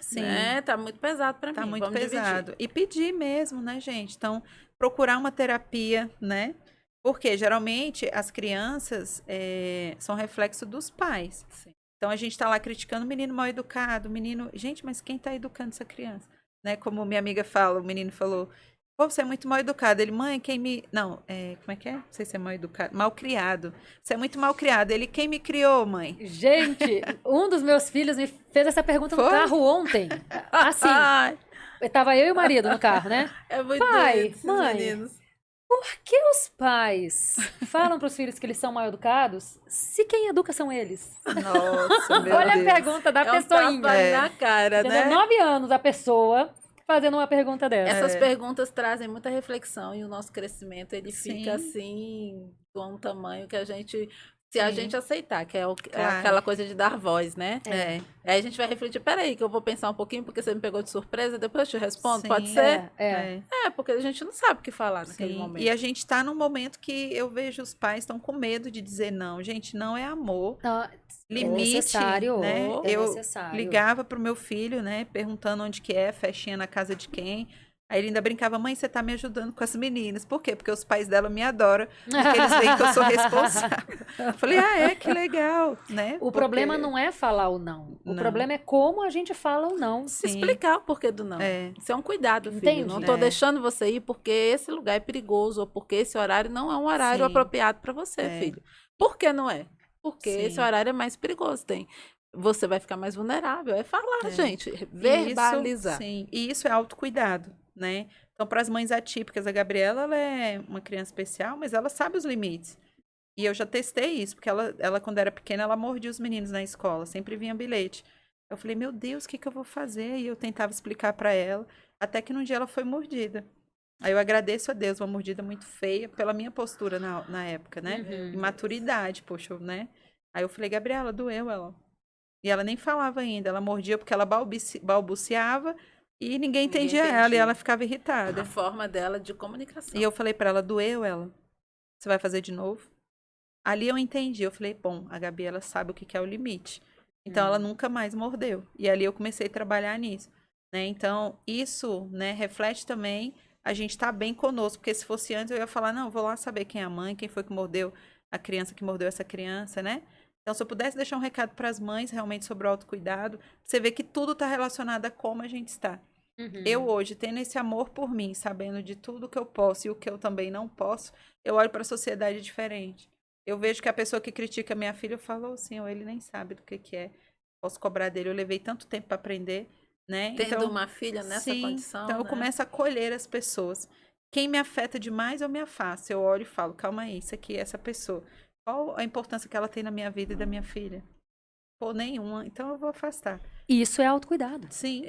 Sim. né? Tá muito pesado pra Tá mim. muito Vamos pesado. dividir. E pedir mesmo, né, gente? Então, procurar uma terapia, né? Porque geralmente as crianças são reflexo dos pais. Sim. Então a gente tá lá criticando o menino mal educado, o menino. Gente, mas quem tá educando essa criança? Né? Como minha amiga fala, o menino falou. Pô, você é muito mal educado. Ele, mãe, quem me. Não, como é que é? Não sei se é mal educado. Mal criado. Você é muito mal criado. Ele, quem me criou, mãe? Gente, um dos meus filhos me fez essa pergunta no Foi? carro ontem. Assim, Ai, tava eu e o marido no carro, né? é muito Pai, doido esses mãe. meninos. Por que os pais falam pros filhos que eles são mal educados se quem educa são eles? Nossa, meu Olha Deus. a pergunta da É um pessoinha. tapa na cara, Entendeu? né? 9 anos a pessoa fazendo uma pergunta dessa. Essas perguntas trazem muita reflexão e o nosso crescimento, ele Sim. fica assim, de um tamanho que a gente, se a Sim. gente aceitar, que é, é Claro. aquela coisa de dar voz, né? É. Aí a gente vai refletir, peraí, que eu vou pensar um pouquinho, porque você me pegou de surpresa, depois eu te respondo, Sim. pode ser? É. Porque a gente não sabe o que falar naquele Sim, momento. e a gente está num momento que eu vejo os pais estão com medo de dizer não. Gente, não é amor. Não, Limite, é necessário, né? é Eu necessário. ligava pro meu filho, né, perguntando onde que é, festinha na casa de quem. Aí ele ainda brincava, mãe, você tá me ajudando com as meninas. Por quê? Porque os pais dela me adoram, porque eles veem que eu sou responsável. Eu falei, que legal, né? O problema não é falar o não. O problema é como a gente fala o não. Sim. Explicar o porquê do não. Isso é um cuidado, filho. Entendi. Não tô deixando você ir porque esse lugar é perigoso ou porque esse horário não é um horário Sim. apropriado para você, filho. Por que não é? Porque Sim. esse horário é mais perigoso. Você vai ficar mais vulnerável. É falar, gente. Verbalizar. Sim, e isso é autocuidado, né? Então, para as mães atípicas, a Gabriela, ela é uma criança especial, mas ela sabe os limites. E eu já testei isso, porque ela quando era pequena, ela mordia os meninos na escola, sempre vinha bilhete. Eu falei, meu Deus, o que que eu vou fazer? E eu tentava explicar para ela, até que num dia ela foi mordida. Aí eu agradeço a Deus, uma mordida muito feia, pela minha postura na época, né? Imaturidade, poxa, né? Aí eu falei, Gabriela, doeu ela. E ela nem falava ainda, ela mordia porque ela balbuciava e ninguém entendia ela e ela ficava irritada. A forma dela de comunicação. E eu falei pra ela, doeu ela? Você vai fazer de novo? Ali eu entendi, eu falei, bom, a Gabi, ela sabe o que que é o limite. Então ela nunca mais mordeu. E ali eu comecei a trabalhar nisso, né? Então isso, né, reflete também a gente tá bem conosco, porque se fosse antes eu ia falar, não, vou lá saber quem é a mãe, quem foi que mordeu a criança que mordeu essa criança, né? Então, se eu pudesse deixar um recado para as mães realmente sobre o autocuidado, você vê que tudo está relacionado a como a gente está. Eu hoje, tendo esse amor por mim, sabendo de tudo que eu posso e o que eu também não posso, eu olho para a sociedade diferente. Eu vejo que a pessoa que critica minha filha, eu falo assim, ele nem sabe do que é. Posso cobrar dele, eu levei tanto tempo para aprender, né? Tendo então, uma filha nessa condição, então eu né? começo a acolher as pessoas. Quem me afeta demais, eu me afasto. Eu olho e falo, calma aí, isso aqui é essa pessoa. Qual a importância que ela tem na minha vida e da minha filha? Pô, nenhuma. Então eu vou afastar. Isso é autocuidado. Sim.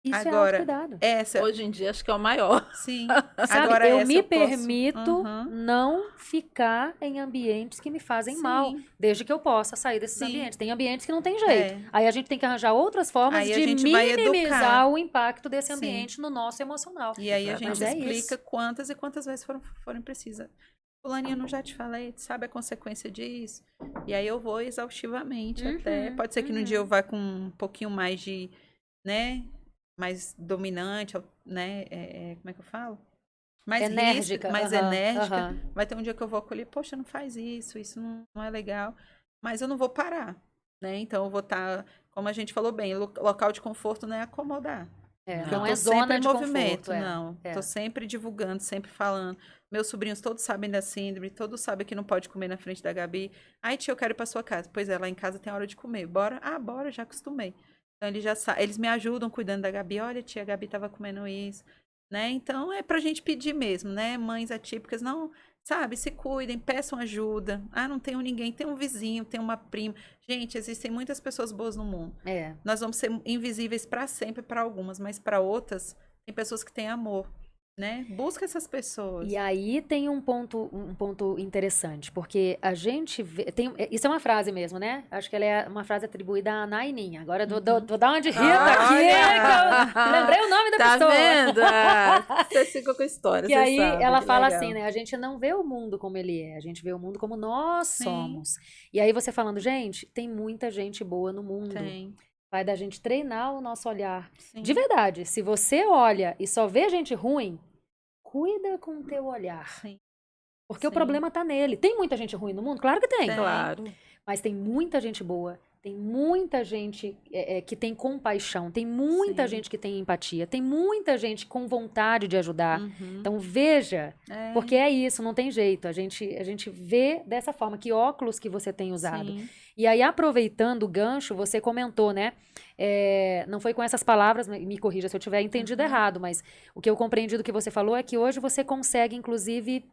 Isso Agora, é autocuidado. Hoje em dia, acho que é o maior. Sim. Sabe, Agora, eu essa me posso- permito não ficar em ambientes que me fazem Sim. mal, desde que eu possa sair desses Sim. ambientes. Tem ambientes que não tem jeito. É. Aí a gente tem que arranjar outras formas Aí a de gente vai minimizar educar. o impacto desse Sim. ambiente no nosso emocional. E aí a gente Mas é explica isso. quantas e quantas vezes forem precisas. Fulaninha, não já te falei, sabe a consequência disso? E aí eu vou exaustivamente até. Pode ser que no dia eu vá com um pouquinho mais de, né, mais dominante, né, como é que eu falo? Mais Enérgica, ríspida, mais aham, enérgica. aham. Vai ter um dia que eu vou acolher, poxa, não faz isso não é legal. Mas eu não vou parar, né? Então eu vou estar, como a gente falou bem, local de conforto não é acomodar. Porque Não eu é tô sempre zona em de movimento, conforto. não. É. Tô sempre divulgando, sempre falando. Meus sobrinhos todos sabem da síndrome, todos sabem que não pode comer na frente da Gabi. Ai, tia, eu quero ir pra sua casa. Pois é, lá em casa tem hora de comer. Bora? Ah, bora, já acostumei. Então eles já sabem, eles me ajudam cuidando da Gabi. Olha, tia, a Gabi tava comendo isso, né? Então é pra gente pedir mesmo, né? Mães atípicas, não, sabe, se cuidem, peçam ajuda. Ah, não tenho ninguém, tem um vizinho, tem uma prima. Gente, existem muitas pessoas boas no mundo. Nós vamos ser invisíveis para sempre para algumas, mas para outras, tem pessoas que têm amor, né? Busca essas pessoas. E aí tem um ponto interessante, porque a gente vê, isso é uma frase mesmo, né? Acho que ela é uma frase atribuída a Naininha. Agora eu vou dar uma de Rita aqui, que eu lembrei o nome da Tá pessoa. vendo? Você fica com a história, E você aí sabe, ela que fala legal. assim, né? A gente não vê o mundo como ele é, a gente vê o mundo como nós Sim. somos. E aí você falando, gente, tem muita gente boa no mundo. Tem. Vai da gente treinar o nosso olhar. Sim. De verdade, se você olha e só vê gente ruim, cuida com o teu olhar. Sim. Porque o Sim. problema tá nele. Tem muita gente ruim no mundo? Claro que tem. Claro. Mas tem muita gente boa. Tem muita gente que tem compaixão. Tem muita Sim. gente que tem empatia. Tem muita gente com vontade de ajudar. Uhum. Então veja, É. porque é isso, não tem jeito. A gente vê dessa forma. Que óculos que você tem usado. Sim. E aí, aproveitando o gancho, você comentou, né? Não foi com essas palavras, me corrija se eu tiver entendido errado, mas o que eu compreendi do que você falou é que hoje você consegue, inclusive,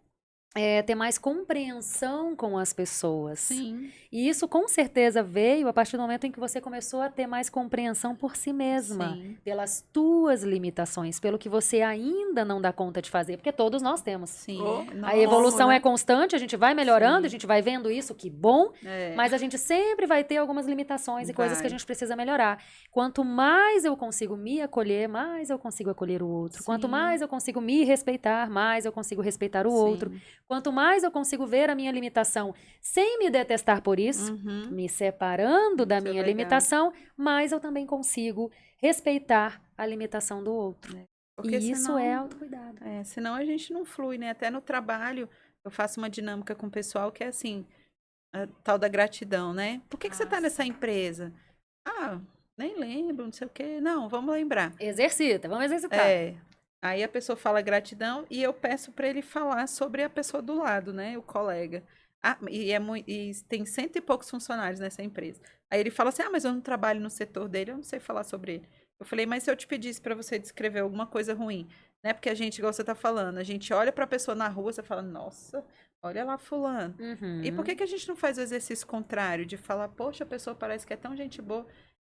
ter mais compreensão com as pessoas. Sim. E isso com certeza veio a partir do momento em que você começou a ter mais compreensão por si mesma, Sim. pelas tuas limitações, pelo que você ainda não dá conta de fazer, porque todos nós temos. Sim. Oh, Não, A evolução né? é constante, a gente vai melhorando, Sim. a gente vai vendo isso, que bom, é, mas a gente sempre vai ter algumas limitações e coisas que a Vai. gente precisa melhorar. Quanto mais eu consigo me acolher, mais eu consigo acolher o outro. Quanto Sim. mais eu consigo me respeitar, mais eu consigo respeitar o outro. sim. Quanto mais eu consigo ver a minha limitação sem me detestar por isso, Uhum. me separando da Muito minha legal. limitação, mais eu também consigo respeitar a limitação do outro. Porque E isso senão, é autocuidado. senão a gente não flui, né? Até no trabalho, eu faço uma dinâmica com o pessoal que é assim, a tal da gratidão, né? Por que você tá nessa empresa? Ah, nem lembro, não sei o quê. Não, vamos lembrar. Exercita, vamos exercitar. Aí a pessoa fala gratidão e eu peço para ele falar sobre a pessoa do lado, né? O colega. Ah, e tem 100 e poucos funcionários nessa empresa. Aí ele fala assim: ah, mas eu não trabalho no setor dele, eu não sei falar sobre ele. Eu falei, mas se eu te pedisse para você descrever alguma coisa ruim, né? Porque a gente, igual você tá falando, a gente olha para a pessoa na rua, você fala, nossa, olha lá fulano. E por Uhum. que a gente não faz o exercício contrário de falar, poxa, a pessoa parece que é tão gente boa.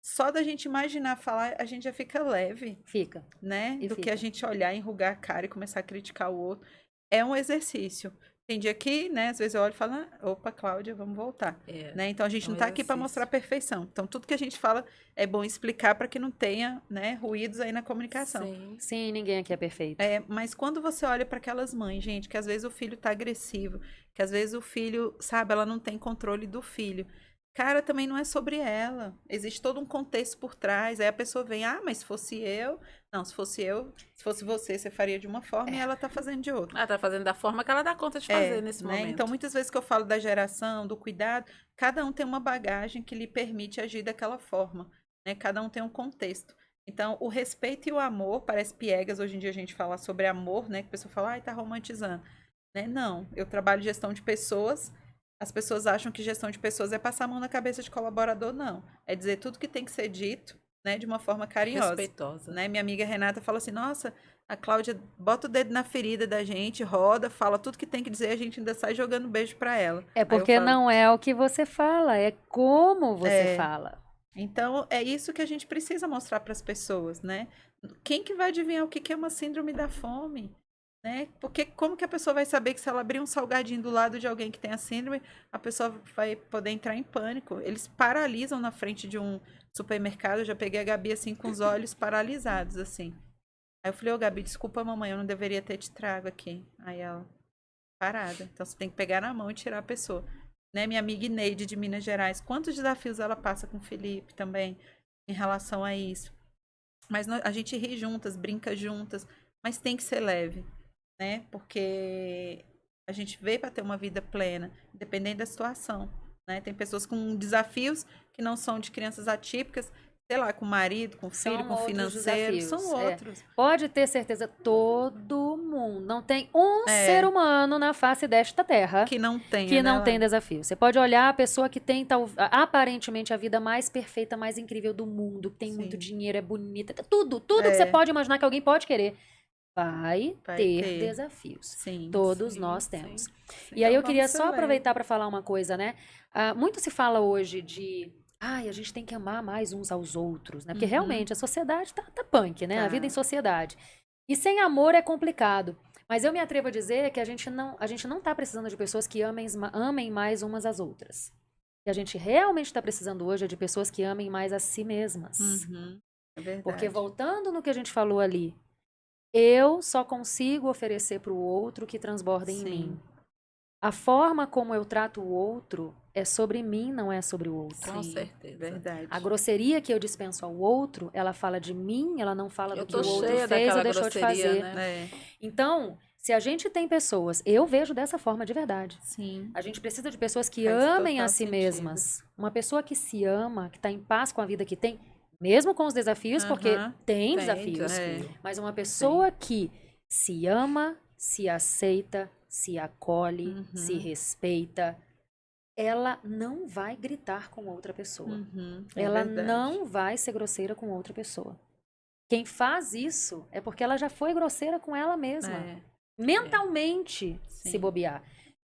Só da gente imaginar falar, a gente já fica leve, Fica. né? E Do que fica. a gente olhar, enrugar a cara e começar a criticar o outro. É um exercício. Tem dia que, né, às vezes eu olho e falo, "Ah, opa, Cláudia, vamos voltar." É, Né? Então a gente é não um tá aqui para exercício. mostrar perfeição. Então tudo que a gente fala é bom explicar para que não tenha, né, ruídos aí na comunicação. Sim. Sim, ninguém aqui é perfeito. Mas quando você olha para aquelas mães, gente, que às vezes o filho tá agressivo, que às vezes o filho, sabe, ela não tem controle do filho. Cara, também não é sobre ela. Existe todo um contexto por trás. Aí a pessoa vem, ah, mas se fosse eu. Não, se fosse eu, se fosse você faria de uma forma e ela tá fazendo de outra. Ela tá fazendo da forma que ela dá conta de fazer nesse Né? momento. Então, muitas vezes que eu falo da geração, do cuidado, cada um tem uma bagagem que lhe permite agir daquela forma, né? Cada um tem um contexto. Então, o respeito e o amor, parece piegas, hoje em dia a gente fala sobre amor, né? Que a pessoa fala, ai, tá romantizando. Né? Não, eu trabalho gestão de pessoas, as pessoas acham que gestão de pessoas é passar a mão na cabeça de colaborador, não. É dizer tudo que tem que ser dito, né? De uma forma carinhosa. Respeitosa. Né? Minha amiga Renata fala assim, nossa, a Cláudia bota o dedo na ferida da gente, roda, fala tudo que tem que dizer, a gente ainda sai jogando beijo pra ela. É Aí eu porque falo, não é o que você fala, é como você fala. então é isso que a gente precisa mostrar para as pessoas, né? Quem que vai adivinhar o que que é uma síndrome da fome? Né? Porque como que a pessoa vai saber que se ela abrir um salgadinho do lado de alguém que tem a síndrome, a pessoa vai poder entrar em pânico? Eles paralisam na frente de um supermercado. Eu já peguei a Gabi assim com os olhos paralisados assim. Aí eu falei, ô Gabi, desculpa mamãe, eu não deveria ter te trago aqui. Aí ela, parada. Então você tem que pegar na mão e tirar a pessoa. Né? Minha amiga Ineide de Minas Gerais, quantos desafios ela passa com o Felipe também em relação a isso. Mas a gente ri juntas, brinca juntas, mas tem que ser leve, né? Porque a gente veio para ter uma vida plena, independente da situação, né? Tem pessoas com desafios que não são de crianças atípicas, sei lá, com o marido, com o filho, São com o outros financeiro, desafios, são outros. Pode ter certeza, todo mundo. Não tem um É. ser humano na face desta terra Que não tenha, que não né, tem Lara? desafio. Você pode olhar a pessoa que tem aparentemente a vida mais perfeita, mais incrível do mundo, que tem muito Sim. dinheiro, é bonita, tudo que você pode imaginar que alguém pode querer. Vai ter desafios. Sim. Todos Sim, nós sim. temos. Então, E aí eu vamos queria ser só leve. aproveitar para falar uma coisa, né? Muito se fala hoje de ai, a gente tem que amar mais uns aos outros, né? Porque Uhum. realmente a sociedade tá punk, né? A Tá. vida em sociedade. E sem amor é complicado. Mas eu me atrevo a dizer que a gente não tá precisando de pessoas que amem mais umas às outras. O que a gente realmente está precisando hoje é de pessoas que amem mais a si mesmas. Uhum. É verdade. Porque voltando no que a gente falou ali, eu só consigo oferecer para o outro o que transborda em Sim. mim. A forma como eu trato o outro é sobre mim, não é sobre o outro. Com Sim, certeza. Verdade. A grosseria que eu dispenso ao outro, ela fala de mim, ela não fala Eu do que tô o outro cheia fez ou daquela deixou de grosseria, fazer. né? É. Então, se a gente tem pessoas, eu vejo dessa forma de verdade. Sim. A gente precisa de pessoas que Faz amem a total si sentido. mesmas. Uma pessoa que se ama, que está em paz com a vida que tem, mesmo com os desafios, porque Aham. tem Tem desafios. desafio. Mas uma pessoa que se ama, se aceita, se acolhe, Uhum. se respeita, ela não vai gritar com outra pessoa. Uhum. É Ela verdade. não vai ser grosseira com outra pessoa. Quem faz isso é porque ela já foi grosseira com ela mesma. É. mentalmente, se bobear.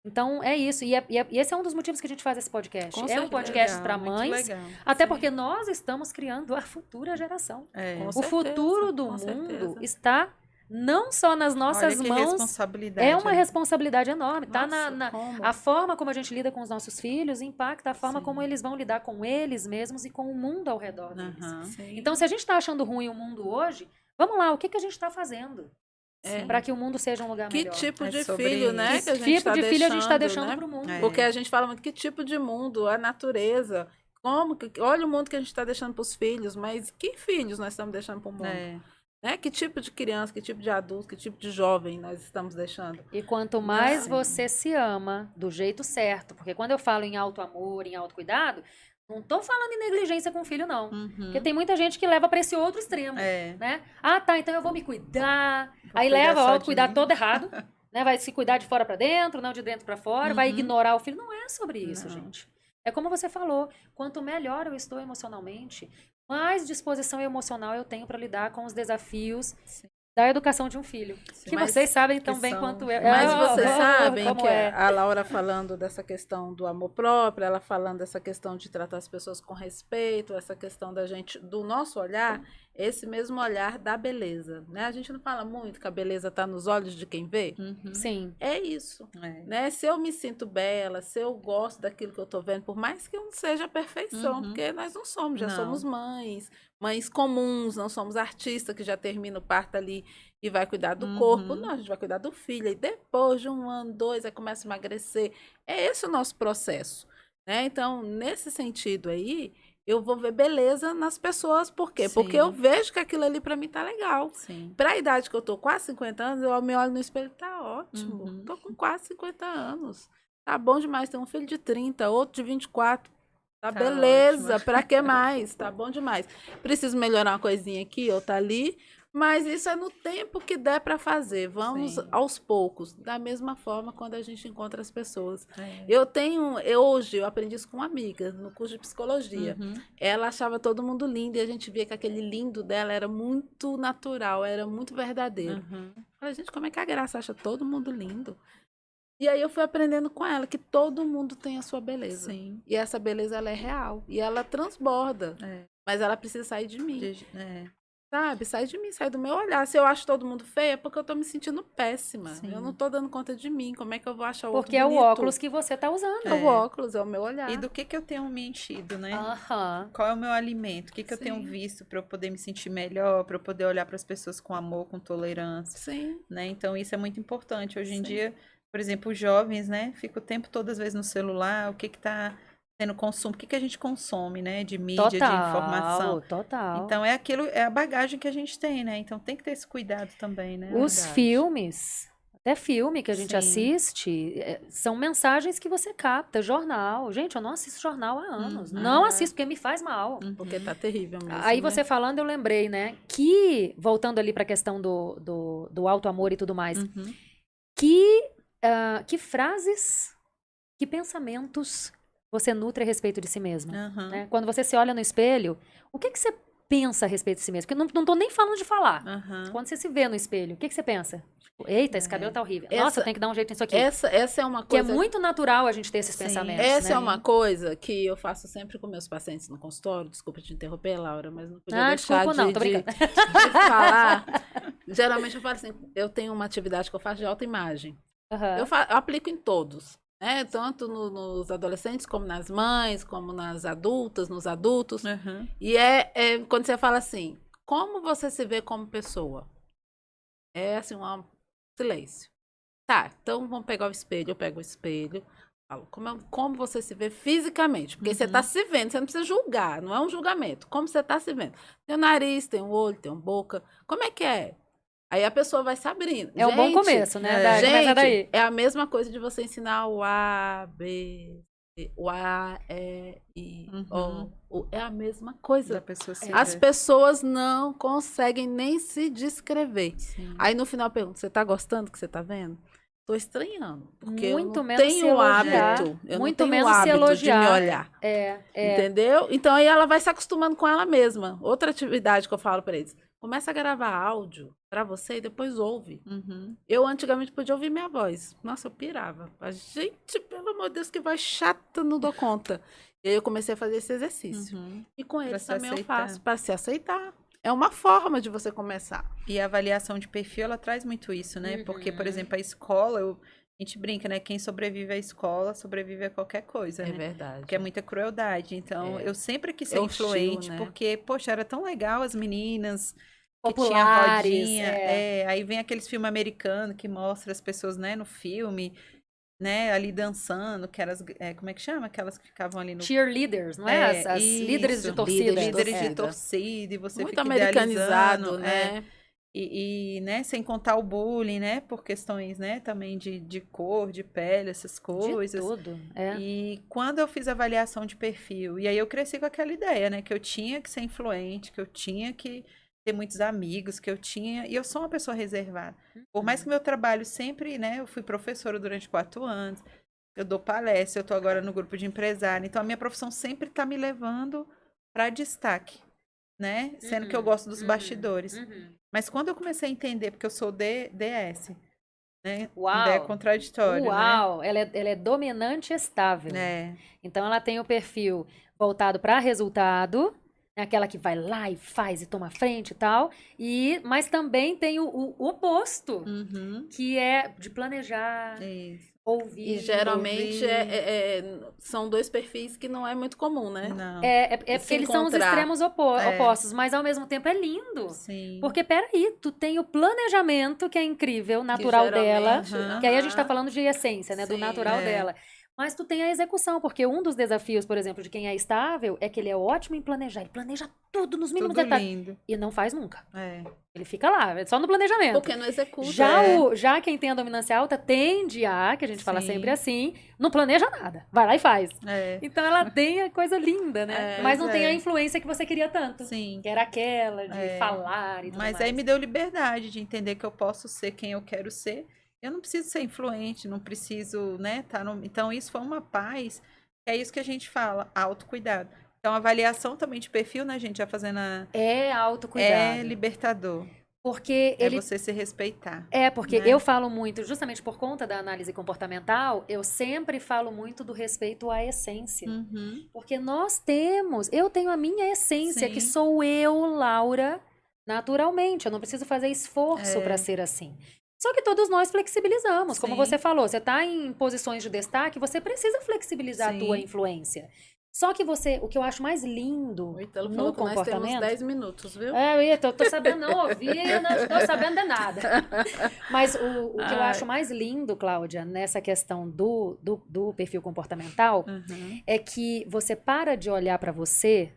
Então, é isso. E esse é um dos motivos que a gente faz esse podcast. Com É um certeza. podcast para Muito mães, legal. até porque nós estamos criando a futura geração. Com O certeza, futuro do com mundo certeza. está não só nas nossas Olha que mãos, responsabilidade. é uma responsabilidade enorme. Tá Nossa, como? a forma como a gente lida com os nossos filhos impacta a forma Sim. como eles vão lidar com eles mesmos e com o mundo ao redor deles. Aham. Sim. Então, se a gente está achando ruim o mundo hoje, vamos lá, o que a gente está fazendo para que o mundo seja um lugar Que melhor? tipo É de sobre filho, né? isso. Que a Que gente tipo tá de filho a gente está deixando, deixando né? para o mundo? É. Porque a gente fala muito que tipo de mundo, a natureza. Olha o mundo que a gente está deixando para os filhos, mas que filhos nós estamos deixando para o mundo? Né? Que tipo de criança, que tipo de adulto, que tipo de jovem nós estamos deixando? E quanto mais você se ama do jeito certo, porque quando eu falo em auto-amor, em autocuidado, não tô falando em negligência com o filho, não. Porque tem muita gente que leva para esse outro extremo, né? Ah, tá, então eu vou me cuidar. Aí cuidar leva o só de autocuidado mim. todo errado, né? Vai se cuidar de fora para dentro, não de dentro para fora, vai ignorar o filho. Não é sobre isso, Não. gente. É como você falou, quanto melhor eu estou emocionalmente, mais disposição emocional eu tenho para lidar com os desafios da educação de um filho. Que Mas- vocês sabem tão que bem são- quanto eu. Mas Ah, vocês sabem como que é. a Laura falando dessa questão do amor próprio, ela falando dessa questão de tratar as pessoas com respeito, essa questão da gente, do nosso olhar, esse mesmo olhar da beleza, né? A gente não fala muito que a beleza está nos olhos de quem vê? Sim. É isso, É. né? Se eu me sinto bela, se eu gosto daquilo que eu tô vendo, por mais que eu não seja a perfeição, porque nós não somos, já Não. somos mães comuns, não somos artistas que já termina o parto ali e vai cuidar do corpo, não, a gente vai cuidar do filho, e depois de 1 ano, 2, aí começa a emagrecer. É esse o nosso processo, né? Então, nesse sentido aí, eu vou ver beleza nas pessoas, por quê? Sim. Porque eu vejo que aquilo ali pra mim tá legal. Sim. Pra a idade que eu tô, quase 50 anos, eu me olho no espelho, tá ótimo. Uhum. Tô com quase 50 anos. Tá bom demais. Tem um filho de 30, outro de 24. Tá Tá beleza. ótimo. Pra que mais? Tá bom demais. Preciso melhorar uma coisinha aqui, outra ali. Mas isso é no tempo que der pra fazer. Vamos Sim. aos poucos. Da mesma forma, quando a gente encontra as pessoas. É. Hoje, eu aprendi isso com uma amiga, no curso de psicologia. Uhum. Ela achava todo mundo lindo e a gente via que aquele lindo dela era muito natural, era muito verdadeiro. Uhum. Falei, gente, como é que a Graça acha todo mundo lindo? E aí eu fui aprendendo com ela que todo mundo tem a sua beleza. Sim. E essa beleza, ela é real. E ela transborda. É. Mas ela precisa sair de mim. É. Sabe? Sai de mim, sai do meu olhar. Se eu acho todo mundo feio, é porque eu tô me sentindo péssima. Sim. Eu não tô dando conta de mim. Como é que eu vou achar o Porque outro é o bonito? óculos que você tá usando. É o óculos, é o meu olhar. E do que eu tenho me enchido, né? Aham. Qual é o meu alimento? O que eu Sim. tenho visto para eu poder me sentir melhor, para eu poder olhar para as pessoas com amor, com tolerância, Sim. né? Então isso é muito importante. Hoje em Sim. dia, por exemplo, os jovens, né? Fica o tempo todo às vezes no celular, o que tá sendo consumo, o que a gente consome, né? De mídia, de informação. Total. Então é aquilo, é a bagagem que a gente tem, né? Então tem que ter esse cuidado também, né? Os Verdade. filmes, até filme que a gente Sim. assiste, são mensagens que você capta, jornal. Gente, eu não assisto jornal há anos. Uhum. Não assisto, porque me faz mal. Porque tá terrível mesmo. Aí né? você falando, eu lembrei, né? Que, voltando ali para a questão do auto-amor e tudo mais, Uhum. que frases, que pensamentos você nutre a respeito de si mesma? Aham. Né? Quando você se olha no espelho, o que você pensa a respeito de si mesmo? Porque não tô nem falando de falar. Aham. Quando você se vê no espelho, o que você pensa? Tipo, eita, esse cabelo tá horrível. Essa- Nossa, eu tenho que dar um jeito nisso aqui. Essa é uma Que é coisa. muito natural a gente ter esses Sim. pensamentos. Essa né? é uma coisa que eu faço sempre com meus pacientes no consultório. Desculpa te interromper, Laura, mas não podia Ah, deixar desculpa, não, tô de brincando. falar. Geralmente eu falo assim, eu tenho uma atividade que eu faço de autoimagem. Aham. Eu aplico em todos, né? Tanto nos adolescentes, como nas mães, como nas adultas, nos adultos. Aham. E é quando você fala assim, como você se vê como pessoa? É assim, um silêncio. Tá, então vamos pegar o espelho, eu pego o espelho. Falo, como você se vê fisicamente? Porque você tá se vendo, você não precisa julgar, não é um julgamento. Como você tá se vendo? Tem o nariz, tem o olho, tem a boca. Como é que é? Aí a pessoa vai se abrindo. É um bom Gente, começo, né? é. Começa daí. Gente, é a mesma coisa de você ensinar o A, B, C, o A, E, I, Uhum. O. É a mesma Da coisa. pessoa se As ver. pessoas não conseguem nem se descrever. Sim. Aí no final pergunta, você tá gostando do que você tá vendo? Tô estranhando. Porque Muito eu não menos se tenho o elogiar, hábito. Eu muito não tenho o menos se hábito elogiar. de me olhar. É. Entendeu? Então aí ela vai se acostumando com ela mesma. Outra atividade que eu falo para eles. Começa a gravar áudio pra você e depois ouve. Uhum. Eu antigamente podia ouvir minha voz. Nossa, eu pirava. Gente, pelo amor de Deus, que voz chata, não dou conta. E aí eu comecei a fazer esse exercício. Uhum. E com eles se também eu aceitar. faço, para se aceitar. É uma forma de você começar. E a avaliação de perfil, ela traz muito isso, né? Porque, por exemplo, a escola, a gente brinca, né? Quem sobrevive à escola, sobrevive a qualquer coisa, É né? verdade. Porque é muita crueldade. Então, É. eu sempre quis ser É hostil, influente, né? porque, poxa, era tão legal as meninas que tinha Populares, rodinha. Aí vem aqueles filmes americanos que mostra as pessoas, né, no filme, né, ali dançando, que eram como é que chama? Aquelas que ficavam ali no... Cheerleaders, não é? As líderes de isso. torcida. Líderes de torcida. torcida, e você Muito fica americanizado, idealizando, né? né, sem contar o bullying, né, por questões, né, também de cor, de pele, essas De coisas. tudo. É. E quando eu fiz a avaliação de perfil, e aí eu cresci com aquela ideia, né, que eu tinha que ser influente, que eu tinha que ter muitos amigos, que eu tinha, e eu sou uma pessoa reservada. Por mais que meu trabalho sempre, né, eu fui professora durante 4 anos, eu dou palestra, eu tô agora no grupo de empresário, então a minha profissão sempre tá me levando para destaque, né, sendo que eu gosto dos bastidores. Mas quando eu comecei a entender, porque eu sou DS, né? Uau! Ideia contraditória, Uau! Ela é dominante e estável. né? Então, ela tem o perfil voltado para resultado, é aquela que vai lá e faz e toma frente e tal. Mas também tem o oposto, Uhum. que é de planejar, Isso. ouvir. E geralmente ouvir. são dois perfis que não é muito comum, né? Não. É E se porque eles são os encontrar. extremos opostos, mas ao mesmo tempo é lindo. Sim. Porque, peraí, tu tem o planejamento, que é incrível, natural dela. geralmente, Que aí a gente tá aham. falando de essência, né? Do Sim, natural dela. Mas tu tem a execução, porque um dos desafios, por exemplo, de quem é estável é que ele é ótimo em planejar. Ele planeja tudo nos mínimos Tudo detalhes. lindo. E não faz nunca. É. Ele fica lá, é só no planejamento. Porque não executa. Já quem tem a dominância alta tende a, que a gente fala Sim. sempre assim, não planeja nada. Vai lá e faz. É. Então ela tem a coisa linda, né? É, Mas não pois tem é. a influência que você queria tanto. Sim. Que era aquela de É. falar e tudo Mas mais. aí me deu liberdade de entender que eu posso ser quem eu quero ser. Eu não preciso ser influente, não preciso, né, Então isso foi uma paz. É isso que a gente fala, autocuidado. Então a avaliação também de perfil, né, gente, já fazendo É autocuidado. é libertador. Porque É ele você se respeitar. porque né? eu falo muito, justamente por conta da análise comportamental, eu sempre falo muito do respeito à essência. Uhum. Porque eu tenho a minha essência, que Sim. sou eu, Laura, naturalmente. Eu não preciso fazer esforço para ser assim. Só que todos nós flexibilizamos, como Sim. você falou. Você está em posições de destaque, você precisa flexibilizar Sim. a tua influência. Só que o que eu acho mais lindo O Ítalo no falou que nós temos comportamento... 10 minutos, viu? Eu tô sabendo, não ouvi, não estou sabendo de nada. Mas o que eu acho mais lindo, Cláudia, nessa questão do perfil comportamental, Uhum. é que você para de olhar para você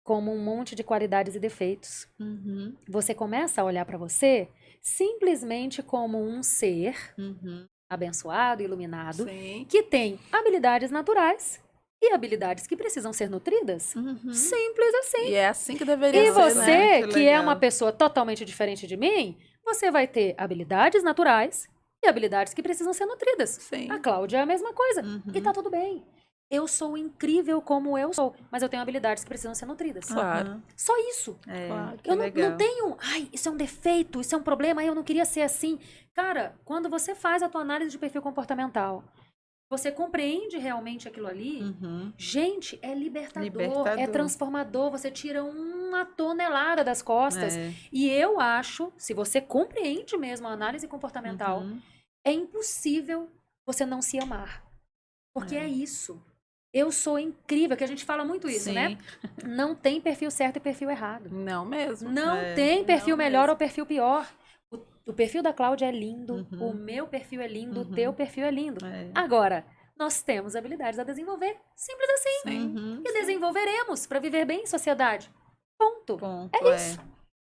como um monte de qualidades e defeitos. Uhum. Você começa a olhar para você simplesmente como um ser Uhum. abençoado, iluminado, Sim. que tem habilidades naturais e habilidades que precisam ser nutridas. Uhum. Simples assim. E é assim que deveria E ser, você, né? Muito que é legal. uma pessoa totalmente diferente de mim, você vai ter habilidades naturais e habilidades que precisam ser nutridas. Sim. A Cláudia é a mesma coisa. Uhum. E tá tudo bem. Eu sou incrível como eu sou, mas eu tenho habilidades que precisam ser nutridas. Claro. Uhum. Só isso. É, Claro. que Eu legal. não tenho, isso é um defeito, isso é um problema, eu não queria ser assim. Cara, quando você faz a tua análise de perfil comportamental, você compreende realmente aquilo ali, Uhum. gente, é libertador, Libertador. é transformador, você tira uma tonelada das costas. É. E eu acho, se você compreende mesmo a análise comportamental, Uhum. é impossível você não se amar. Porque É. é isso. Eu sou incrível, que a gente fala muito isso, Sim. né? Não tem perfil certo e perfil errado. Não mesmo. Não É. tem perfil Não melhor mesmo. ou perfil pior. O perfil da Cláudia é lindo, Uhum. o meu perfil é lindo, Uhum. o teu perfil é lindo. É. Agora, nós temos habilidades a desenvolver. Simples assim. Sim. Uhum. E desenvolveremos para viver bem em sociedade. Ponto. Ponto, É isso.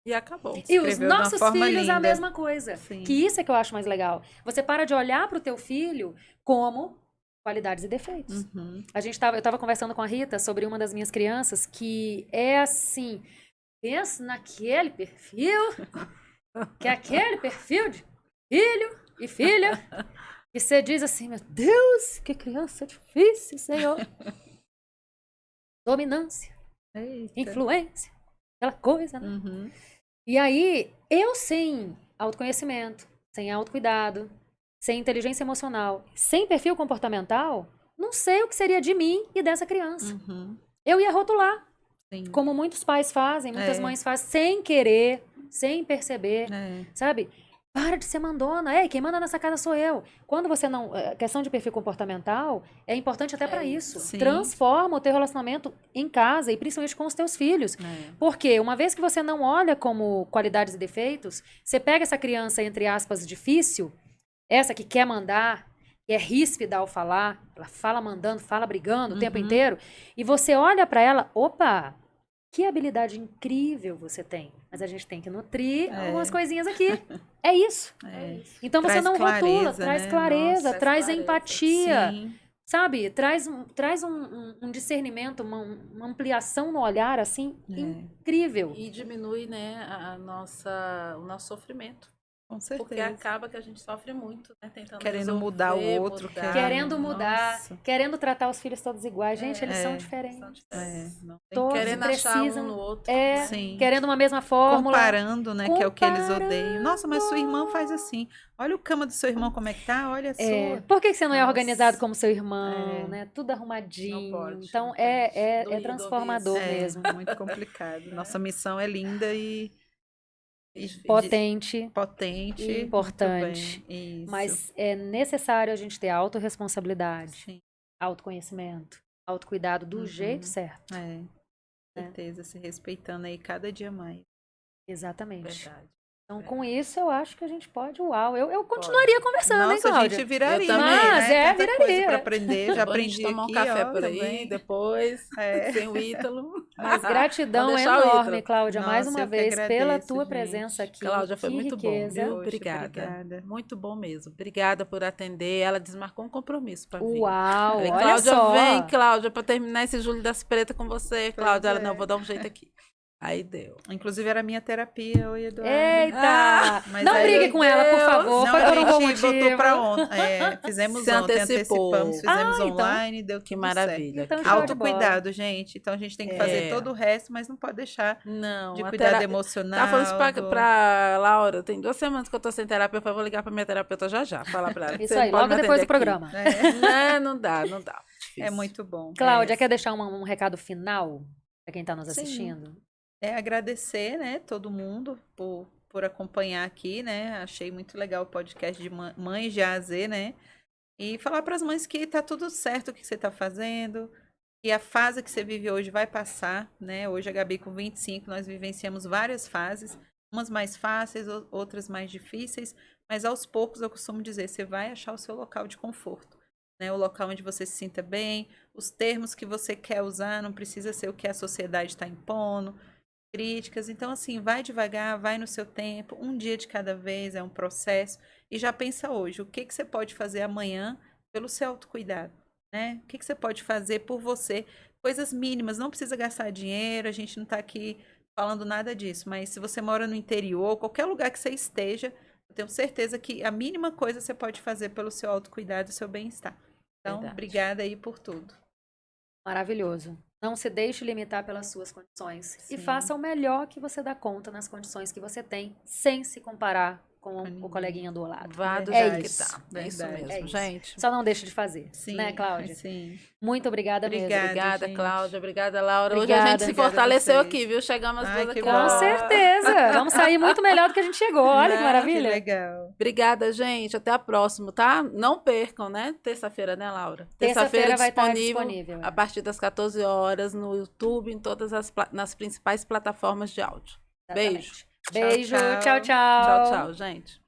E acabou. E os Escreveu de uma nossos forma filhos a linda. mesma coisa. Sim. Que isso é que eu acho mais legal. Você para de olhar para o teu filho como qualidades e defeitos. Uhum. Eu estava conversando com a Rita sobre uma das minhas crianças que é assim, pensa naquele perfil, que é aquele perfil de filho e filha, e você diz assim, meu Deus, que criança difícil, Senhor. Dominância, Eita. influência, aquela coisa, né? Uhum. E aí, eu sem autoconhecimento, sem autocuidado, sem inteligência emocional, sem perfil comportamental, não sei o que seria de mim e dessa criança. Uhum. Eu ia rotular, Sim. como muitos pais fazem, muitas É. mães fazem, sem querer, sem perceber, É. sabe? Para de ser mandona. Ei, quem manda nessa casa sou eu. Quando você não... Questão de perfil comportamental é importante até para isso. Sim. Transforma o teu relacionamento em casa e principalmente com os teus filhos. É. Porque uma vez que você não olha como qualidades e defeitos, você pega essa criança, entre aspas, difícil, essa que quer mandar, que é ríspida ao falar, ela fala mandando, fala brigando o tempo Uhum. inteiro, e você olha para ela, opa, que habilidade incrível você tem. Mas a gente tem que nutrir algumas coisinhas aqui. É isso. É. Então você Traz não rotula, clareza, traz né? clareza, Nossa, traz clareza. empatia, Sim. sabe? Traz um discernimento, uma ampliação no olhar, assim, É. incrível. E diminui, né, o nosso sofrimento. Com Porque certeza. acaba que a gente sofre muito, né? Tentando Querendo resolver, mudar o outro, mudar. Querendo mudar, Nossa. querendo tratar os filhos todos iguais. Gente, eles são É. diferentes. São diferentes. Não tem Todos Querendo achar precisam, um no outro. é, né? Sim. querendo uma mesma fórmula. Comparando, né? Que é o que eles Comparando. odeiam. Nossa, mas sua irmã faz assim. Olha o cama do seu irmão como é que tá, olha a É, sua. por que você não é Nossa. organizado como seu irmão, É. né? Tudo arrumadinho. Não pode, Então, não é pode. transformador É, mesmo. muito complicado. Nossa missão é linda e Potente, potente. e importante. Muito bem. Isso. mas é necessário a gente ter autorresponsabilidade, Sim, autoconhecimento, autocuidado do Uhum. jeito certo. é. Com certeza, se respeitando aí cada dia mais. Exatamente. Verdade. Então, com isso, eu acho que a gente pode. Uau, eu continuaria conversando, hein, Nossa, a Cláudia? gente viraria, Eu também. Mas, né? é, Tanta viraria. coisa pra aprender, já Depois a aprendi gente tomar um aqui, café ó, por aí, também. depois, É. sem o Ítalo. Mas gratidão Vou deixar o enorme, Ítalo. Cláudia, mais Nossa, uma eu que vez, pela agradeço, tua gente. presença aqui. Cláudia, foi que muito bom, riqueza. viu? Poxa, Obrigada. obrigada. Muito bom mesmo. Obrigada por atender. Ela desmarcou um compromisso pra vir. Uau, Falei, olha Cláudia, só. vem, Cláudia, pra terminar esse Júlio das Pretas com você. Cláudia, ela, é. não, vou dar um jeito aqui. Aí deu. Inclusive, era a minha terapia, oi, Eduardo. Eita! Ah, mas não aí- brigue Meu com ela, por Deus. favor. Não, Foi por um bom a gente botou motivo. pra ontem. É, fizemos Se ontem, antecipou. antecipamos, fizemos Ah, então. online, deu tudo Que certo. maravilha. Então, que show de Autocuidado, gente. Então a gente tem que fazer todo o resto, mas não pode deixar Não, de a cuidado tera- emocional. Tava falando isso do- pra Laura, tem 2 semanas que eu tô sem terapia, eu falei, vou ligar pra minha terapeuta já, falar pra ela. Isso Você aí, pode logo me depois do atender aqui. programa. Não dá. Difícil. É muito bom. Cláudia, É, quer deixar um recado final para quem está nos Sim. assistindo? agradecer, né, todo mundo por acompanhar aqui, né? Achei muito legal o podcast de Mães de A a Z, né? E falar para as mães que tá tudo certo o que você tá fazendo, que a fase que você vive hoje vai passar, né? Hoje a Gabi com 25, nós vivenciamos várias fases, umas mais fáceis, outras mais difíceis, mas aos poucos eu costumo dizer, você vai achar o seu local de conforto, né? O local onde você se sinta bem, os termos que você quer usar, não precisa ser o que a sociedade está impondo, críticas. Então, assim, vai devagar, vai no seu tempo, um dia de cada vez, é um processo. E já pensa hoje, o que você pode fazer amanhã pelo seu autocuidado, né? O que você pode fazer por você? Coisas mínimas, não precisa gastar dinheiro, a gente não está aqui falando nada disso, mas se você mora no interior, qualquer lugar que você esteja, eu tenho certeza que a mínima coisa você pode fazer pelo seu autocuidado e seu bem-estar. Então, Verdade. obrigada aí por tudo. Maravilhoso. Não se deixe limitar pelas suas condições. E Sim. faça o melhor que você dá conta nas condições que você tem, sem se comparar com ninguém. o coleguinha do lado. Vá do É jeito isso. que tá. É isso Verdade. mesmo, É isso. gente. Só não deixe de fazer, Sim, né, Cláudia? Sim. Muito obrigada mesmo. Obrigada, gente. Cláudia. Obrigada, Laura. Hoje a Obrigada. gente se Obrigada a fortaleceu vocês. aqui, viu? Chegamos às Ai, 2 que aqui. bom. Com certeza. Vamos sair muito melhor do que a gente chegou. Olha que Né? maravilha. Que legal. Obrigada, gente. Até a próxima, tá? Não percam, né? Terça-feira, né, Laura? Terça-feira vai estar disponível. a partir das 14 horas no YouTube, em todas nas principais plataformas de áudio. Beijo. Exatamente. Beijo. Tchau, Tchau, tchau. tchau. Tchau, tchau, gente.